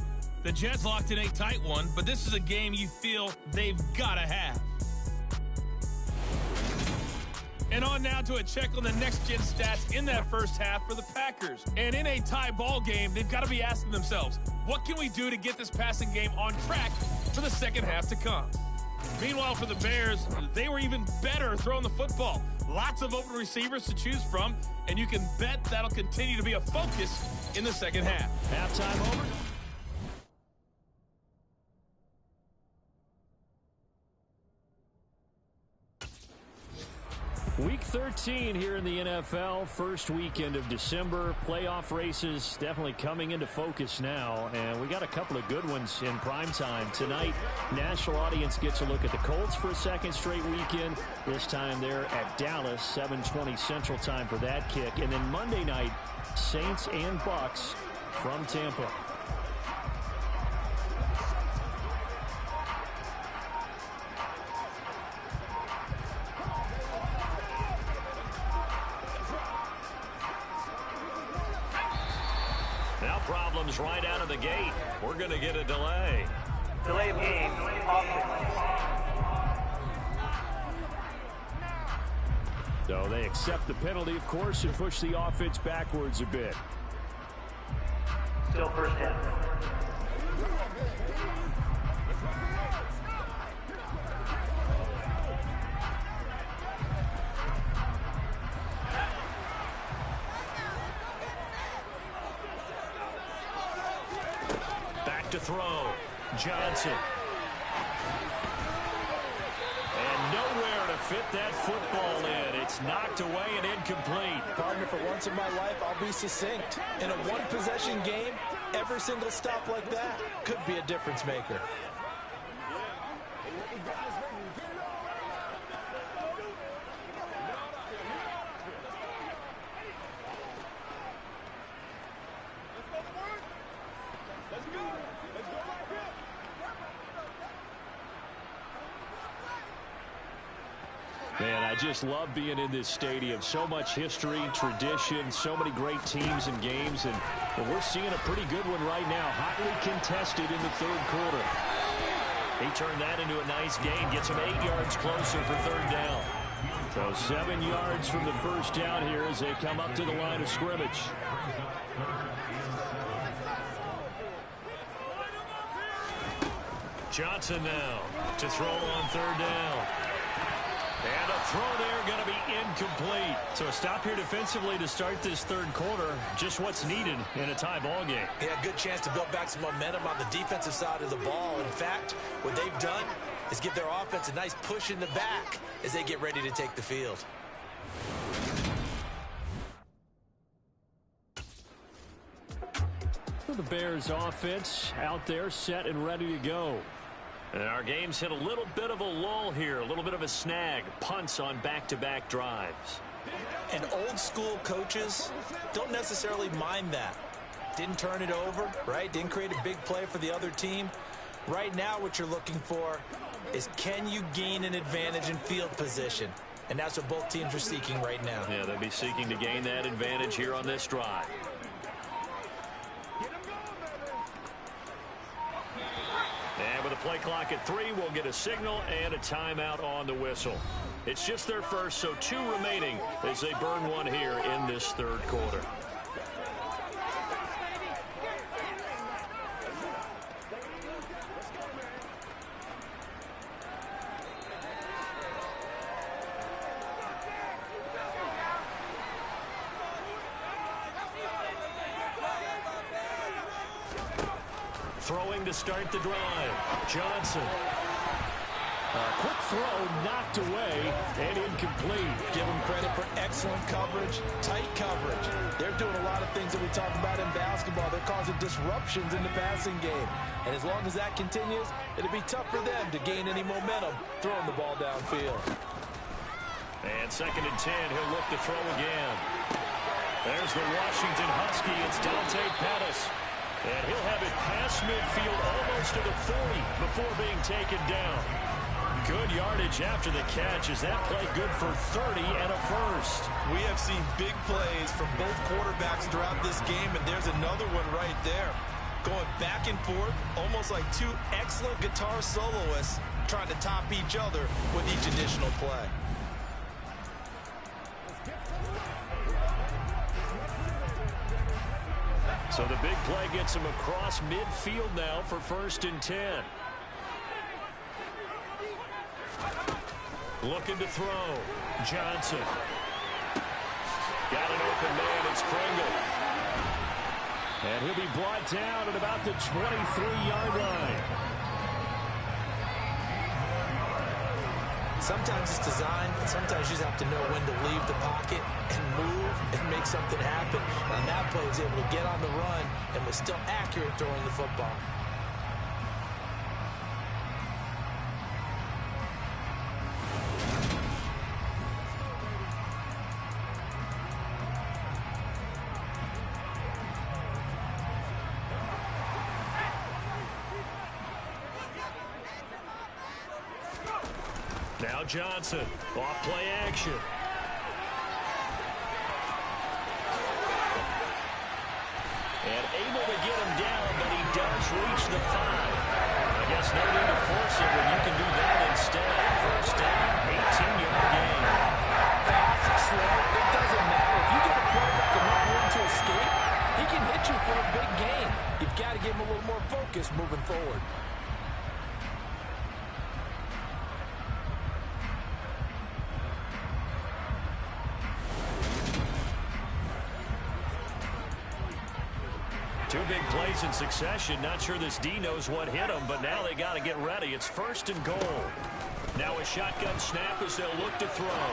The Jets locked in a tight one, but this is a game you feel they've got to have. And on now to a check on the next-gen stats in that first half for the Packers. And in a tie ball game, they've got to be asking themselves, what can we do to get this passing game on track for the second half to come? Meanwhile, for the Bears, they were even better throwing the football. Lots of open receivers to choose from, and you can bet that'll continue to be a focus in the second half. Halftime over. Week 13 here in the NFL, first weekend of December. Playoff races definitely coming into focus now, and we got a couple of good ones in primetime. Tonight, national audience gets a look at the Colts for a second straight weekend. This time they're at Dallas, 7:20 Central Time for that kick. And then Monday night, Saints and Bucks from Tampa. problems right out of the gate. We're going to get a delay. Delay of game. So they accept the penalty, of course, and push the offense backwards a bit. Still first down. Back to throw. Johnson. And nowhere to fit that football in. It's knocked away and incomplete. Partner, for once in my life, I'll be succinct. In a one-possession game, every single stop like that could be a difference maker. Man, I just love being in this stadium. So much history, tradition, so many great teams and games, and we're seeing a pretty good one right now. Hotly contested in the third quarter. He turned that into a nice gain, gets him 8 yards closer for third down. So 7 yards from the first down here as they come up to the line of scrimmage. Johnson now to throw on third down. And a throw there going to be incomplete. So a stop here defensively to start this third quarter. Just what's needed in a tie ball game. Yeah, good chance to build back some momentum on the defensive side of the ball. In fact, what they've done is give their offense a nice push in the back as they get ready to take the field. The Bears offense out there set and ready to go. And our game's hit a little bit of a lull here, a little bit of a snag. Punts on back-to-back drives. And old-school coaches don't necessarily mind that. Didn't turn it over, right? Didn't create a big play for the other team. Right now what you're looking for is, can you gain an advantage in field position? And that's what both teams are seeking right now. Yeah, they'll be seeking to gain that advantage here on this drive. And with a play clock at 3, we'll get a signal and a timeout on the whistle. It's just their first, so 2 remaining as they burn one here in this third quarter. Throwing to start the drive. Johnson. Quick throw knocked away and incomplete. Give them credit for excellent coverage, tight coverage. They're doing a lot of things that we talk about in basketball. They're causing disruptions in the passing game. And as long as that continues, it'll be tough for them to gain any momentum throwing the ball downfield. And 2nd and 10, he'll look to throw again. There's the Washington Husky. It's Dante Pettis. And he'll have it past midfield almost to the 40 before being taken down. Good yardage after the catch. Is that play good for 30 and a first? We have seen big plays from both quarterbacks throughout this game, and there's another one right there. Going back and forth, almost like 2 excellent guitar soloists trying to top each other with each additional play. So the big play gets him across midfield now for 1st and 10. Looking to throw. Johnson. Got an open man. It's Pringle. And he'll be brought down at about the 23-yard line. Sometimes it's designed, and sometimes you just have to know when to leave the pocket and move and make something happen. And that play was able to get on the run and was still accurate throwing the football. Now Johnson, off play action. And able to get him down, but he does reach the 5. I guess no need to force it when you can do that instead. First down, 18-yard gain. Fast, slow, it doesn't matter. If you get the quarterback enough room to escape, he can hit you for a big gain. You've got to give him a little more focus moving forward. Two big plays in succession. Not sure this D knows what hit him, but now they got to get ready. It's 1st and goal. Now a shotgun snap as they'll look to throw.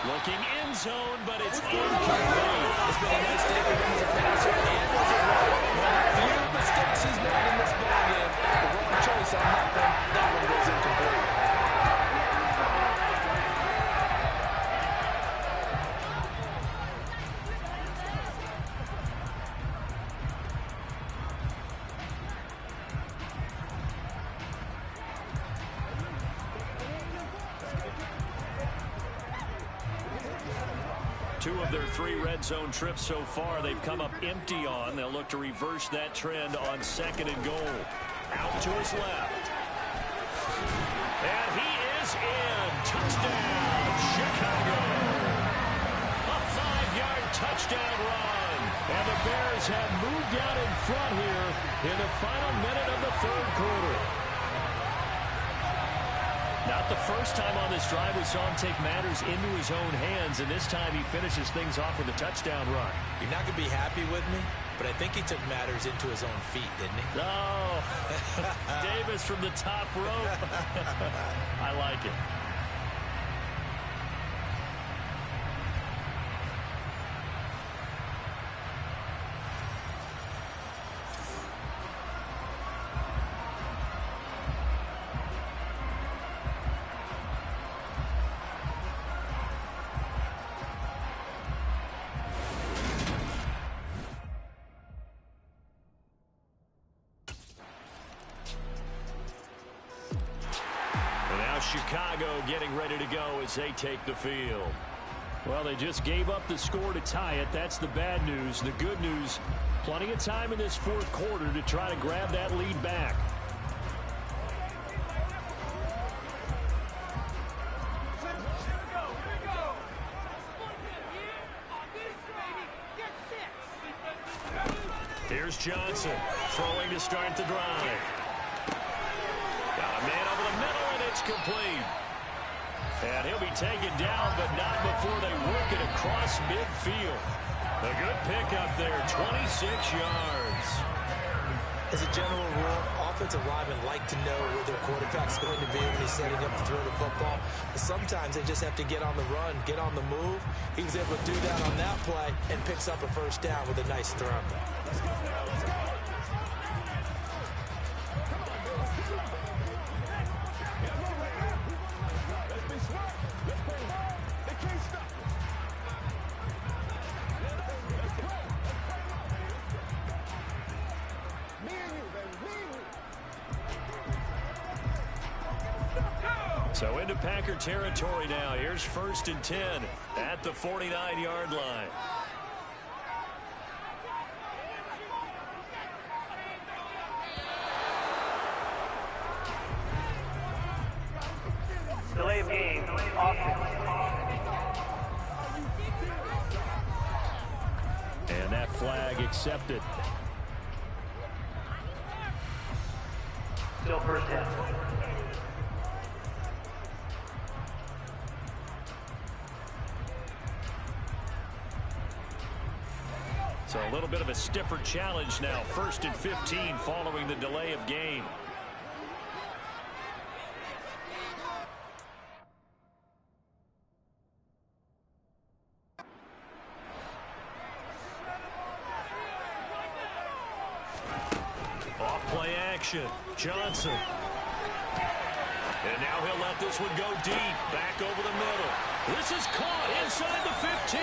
Looking end zone, but it's incomplete. It's been a nice day for him as a passer and as a runner. One of the few mistakes he's made in this ballgame. The wrong choice on that one. That one goes incomplete. Two of their 3 red zone trips so far they've come up empty on. They'll look to reverse that trend on 2nd and goal. Out to his left. And he is in. Touchdown, Chicago. A 5-yard touchdown run. And the Bears have moved out in front here in the final minute of the 3rd quarter. Not the first time on this drive we saw him take matters into his own hands, and this time he finishes things off with a touchdown run. You're not going to be happy with me, but I think he took matters into his own feet, didn't he? Oh, Davis from the top rope. I like it. Chicago getting ready to go as they take the field. Well, they just gave up the score to tie it. That's the bad news. The good news, plenty of time in this 4th quarter to try to grab that lead back. Here's Johnson throwing to start the drive. Got a man over the middle, and it's complete. And he'll be taken down, but not before they work it across midfield. A good pickup there, 26 yards. As a general rule, offensive linemen like to know where their quarterback's going to be when he's setting up to throw the football. But sometimes they just have to get on the run, get on the move. He was able to do that on that play and picks up a 1st down with a nice throw. So into Packer territory now. Here's 1st and 10 at the 49-yard line. Delay of game, offense. And that flag accepted. Still 1st down. So a little bit of a stiffer challenge now. 1st and 15 following the delay of game. Off play action. Johnson. And now he'll let this one go deep. Back over the middle. This is caught inside the 15.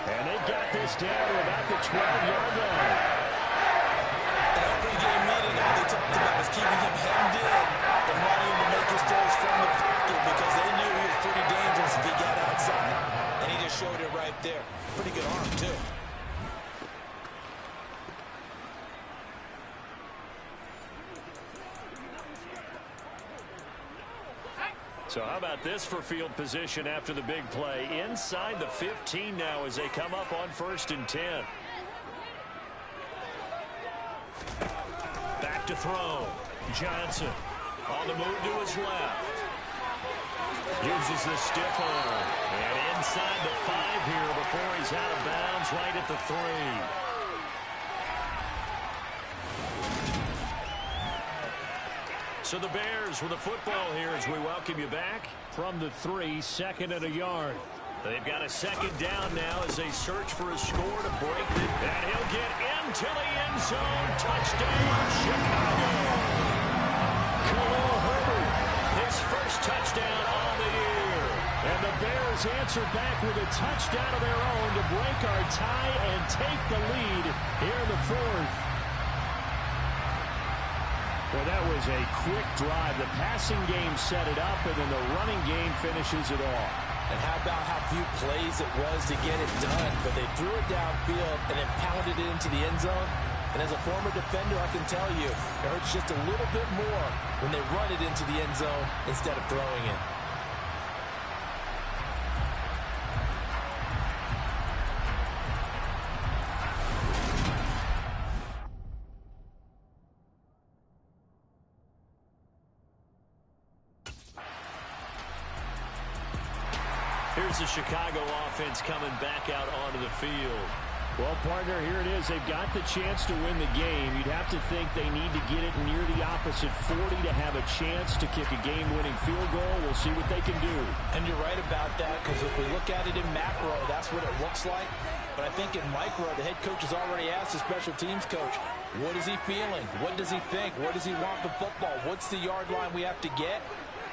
And they've got this down to about the 12-yard line. In our pregame meeting, all they talked about was keeping him hemmed in and wanting him to make his throws from the pocket because they knew he was pretty dangerous if he got outside. And he just showed it right there. Pretty good arm, too. So how about this for field position after the big play? Inside the 15 now as they come up on 1st and 10. Back to throw. Johnson on the move to his left. Uses the stiff arm. And inside the 5 here before he's out of bounds right at the 3. So the Bears with the football here as we welcome you back from the 3, 2nd and a yard. They've got a 2nd down now as they search for a score to break it. And he'll get into the end zone. Touchdown, Chicago. Khalil Herbert, his first touchdown on the year. And the Bears answer back with a touchdown of their own to break our tie and take the lead here in the 4th. Well, that was a quick drive. The passing game set it up, and then the running game finishes it off. And how about how few plays it was to get it done? But they threw it downfield and then pounded it into the end zone. And as a former defender, I can tell you, it hurts just a little bit more when they run it into the end zone instead of throwing it. Here's the Chicago offense coming back out onto the field. Well, partner, here it is. They've got the chance to win the game. You'd have to think they need to get it near the opposite 40 to have a chance to kick a game-winning field goal. We'll see what they can do. And you're right about that, because if we look at it in macro, that's what it looks like. But I think in micro, the head coach has already asked the special teams coach, what is he feeling? What does he think? Where does he want the football? What's the yard line we have to get?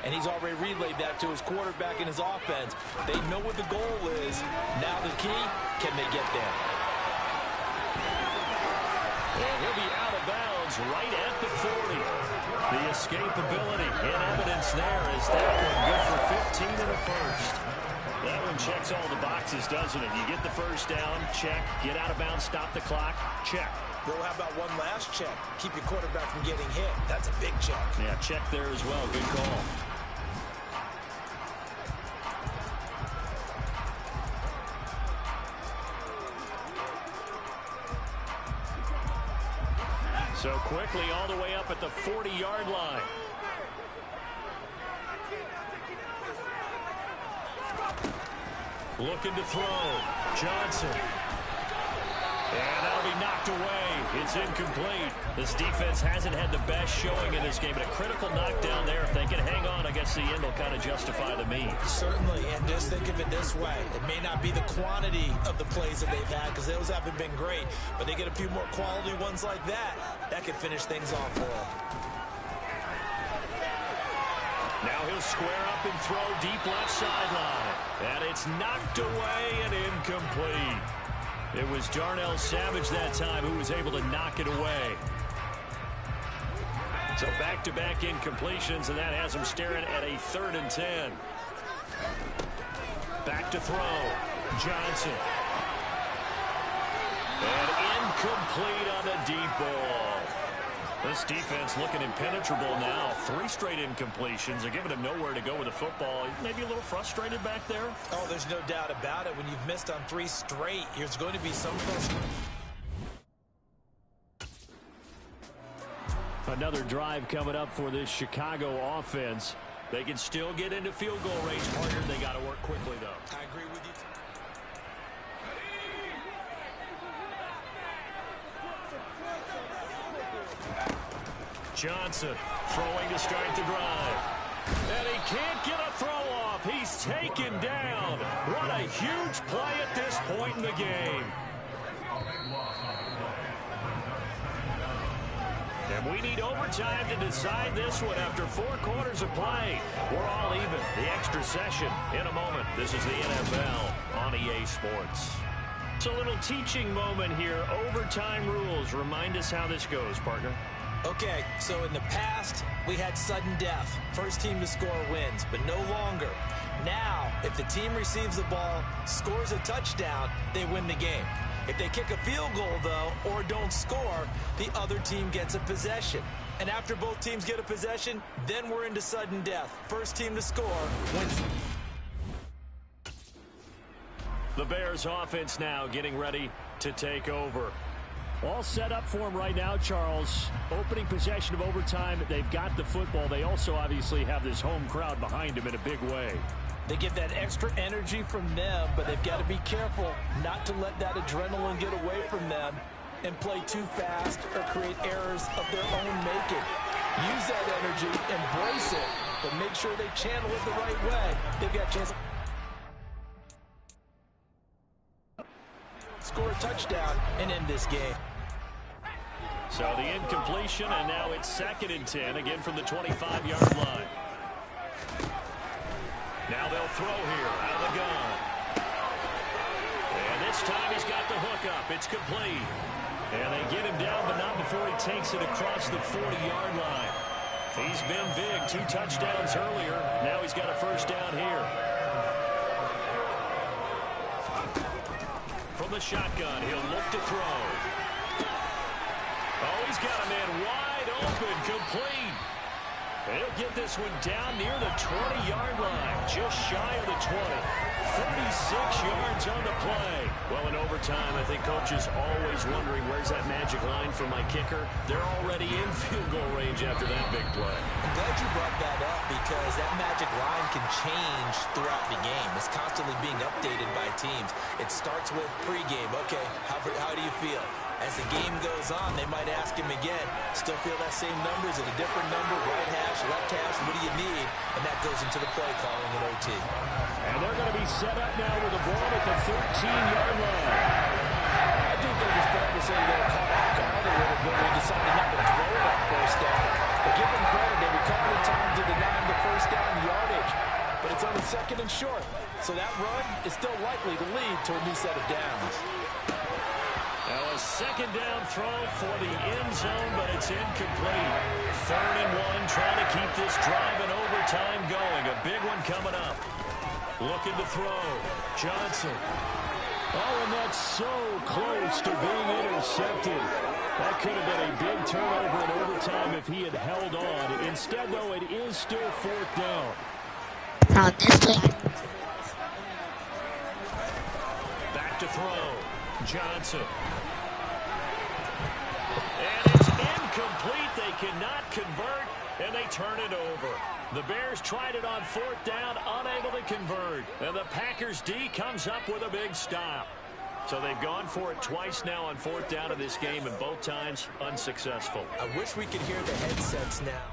And he's already relayed that to his quarterback and his offense. They know what the goal is. Now the key, can they get there? And he'll be out of bounds right at the 40. The escapability in evidence there is that one good for 15 in the first. That one checks all the boxes, doesn't it? You get the first down, check. Get out of bounds, stop the clock, check. Well, how about one last check? Keep your quarterback from getting hit. That's a big check. Yeah, check there as well. Good call. So quickly all the way up at the 40-yard line. Looking to throw. Johnson. And that'll be knocked away. It's incomplete. This defense hasn't had the best showing in this game, but a critical knockdown there. If they can hang on, I guess the end will kind of justify the means. Certainly, and just think of it this way. It may not be the quantity of the plays that they've had, because those haven't been great, but they get a few more quality ones like that. That could finish things off for them. Now he'll square up and throw deep left sideline. And it's knocked away and incomplete. It was Darnell Savage that time who was able to knock it away. So back-to-back incompletions, and that has him staring at a 3rd and 10. Back to throw. Johnson. And incomplete on the deep ball. This defense looking impenetrable now. 3 straight incompletions. They're giving him nowhere to go with the football. Maybe a little frustrated back there. Oh, there's no doubt about it. When you've missed on 3 straight, there's going to be some frustration. Another drive coming up for this Chicago offense. They can still get into field goal range, partner. They got to work quickly, though. I agree with you. Johnson throwing to start the drive. And he can't get a throw off. He's taken down. What a huge play at this point in the game. And we need overtime to decide this one after 4 quarters of play. We're all even. The extra session in a moment. This is the NFL on EA Sports. It's a little teaching moment here. Overtime rules. Remind us how this goes, partner. Okay, so in the past, we had sudden death. First team to score wins, but no longer. Now, if the team receives the ball, scores a touchdown, they win the game. If they kick a field goal, though, or don't score, the other team gets a possession. And after both teams get a possession, then we're into sudden death. First team to score wins. The Bears offense now getting ready to take over. All set up for them right now, Charles. Opening possession of overtime. They've got the football. They also obviously have this home crowd behind them in a big way. They get that extra energy from them, but they've got to be careful not to let that adrenaline get away from them and play too fast or create errors of their own making. Use that energy, embrace it, but make sure they channel it the right way. They've got a chance to score a touchdown and end this game. So the incompletion, and now it's 2nd and 10, again from the 25-yard line. Now they'll throw here out of the gun. And this time he's got the hook up. It's complete. And they get him down, but not before he takes it across the 40-yard line. He's been big. 2 touchdowns earlier. Now he's got a first down here. From the shotgun, he'll look to throw. Oh, he's got a man wide open, complete. He'll get this one down near the 20-yard line, just shy of the 20. 36 yards on the play. Well, in overtime, I think Coach is always wondering where's that magic line for my kicker. They're already in field goal range after that big play. I'm glad you brought that up because that magic line can change throughout the game. It's constantly being updated by teams. It starts with pregame. Okay, how do you feel? As the game goes on, they might ask him again, still feel that same number? Is it a different number? Right hash, left hash, what do you need? And that goes into the play calling in OT. And they're going to be set up now with the ball at the 13-yard line. I do think it's fair to say they're caught off guard a little bit when they decided not to throw it on first down. But give them credit, they recovered in time to deny the first down yardage. But it's only 2nd and short. So that run is still likely to lead to a new set of downs. Now a 2nd down throw for the end zone, but it's incomplete. 3rd and 1, trying to keep this drive in overtime going. A big one coming up. Looking to throw. Johnson. Oh, and that's so close to being intercepted. That could have been a big turnover in overtime if he had held on. Instead, though, it is still 4th down. Back to throw. Johnson. And it's incomplete. They cannot convert, and they turn it over. The Bears tried it on 4th down, unable to convert. And the Packers D comes up with a big stop. So they've gone for it twice now on 4th down in this game, and both times unsuccessful. I wish we could hear the headsets now.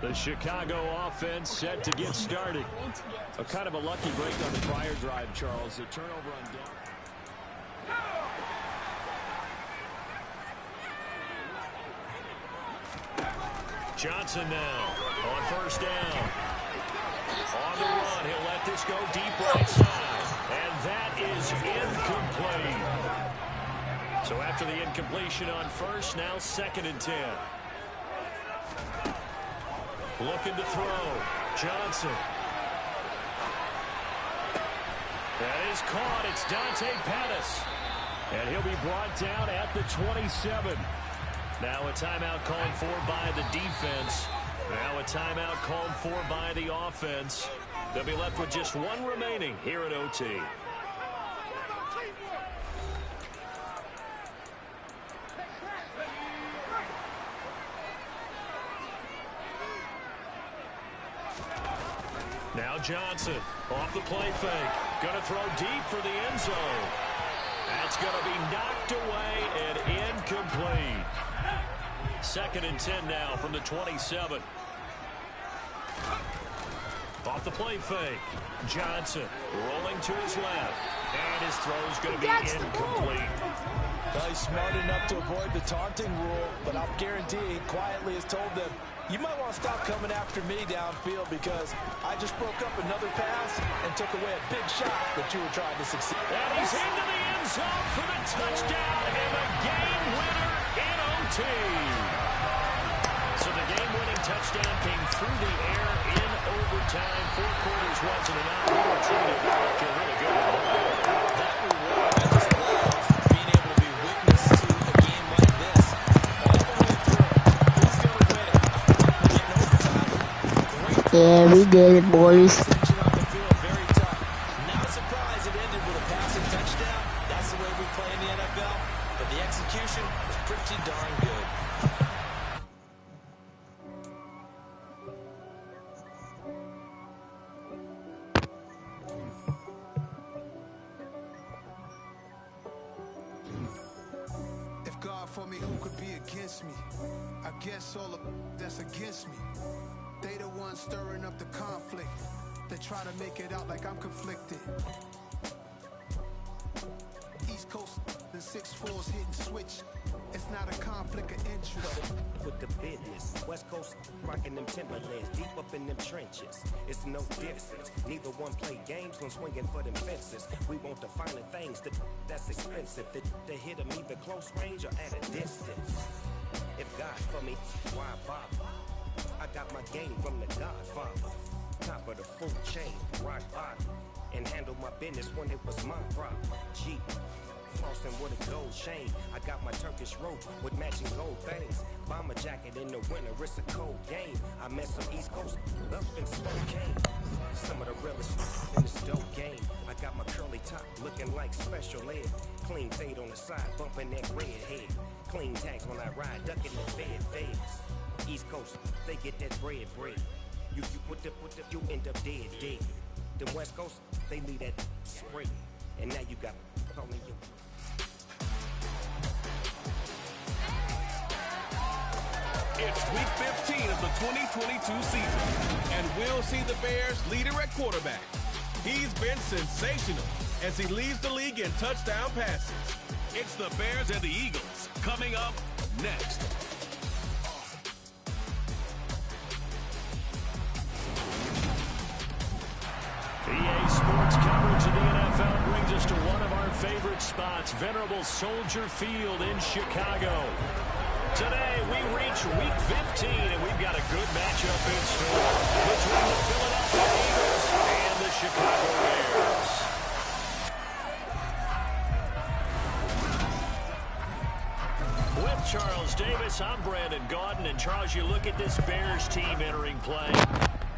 The Chicago offense set to get started. A kind of a lucky break on the prior drive, Charles. The turnover on down. Johnson now on first down. On the run, he'll let this go deep right side. And that is incomplete. So after the incompletion on first, now 2nd and 10. Looking to throw. Johnson. That is caught. It's Dante Pettis. And he'll be brought down at the 27. Now a timeout called for by the defense. Now a timeout called for by the offense. They'll be left with just one remaining here at OT. Now Johnson off the play fake. Going to throw deep for the end zone. That's going to be knocked away and incomplete. 2nd and 10 now from the 27. Off the play fake. Johnson rolling to his left. And his throw's going to be incomplete. Well, he's smart enough to avoid the taunting rule, but I'll guarantee he quietly has told them, you might want to stop coming after me downfield because I just broke up another pass and took away a big shot that you were trying to succeed. And he's into the end zone for the touchdown and the game winner in OT. So the game-winning touchdown came through the air in overtime. 4 quarters wasn't enough. We were treated like a really good one. Yeah, we did it, boys. Not a surprise it ended with a passing touchdown. That's the way we play in the NFL. But the execution was pretty darn good. If God for me, who could be against me? I guess all of that's against me. They the ones stirring up the conflict. They try to make it out like I'm conflicted. East Coast, the 6'4's hitting switch. It's not a conflict of interest. With the business, West Coast rocking them Timberlands, deep up in them trenches. It's no difference. Neither one play games when swinging for them fences. We want the finer things that's expensive. To hit them either close range or at a distance. If God for me, why bother? I got my game from the Godfather. Top of the food chain, rock bottom. And handle my business when it was my problem. Jeep. Flossing with a gold chain. I got my Turkish rope with matching gold things. Bomber jacket in the winter, it's a cold game. I met some East Coast up in Spokane. Some of the realest in this dope game. I got my curly top looking like special ed. Clean fade on the side, bumping that red head. Clean tags when I ride, ducking the feds. East Coast, they get that bread. You end up dead. The West Coast, they leave that spray. And now you got only you. It's week 15 of the 2022 season, and we'll see the Bears' leader at quarterback. He's been sensational as he leads the league in touchdown passes. It's the Bears and the Eagles coming up next. EA Sports coverage of the NFL brings us to one of our favorite spots, venerable Soldier Field in Chicago. Today, we reach week 15, and we've got a good matchup in store between the Philadelphia Eagles and the Chicago Bears. With Charles Davis, I'm Brandon Gaudin, and Charles, you look at this Bears team entering play.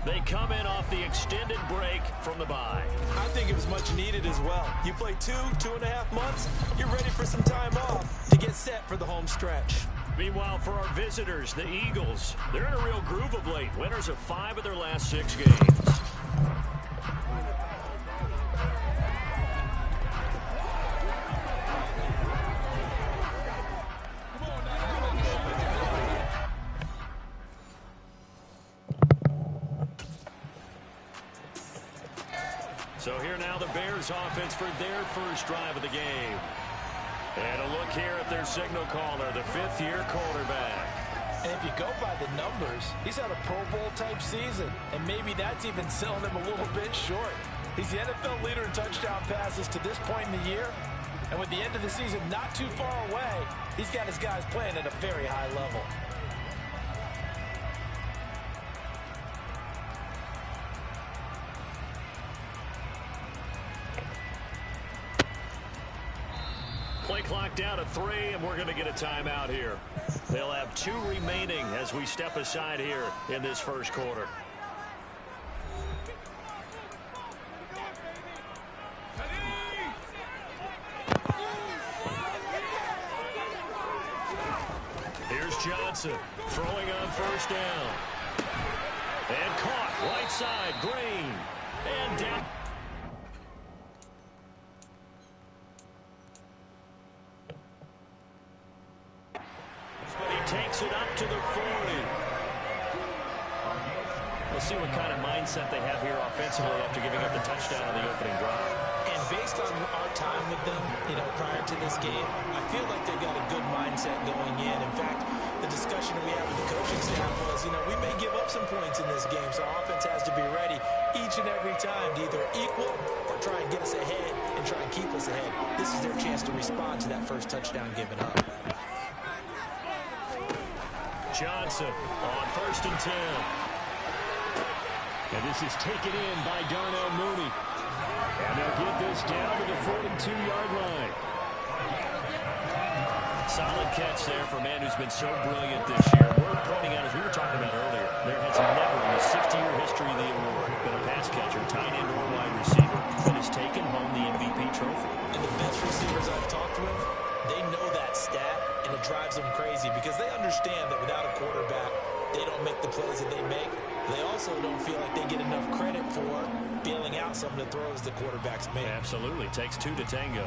They come in off the extended break from the bye. I think it was much needed as well. You play 2.5 months, you're ready for some time off to get set for the home stretch. Meanwhile, for our visitors, the Eagles, they're in a real groove of late. Winners of 5 of their last 6 games. So here now the Bears offense for their first drive of the game. And a look here at their signal caller, the 5th-year quarterback. And if you go by the numbers, he's had a Pro Bowl-type season, and maybe that's even selling him a little bit short. He's the NFL leader in touchdown passes to this point in the year, and with the end of the season not too far away, he's got his guys playing at a very high level. Play clock down to 3, and we're going to get a timeout here. They'll have 2 remaining as we step aside here in this first quarter. Here's Johnson throwing on first down. And caught right side, Green. And down. Takes it up to the 40. We'll see what kind of mindset they have here offensively after giving up the touchdown on the opening drive. And based on our time with them, prior to this game, I feel like they've got a good mindset going in. In fact, the discussion we had with the coaching staff was, we may give up some points in this game, so our offense has to be ready each and every time to either equal or try and get us ahead and try and keep us ahead. This is their chance to respond to that first touchdown given up. Johnson on 1st and 10. And this is taken in by Darnell Mooney. And they'll get this down to the 42-yard line. Solid catch there for a man who's been so brilliant this year. Worth pointing out, as we were talking about earlier, there has never in the 60-year history of the award. Been a pass catcher, tight end, or wide receiver that has taken home the MVP trophy. And the best receivers I've talked with, they know that stat, and it drives them crazy because they understand that without a quarterback, they don't make the plays that they make. They also don't feel like they get enough credit for bailing out some of the throws the quarterbacks make. Absolutely. Takes two to tango.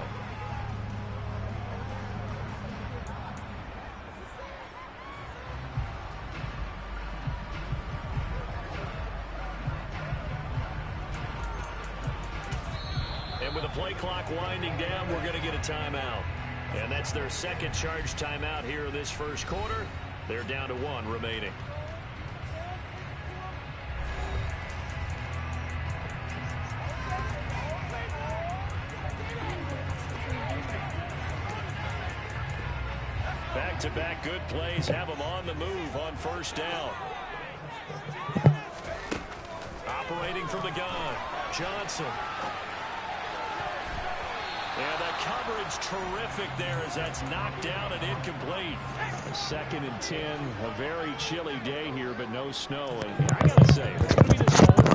And with the play clock winding down, we're going to get a timeout. And that's their second charge timeout here in this first quarter. They're down to one remaining. Back-to-back good plays have them on the move on first down. Operating from the gun, Johnson. And the coverage terrific there as that's knocked down and incomplete. A 2nd and 10, a very chilly day here, but no snow. And I got to say, it's going to be this cold.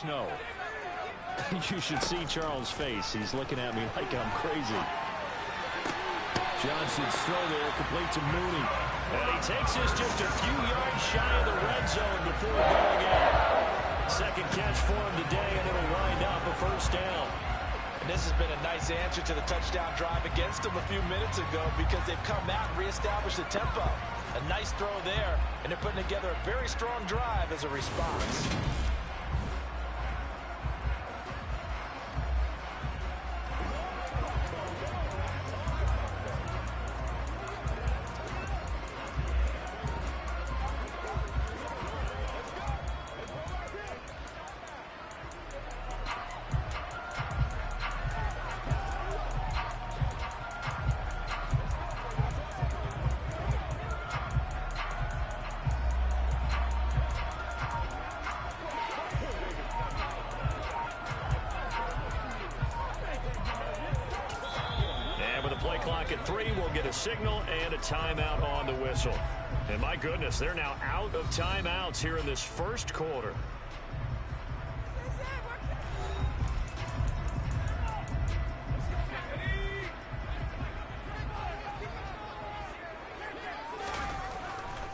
Snow. You should see Charles' face. He's looking at me like I'm crazy. Johnson's throw there, complete to Mooney. And he takes this just a few yards shy of the red zone before going in. Second catch for him today, and it'll wind up a first down. And this has been a nice answer to the touchdown drive against them a few minutes ago because they've come out and reestablished the tempo. A nice throw there, and they're putting together a very strong drive as a response. three will get a signal and a timeout on the whistle. And my goodness, they're now out of timeouts here in this first quarter.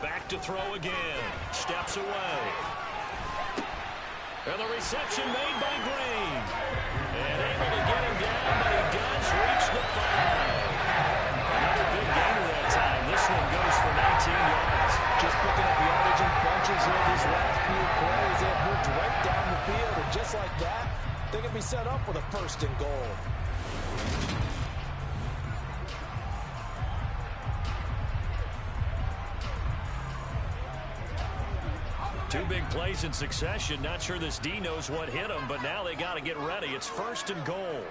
Back to throw again. Steps away. And the reception made by Green. And able to get him down, but he does reach the 5. Another big gainer that time. This one goes for 19 yards. Just picking up yardage in bunches here these last few plays. They've moved right down the field, and just like that, they can be set up with a 1st and goal. Two big plays in succession. Not sure this D knows what hit him, but now they got to get ready. It's 1st and goal.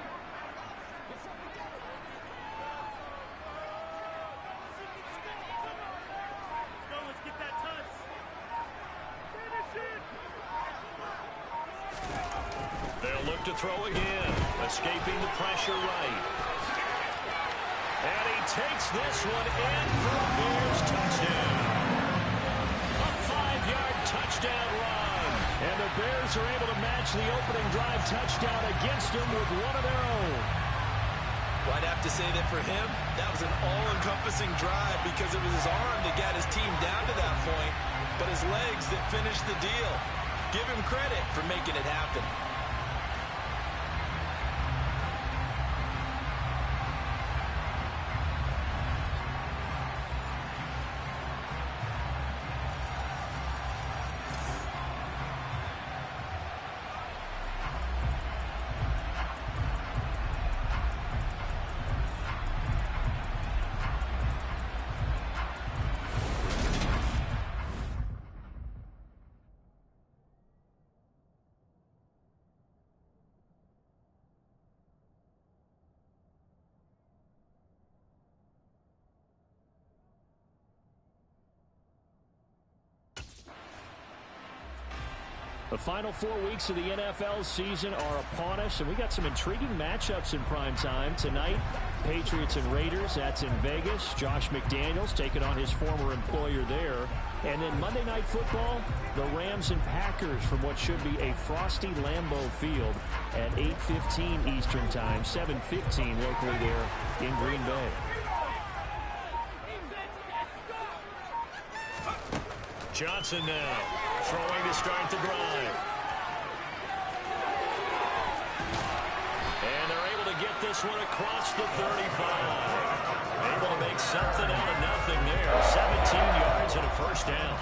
They'll look to throw again, escaping the pressure right. And he takes this one in for a Bears touchdown. Touchdown run. And the Bears are able to match the opening drive touchdown against them with one of their own. Well, I'd have to say that for him, that was an all-encompassing drive because it was his arm that got his team down to that point, but his legs that finished the deal. Give him credit for making it happen. The final 4 weeks of the NFL season are upon us, and we got some intriguing matchups in prime time tonight. Patriots and Raiders, that's in Vegas. Josh McDaniels taking on his former employer there. And then Monday Night Football, the Rams and Packers from what should be a frosty Lambeau Field at 8:15 Eastern Time, 7:15 locally there in Green Bay. Johnson now throwing to start the drive. And they're able to get this one across the 35. Able to make something out of nothing there. 17 yards and a 1st down.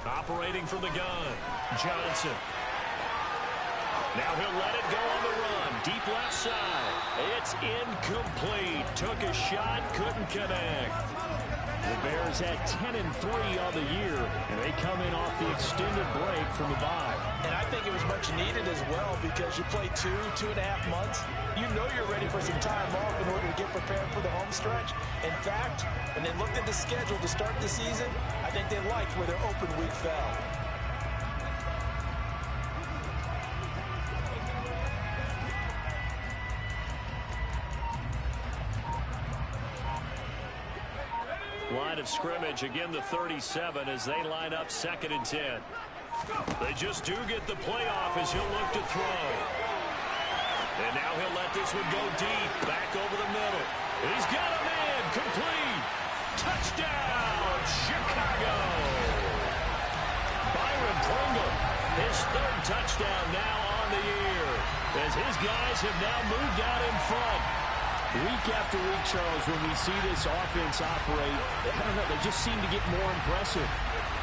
Operating from the gun, Johnson. Now he'll let it go on the run. Deep left side. It's incomplete. Took a shot, couldn't connect. The Bears at 10-3 on the year, and they come in off the extended break from the bye. And I think it was much needed as well because you play 2.5 months. You know you're ready for some time off in order to get prepared for the home stretch. In fact, when they looked at the schedule to start the season, I think they liked where their open week fell. Line of scrimmage, again the 37 as they line up 2nd and 10. They just do get the playoff as he'll look to throw. And now he'll let this one go deep, back over the middle. He's got a man, complete. Touchdown, Chicago. Byron Pringle, his 3rd touchdown now on the year, as his guys have now moved out in front. Week after week, Charles, when we see this offense operate, I don't know, they just seem to get more impressive.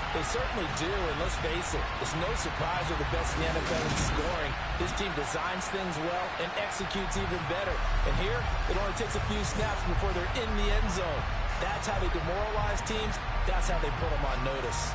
They certainly do, and let's face it, it's no surprise they're the best in the NFL in scoring. This team designs things well and executes even better. And here, it only takes a few snaps before they're in the end zone. That's how they demoralize teams. That's how they put them on notice.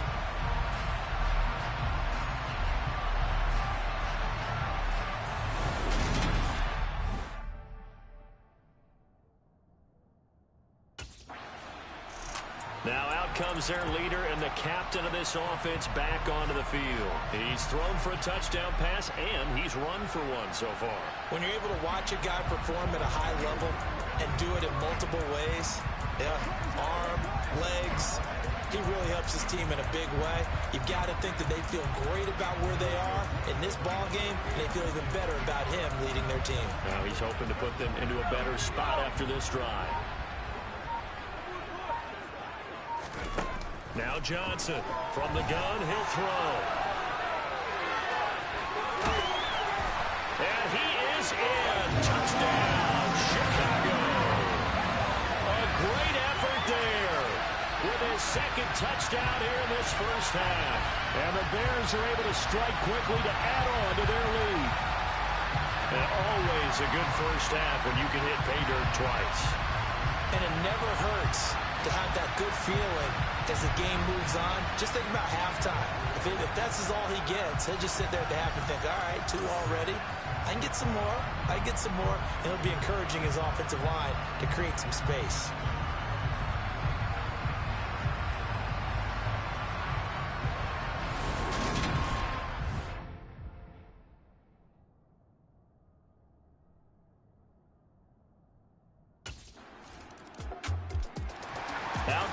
Now out comes their leader and the captain of this offense back onto the field. He's thrown for a touchdown pass, and he's run for one so far. When you're able to watch a guy perform at a high level and do it in multiple ways, arm, legs, he really helps his team in a big way. You've got to think that they feel great about where they are in this ball game, and they feel even better about him leading their team. Now he's hoping to put them into a better spot after this drive. Now Johnson from the gun, he'll throw. And he is in. Touchdown, Chicago. A great effort there with his second touchdown here in this first half. And the Bears are able to strike quickly to add on to their lead. And always a good first half when you can hit pay dirt twice. And it never hurts to have that good feeling as the game moves on. Just think about halftime. If that's all he gets, he'll just sit there at the half and think, all right, 2 already. I can get some more. I can get some more. And he'll be encouraging his offensive line to create some space.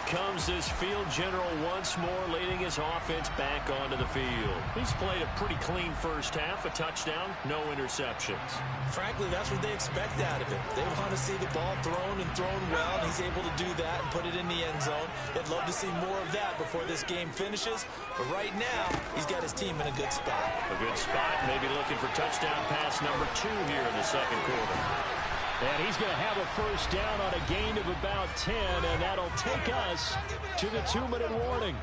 Comes this field general once more, leading his offense back onto the field. He's played a pretty clean first half, a touchdown, no interceptions. Frankly, that's what they expect out of him. They want to see the ball thrown and thrown well, and he's able to do that and put it in the end zone. They'd love to see more of that before this game finishes, but right now, he's got his team in a good spot. A good spot, maybe looking for touchdown pass number 2 here in the second quarter. And he's going to have a first down on a gain of about 10, and that'll take us to the 2-minute warning.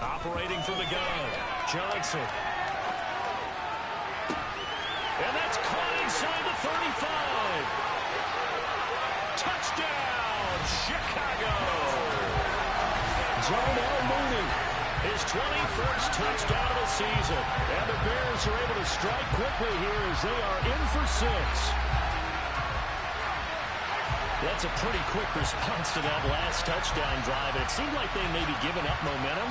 Operating from the gun, Johnson. And that's caught inside the 35. Touchdown, Chicago. Darnell Mooney. His 21st touchdown of the season. And the Bears are able to strike quickly here as they are in for 6. That's a pretty quick response to that last touchdown drive. It seemed like they may be giving up momentum.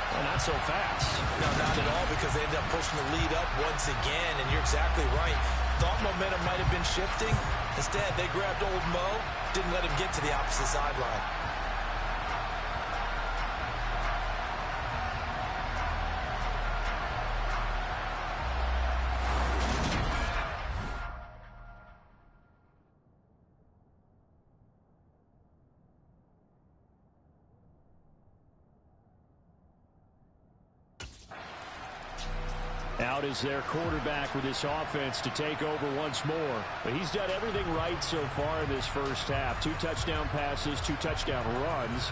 Well, not so fast. No, not at all, because they ended up pushing the lead up once again, and you're exactly right. Thought momentum might have been shifting. Instead, they grabbed old Mo, didn't let him get to the opposite sideline. Out is their quarterback with this offense to take over once more. But he's done everything right so far in this first half. 2 touchdown passes, 2 touchdown runs,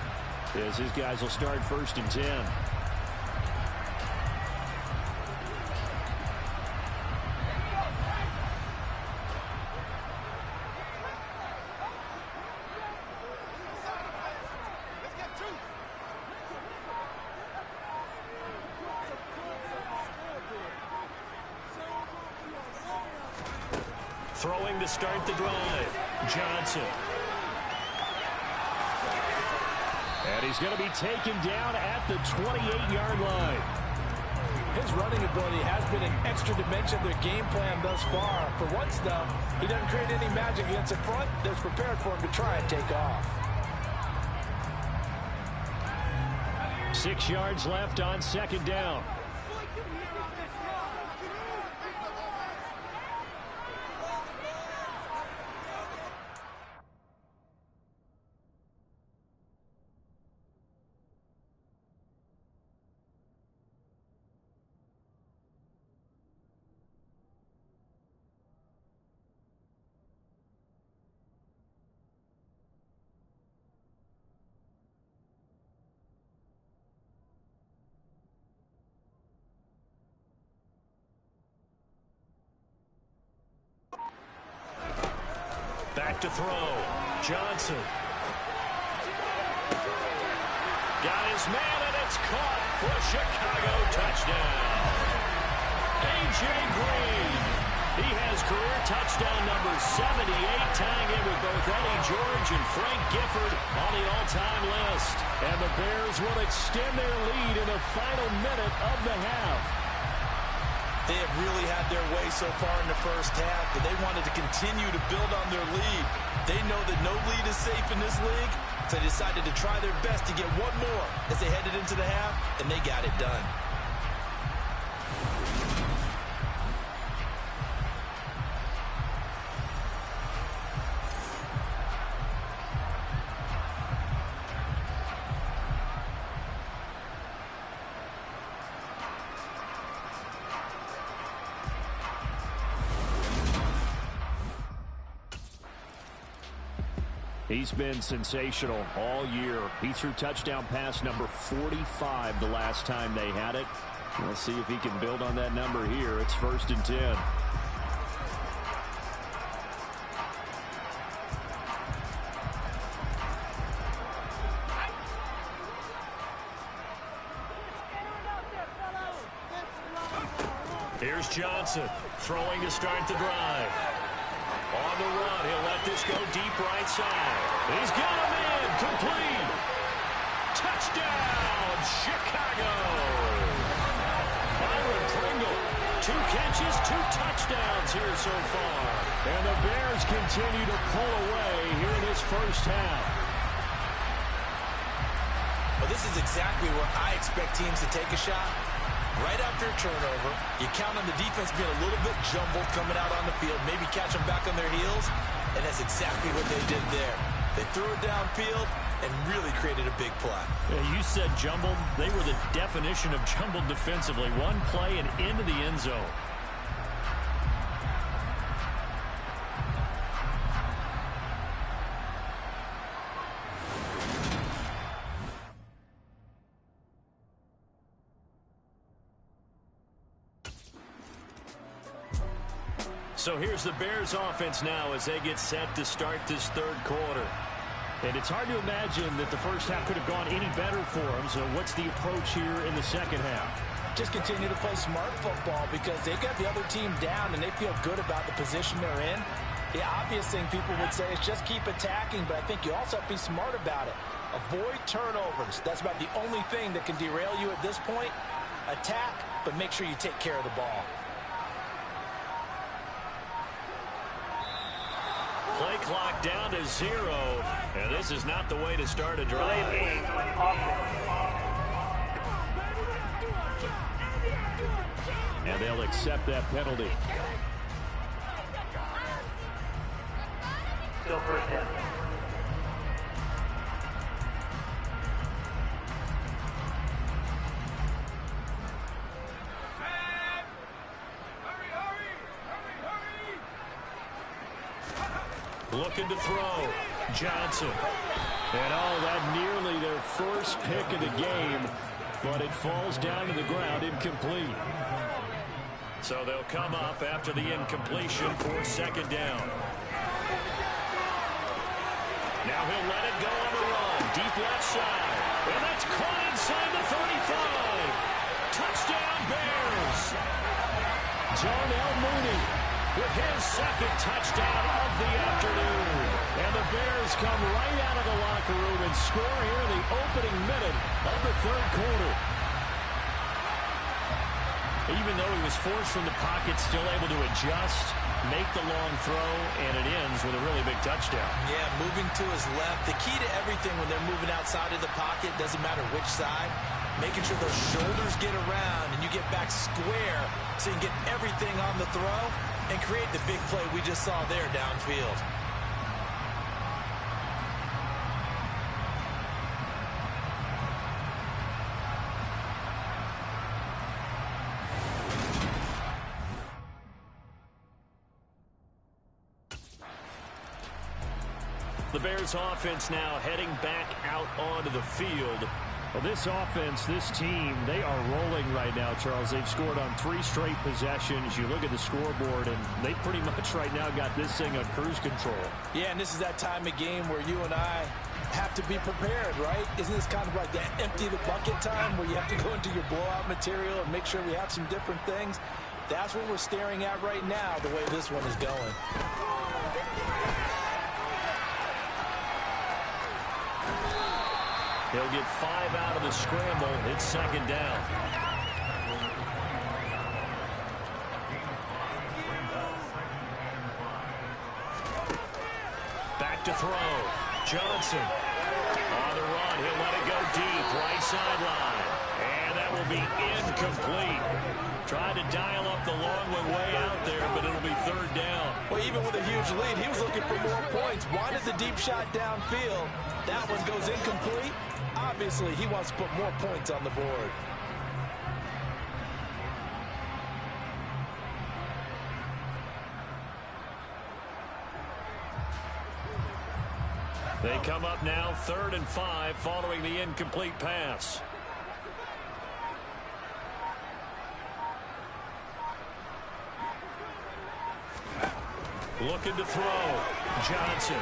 as his guys will start 1st and 10. Throwing to start the drive, Johnson. And he's going to be taken down at the 28-yard line. His running ability has been an extra dimension of their game plan thus far. For once, though, he doesn't create any magic against the front that's prepared for him to try and take off. 6 yards left on second down. Back to throw. Johnson. Got his man, and it's caught for a Chicago touchdown. A.J. Green. He has career touchdown number 78, tying in with both Eddie George and Frank Gifford on the all-time list. And the Bears will extend their lead in the final minute of the half. They have really had their way so far in the first half, but they wanted to continue to build on their lead. They know that no lead is safe in this league, so they decided to try their best to get one more as they headed into the half, and they got it done. He's been sensational all year. He threw touchdown pass number 45 the last time they had it. We'll see if he can build on that number here. It's 1st and 10. Here's Johnson throwing to start the drive. On the run, he'll let this go deep right side. He's got him in, complete. Touchdown, Chicago. Byron Pringle, 2 catches, 2 touchdowns here so far. And the Bears continue to pull away here in this first half. Well, this is exactly where I expect teams to take a shot. Right after a turnover, you count on the defense being a little bit jumbled coming out on the field, maybe catch them back on their heels, and that's exactly what they did there. They threw it downfield and really created a big play. Yeah, you said jumbled. They were the definition of jumbled defensively. One play and into the end zone. So here's the Bears offense now as they get set to start this third quarter. And it's hard to imagine that the first half could have gone any better for them. So what's the approach here in the second half? Just continue to play smart football because they got the other team down and they feel good about the position they're in. The obvious thing people would say is just keep attacking, but I think you also have to be smart about it. Avoid turnovers. That's about the only thing that can derail you at this point. Attack, but make sure you take care of the ball. Play clock down to 0, and this is not the way to start a drive. And they'll accept that penalty. Still 1st down. Looking to throw. Johnson. And that nearly their first pick of the game, but it falls down to the ground incomplete. So they'll come up after the incompletion for second down. Now he'll let it go on the run. Deep left side. And that's caught inside the 35. Touchdown Bears. Darnell Mooney with his second touchdown of the afternoon. And the Bears come right out of the locker room and score here in the opening minute of the third quarter. Even though he was forced from the pocket, still able to adjust, make the long throw, and it ends with a really big touchdown. Yeah, moving to his left. The key to everything when they're moving outside of the pocket, doesn't matter which side, making sure those shoulders get around and you get back square so you can get everything on the throw and create the big play we just saw there downfield. The Bears offense now heading back out onto the field. Well, this offense, this team, they are rolling right now, Charles. They've scored on 3 straight possessions. You look at the scoreboard, and they pretty much right now got this thing on cruise control. Yeah, and this is that time of game where you and I have to be prepared, right? Isn't this kind of like that empty the bucket time where you have to go into your blowout material and make sure we have some different things? That's what we're staring at right now, the way this one is going. He'll get 5 out of the scramble. It's second down. Back to throw. Johnson on the run. He'll let it go deep. Right sideline. And that will be incomplete. Tried to dial up the long one way out there, but it'll be third down. Well, even with a huge lead, he was looking for more points. Wanted the deep shot downfield. That one goes incomplete. Obviously, he wants to put more points on the board. They come up now 3rd and 5 following the incomplete pass. Looking to throw. Johnson.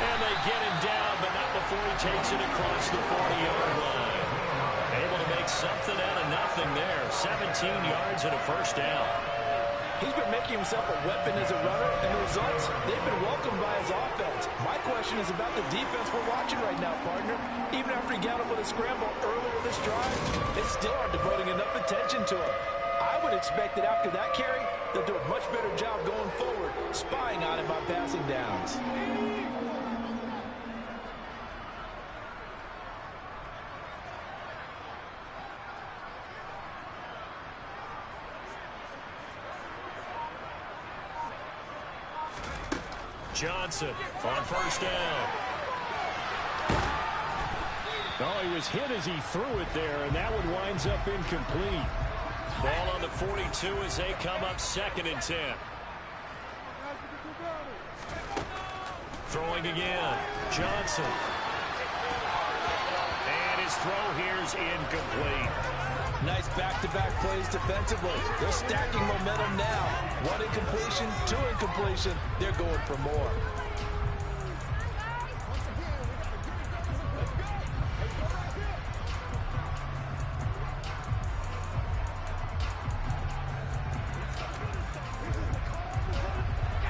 And they get him down, but not before he takes it across the 40-yard line. Able to make something out of nothing there. 17 yards and a first down. He's been making himself a weapon as a runner, and the results, they've been welcomed by his offense. My question is about the defense we're watching right now, partner. Even after he got up with a scramble earlier this drive, they still aren't devoting enough attention to him. I would expect that after that carry, they'll do a much better job going forward, spying on him on passing downs. Johnson on first down. Oh, he was hit as he threw it there, and that one winds up incomplete. Ball on the 42 as they come up 2nd and 10. Throwing again. Johnson. And his throw here's incomplete. Nice back-to-back plays defensively. They're stacking momentum now. 1 incompletion, 2 incompletion. They're going for more.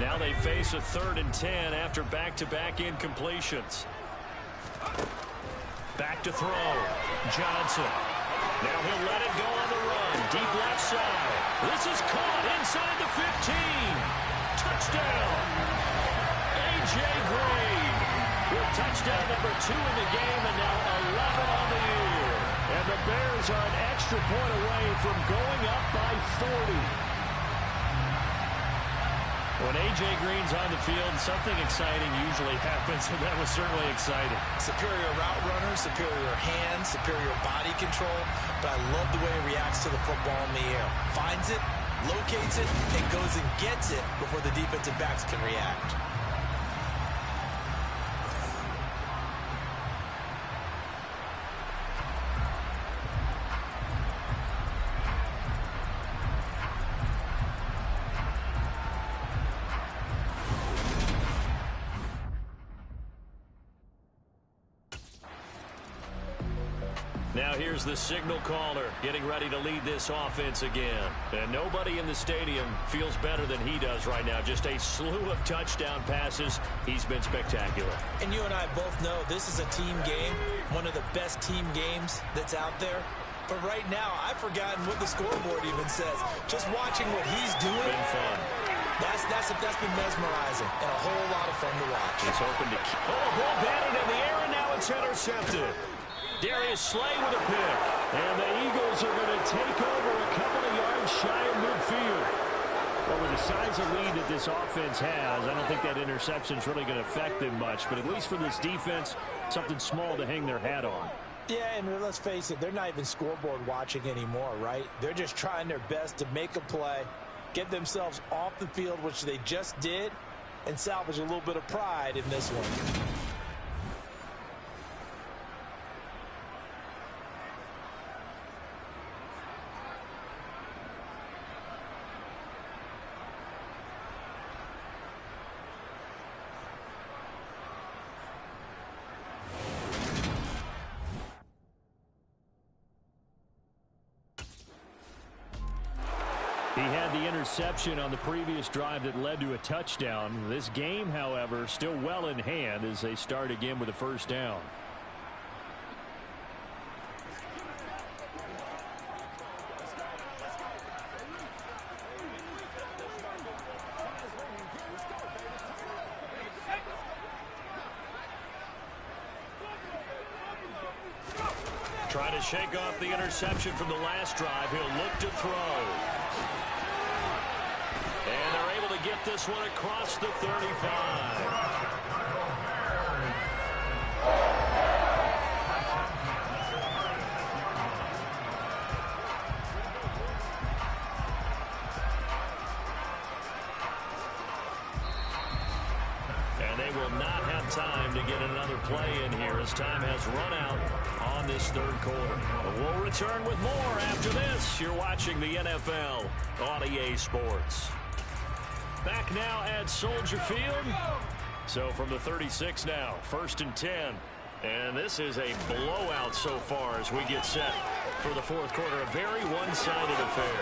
Now they face a 3rd and 10 after back-to-back incompletions. Back to throw. Johnson. Now he'll let it go on the run. Deep left side. This is caught inside the 15. Touchdown. A.J. Green with touchdown number 2 in the game and now 11 on the year. And the Bears are an extra point away from going up by 40. When A.J. Green's on the field, something exciting usually happens, and that was certainly exciting. Superior route runner, superior hands, superior body control, but I love the way he reacts to the football in the air. Finds it, locates it, and goes and gets it before the defensive backs can react. Now here's the signal caller getting ready to lead this offense again. And nobody in the stadium feels better than he does right now. Just a slew of touchdown passes. He's been spectacular. And you and I both know this is a team game, one of the best team games that's out there. But right now, I've forgotten what the scoreboard even says. Just watching what he's doing. Been fun. That's been mesmerizing and a whole lot of fun to watch. He's hoping to keep. Oh, ball batted in the air, and now it's intercepted. Darius Slay with a pick. And the Eagles are going to take over a couple of yards shy of midfield. Well, with the size of lead that this offense has, I don't think that interception is really going to affect them much. But at least for this defense, something small to hang their hat on. Yeah, and let's face it, they're not even scoreboard watching anymore, right? They're just trying their best to make a play, get themselves off the field, which they just did, and salvage a little bit of pride in this one. He had the interception on the previous drive that led to a touchdown. This game, however, still well in hand as they start again with a first down. Trying to shake off the interception from the last drive. He'll look to throw. And they're able to get this one across the 35. And they will not have time to get another play in here as time has run out on this third quarter. We'll return with more after this. You're watching the NFL on EA Sports. Back now at Soldier Field. So from the 36 now, 1st and 10. And this is a blowout so far as we get set for the fourth quarter. A very one-sided affair.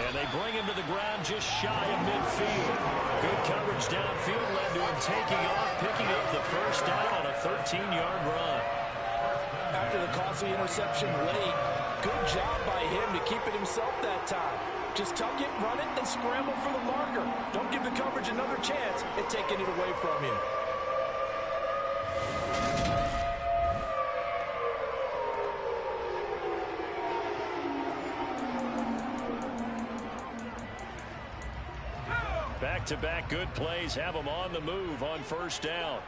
And they bring him to the ground just shy of midfield. Good coverage downfield led to him taking off, picking up the first down on a 13-yard run. After the costly interception late, good job by him to keep it himself that time. Just tuck it, run it, and scramble for the marker. Don't give the coverage another chance at taking it away from you. Back-to-back good plays have them on the move on first down.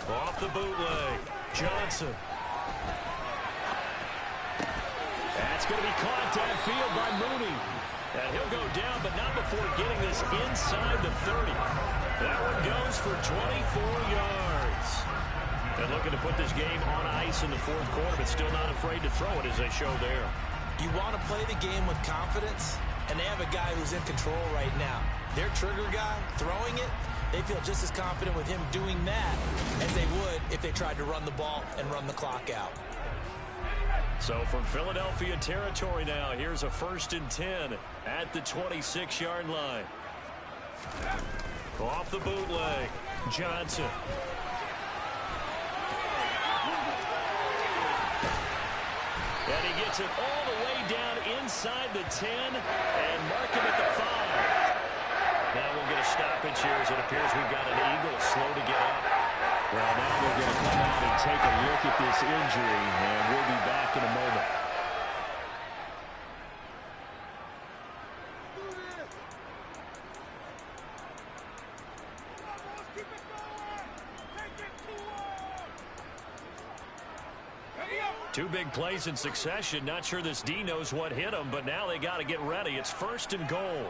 Off the bootleg, Johnson. That's going to be caught downfield by Mooney. And he'll go down, but not before getting this inside the 30. That one goes for 24 yards. And looking to put this game on ice in the fourth quarter, but still not afraid to throw it as they show there. You want to play the game with confidence, and they have a guy who's in control right now. Their trigger guy, throwing it, they feel just as confident with him doing that as they would if they tried to run the ball and run the clock out. So from Philadelphia territory now, here's a 1st and 10 at the 26-yard line. Off the bootleg, Johnson. And he gets it all the way down inside the 10 and mark him at the 5. Now we'll get a stoppage here as it appears we've got an Eagle slow to get up. Well, now they're going to come out and take a look at this injury, and we'll be back in a moment. Two big plays in succession. Not sure this D knows what hit him, but now they got to get ready. It's 1st and goal.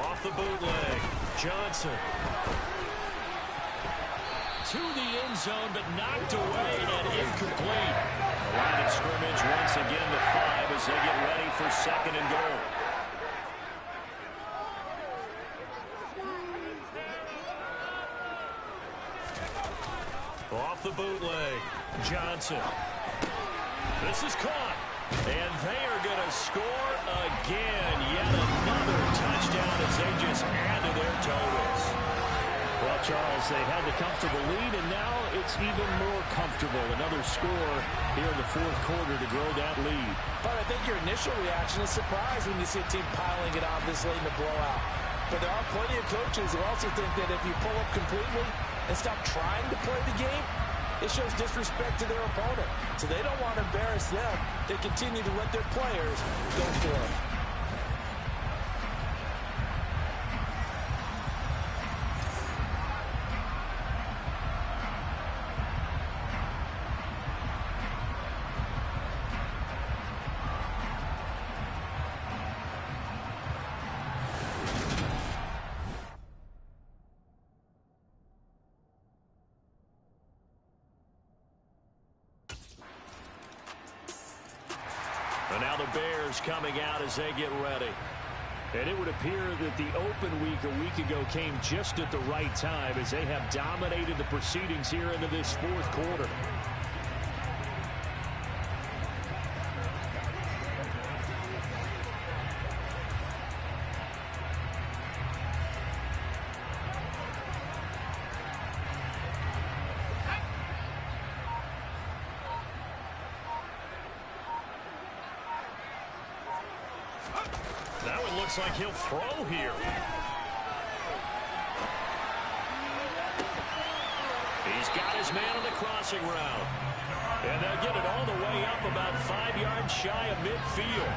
Off the bootleg, Johnson. To the end zone, but knocked away and incomplete. The line of scrimmage once again the 5 as they get ready for 2nd and goal. Off the bootleg, Johnson. This is caught. And they are going to score again. Yet another touchdown as they just add to as they had the comfortable lead, and now it's even more comfortable. Another score here in the fourth quarter to grow that lead. But I think your initial reaction is surprise when you see a team piling it on this late in the blowout. But there are plenty of coaches who also think that if you pull up completely and stop trying to play the game, it shows disrespect to their opponent. So they don't want to embarrass them. They continue to let their players go for it. And now the Bears coming out as they get ready. And it would appear that the open week a week ago came just at the right time as they have dominated the proceedings here into this fourth quarter. Now it looks like he'll throw here. He's got his man on the crossing route. And they'll get it all the way up about 5 yards shy of midfield.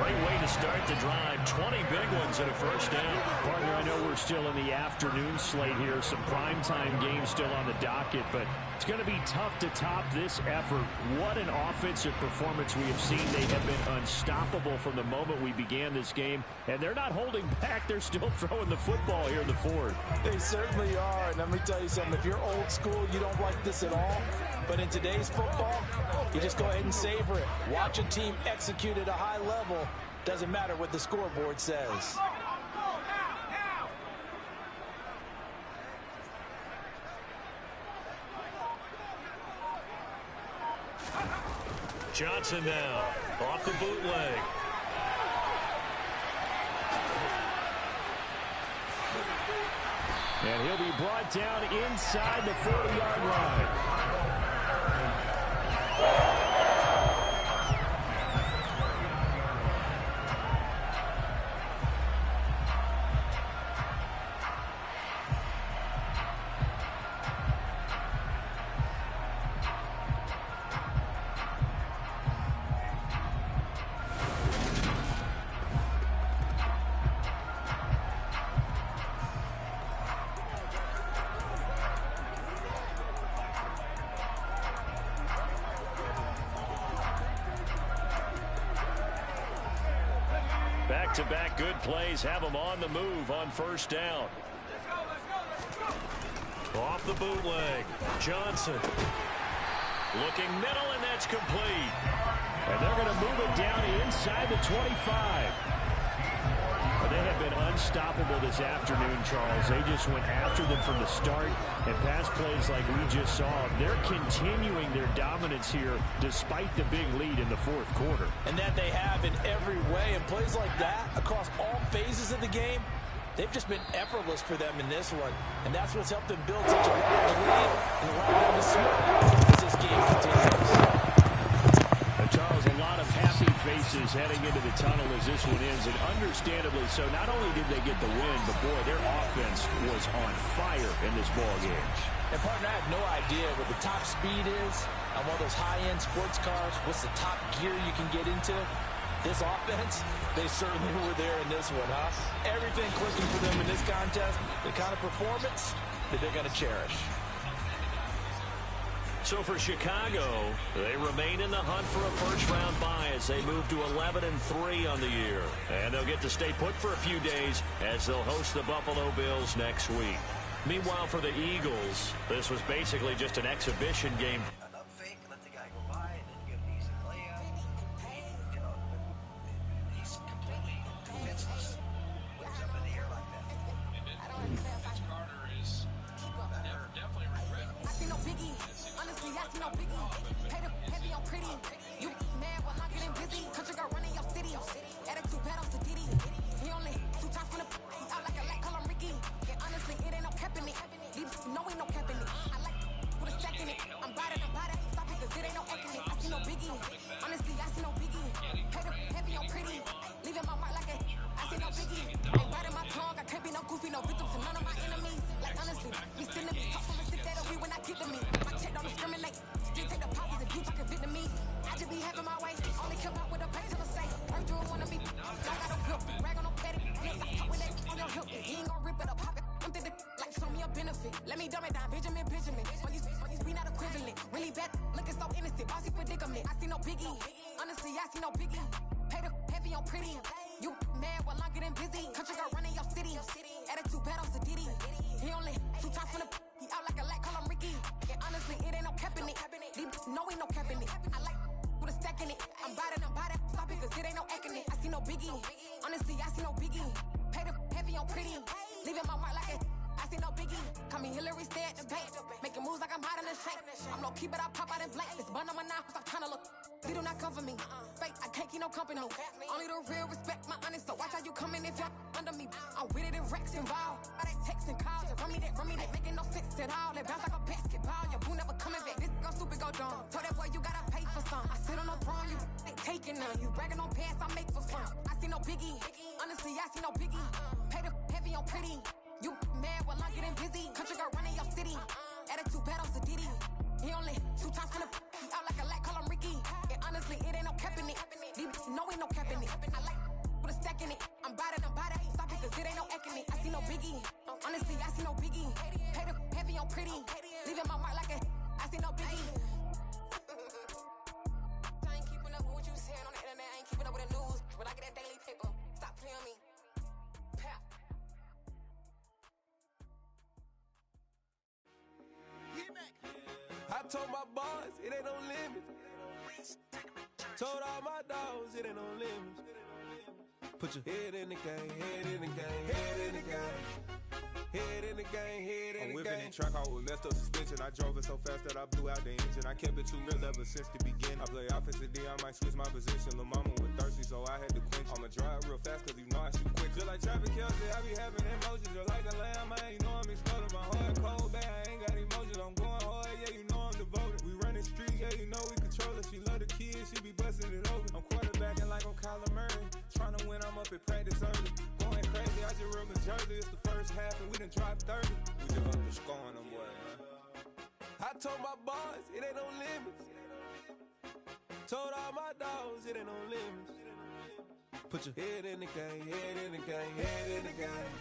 Great way to start the drive. 20 big ones and a first down. Partner, I know we're still in the afternoon slate here. Some primetime games still on the docket, but it's going to be tough to top this effort. What an offensive performance we have seen. They have been unstoppable from the moment we began this game, and they're not holding back. They're still throwing the football here in the fourth. They certainly are, and let me tell you something. If you're old school, you don't like this at all. But in today's football, you just go ahead and savor it. Watch a team execute at a high level. Doesn't matter what the scoreboard says. Johnson now off the bootleg. And he'll be brought down inside the 40-yard line. Back-to-back good plays have them on the move on first down. Off the bootleg. Johnson. Looking middle, and that's complete. And they're going to move it down inside the 25. They have been unstoppable this afternoon, Charles. They just went after them from the start, and pass plays like we just saw. They're continuing their dominance here despite the big lead in the fourth quarter. And that they have in every way. And plays like that across all phases of the game, they've just been effortless for them in this one. And that's what's helped them build such a large lead and allow them to smile as this game continues. Charles, a lot of happy faces heading into the tunnel as this one ends, and understandably so. Not only did they get the win, but boy, their offense was on fire in this ball game. And partner, I have no idea what the top speed is on one of those high-end sports cars. What's the top gear you can get into? This offense, they certainly were there in this one, huh? Everything clicking for them in this contest, the kind of performance that they're going to cherish. So for Chicago, they remain in the hunt for a first-round bye as they move to 11-3 on the year. And they'll get to stay put for a few days as they'll host the Buffalo Bills next week. Meanwhile, for the Eagles, this was basically just an exhibition game. No make. Still take the pauses if you talking Vietnamese. I just be having my way. Only come out with a pay till I say. First you wanna be. Don't got no grip. Rag on no petty. Flips like talk with that on your hip. He ain't gon' rip it up. Pop it. I'm through the like show me a benefit. Let me dumb it down. Benjamin. For you we not equivalent. Really bad. Looking so innocent. Bossy predicament. I see no biggie. Honestly, I see no biggie. Pay the heavy on pretty. You mad while I'm getting busy. Country girl running your city. Attitude bad on Diddy. He only 2 times from the. He out like a light. Call him Ricky. And honestly, it ain't no cap in it. No, ain't no cap in it. I like with a stack in it. I'm by that. Stop it, cause it ain't no acting it. I see no biggie. Honestly, I see no biggie. Pay the heavy on pretty. Leaving my mark like it. I see no biggie. Call me Hillary, stay at the bank. Making moves like I'm hiding the shank. I'm low key, but I pop out in blank. This bun on my knife, stop trying to look. They do not come for me. Fake, I can't keep no company. Only the real respect my honest. So watch how you coming if you're under me. I'm with it and Rex involved. I they text and calls. Run me that. Making no sense at all. They bounce like a basketball. Your boo never coming back. This go stupid, go dumb. Told that boy you gotta pay for some. I sit on no throne, you ain't taking none. You bragging on past, I make for fun. I see no biggie. Honestly, I see no biggie. Pay the heavy on pretty. You mad while I'm getting busy. Country girl running your city. Attitude bad on Diddy. He only 2 times from the. He out like a light. Call him Ricky. And honestly, it ain't no cap in it. No, ain't no cap in it. I like with a stack in it. I'm by that. Stop it, cause it ain't no acting it. I see no biggie. Honestly, I see no biggie. Pay the heavy on pretty. Leaving my mark like a. I see no biggie. I ain't keeping up with what you saying on the internet. I ain't keeping up with the news. But I get that daily paper. Stop playing me. Pap. I told my boys, it ain't no limits. Told all my dogs, it ain't no limits. Put your head in the game, head in the game, head in the game. Head in the game, head in the game. I'm whipping in track out with messed up suspension. I drove it so fast that I blew out the engine. I kept it too real ever since the beginning. I play offensive D, I might switch my position. Lil' mama was thirsty, so I had to quench. I'ma drive real fast, cause you know I shoot quick. Just like Travis Kelce, I be having emotions. Just like a lamb, man, you know I'm exploding. My heart cold, bad, I ain't got emotions. I'm going hard, yeah, you know I'm devoted. We running streets, yeah, you know we control it. She love the kids, she be busting it open. I'm quarterbacking like I'm Kyler Murray. Trying to win, I'm up at practice early. Going crazy, I just run the jersey. It's the first half and we done dropped 30. We just up to scoring them, boy, man. I told my boys, it ain't no limits. Told all my dogs, it ain't no limits. Put your head in the game, head in the game, head in the game.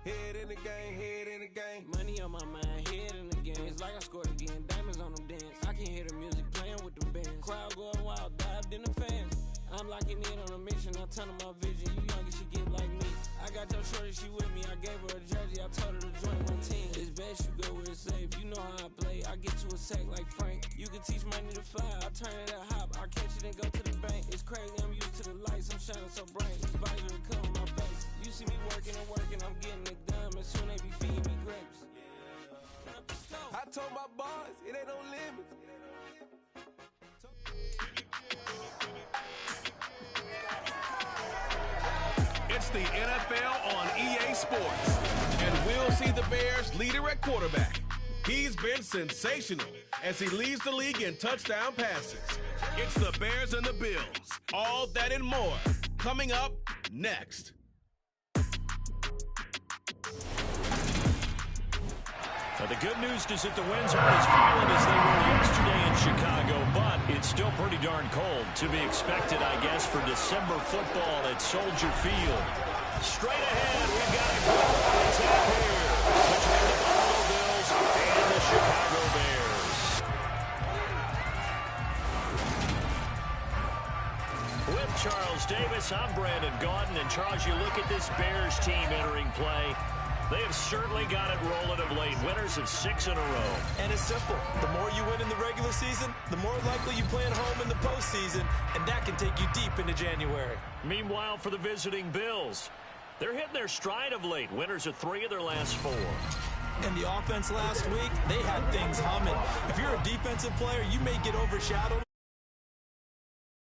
Head in the game, head in the game. Money on my mind, head in the game. It's like I scored again, diamonds on them dance. I can hear the music playing with them bands. Crowd going wild, dived in the fans. I'm locking in on a mission, I tunnel my vision. You young and she get like me. I got your shorty, she with me. I gave her a jersey, I told her to join my team. It's best you go where it's safe. You know how I play. I get to a sack like Frank. You can teach money to fly. I turn it a hop. I catch it and go to the bank. It's crazy, I'm used to the lights. I'm shining so bright. These bodies will cover my face. You see me working and working. I'm getting it done. And soon they be feeding me grapes. I told my boys, it ain't no limits. It's the NFL on EA Sports, and we'll see the Bears' leader at quarterback. He's been sensational as he leads the league in touchdown passes. It's the Bears and the Bills. All that and more coming up next. Now, the good news is that the winds aren't as violent as they were yesterday in Chicago, but it's still pretty darn cold. To be expected, I guess, for December football at Soldier Field. Straight ahead, we've got a good tap here between the Buffalo Bills and the Chicago Bears. With Charles Davis, I'm Brandon Gaudin. And, Charles, you look at this Bears team entering play. They have certainly got it rolling of late. Winners of 6 in a row. And it's simple. The more you win in the regular season, the more likely you play at home in the postseason, and that can take you deep into January. Meanwhile, for the visiting Bills, they're hitting their stride of late. Winners of 3 of their last 4. And the offense last week, they had things humming. If you're a defensive player, you may get overshadowed.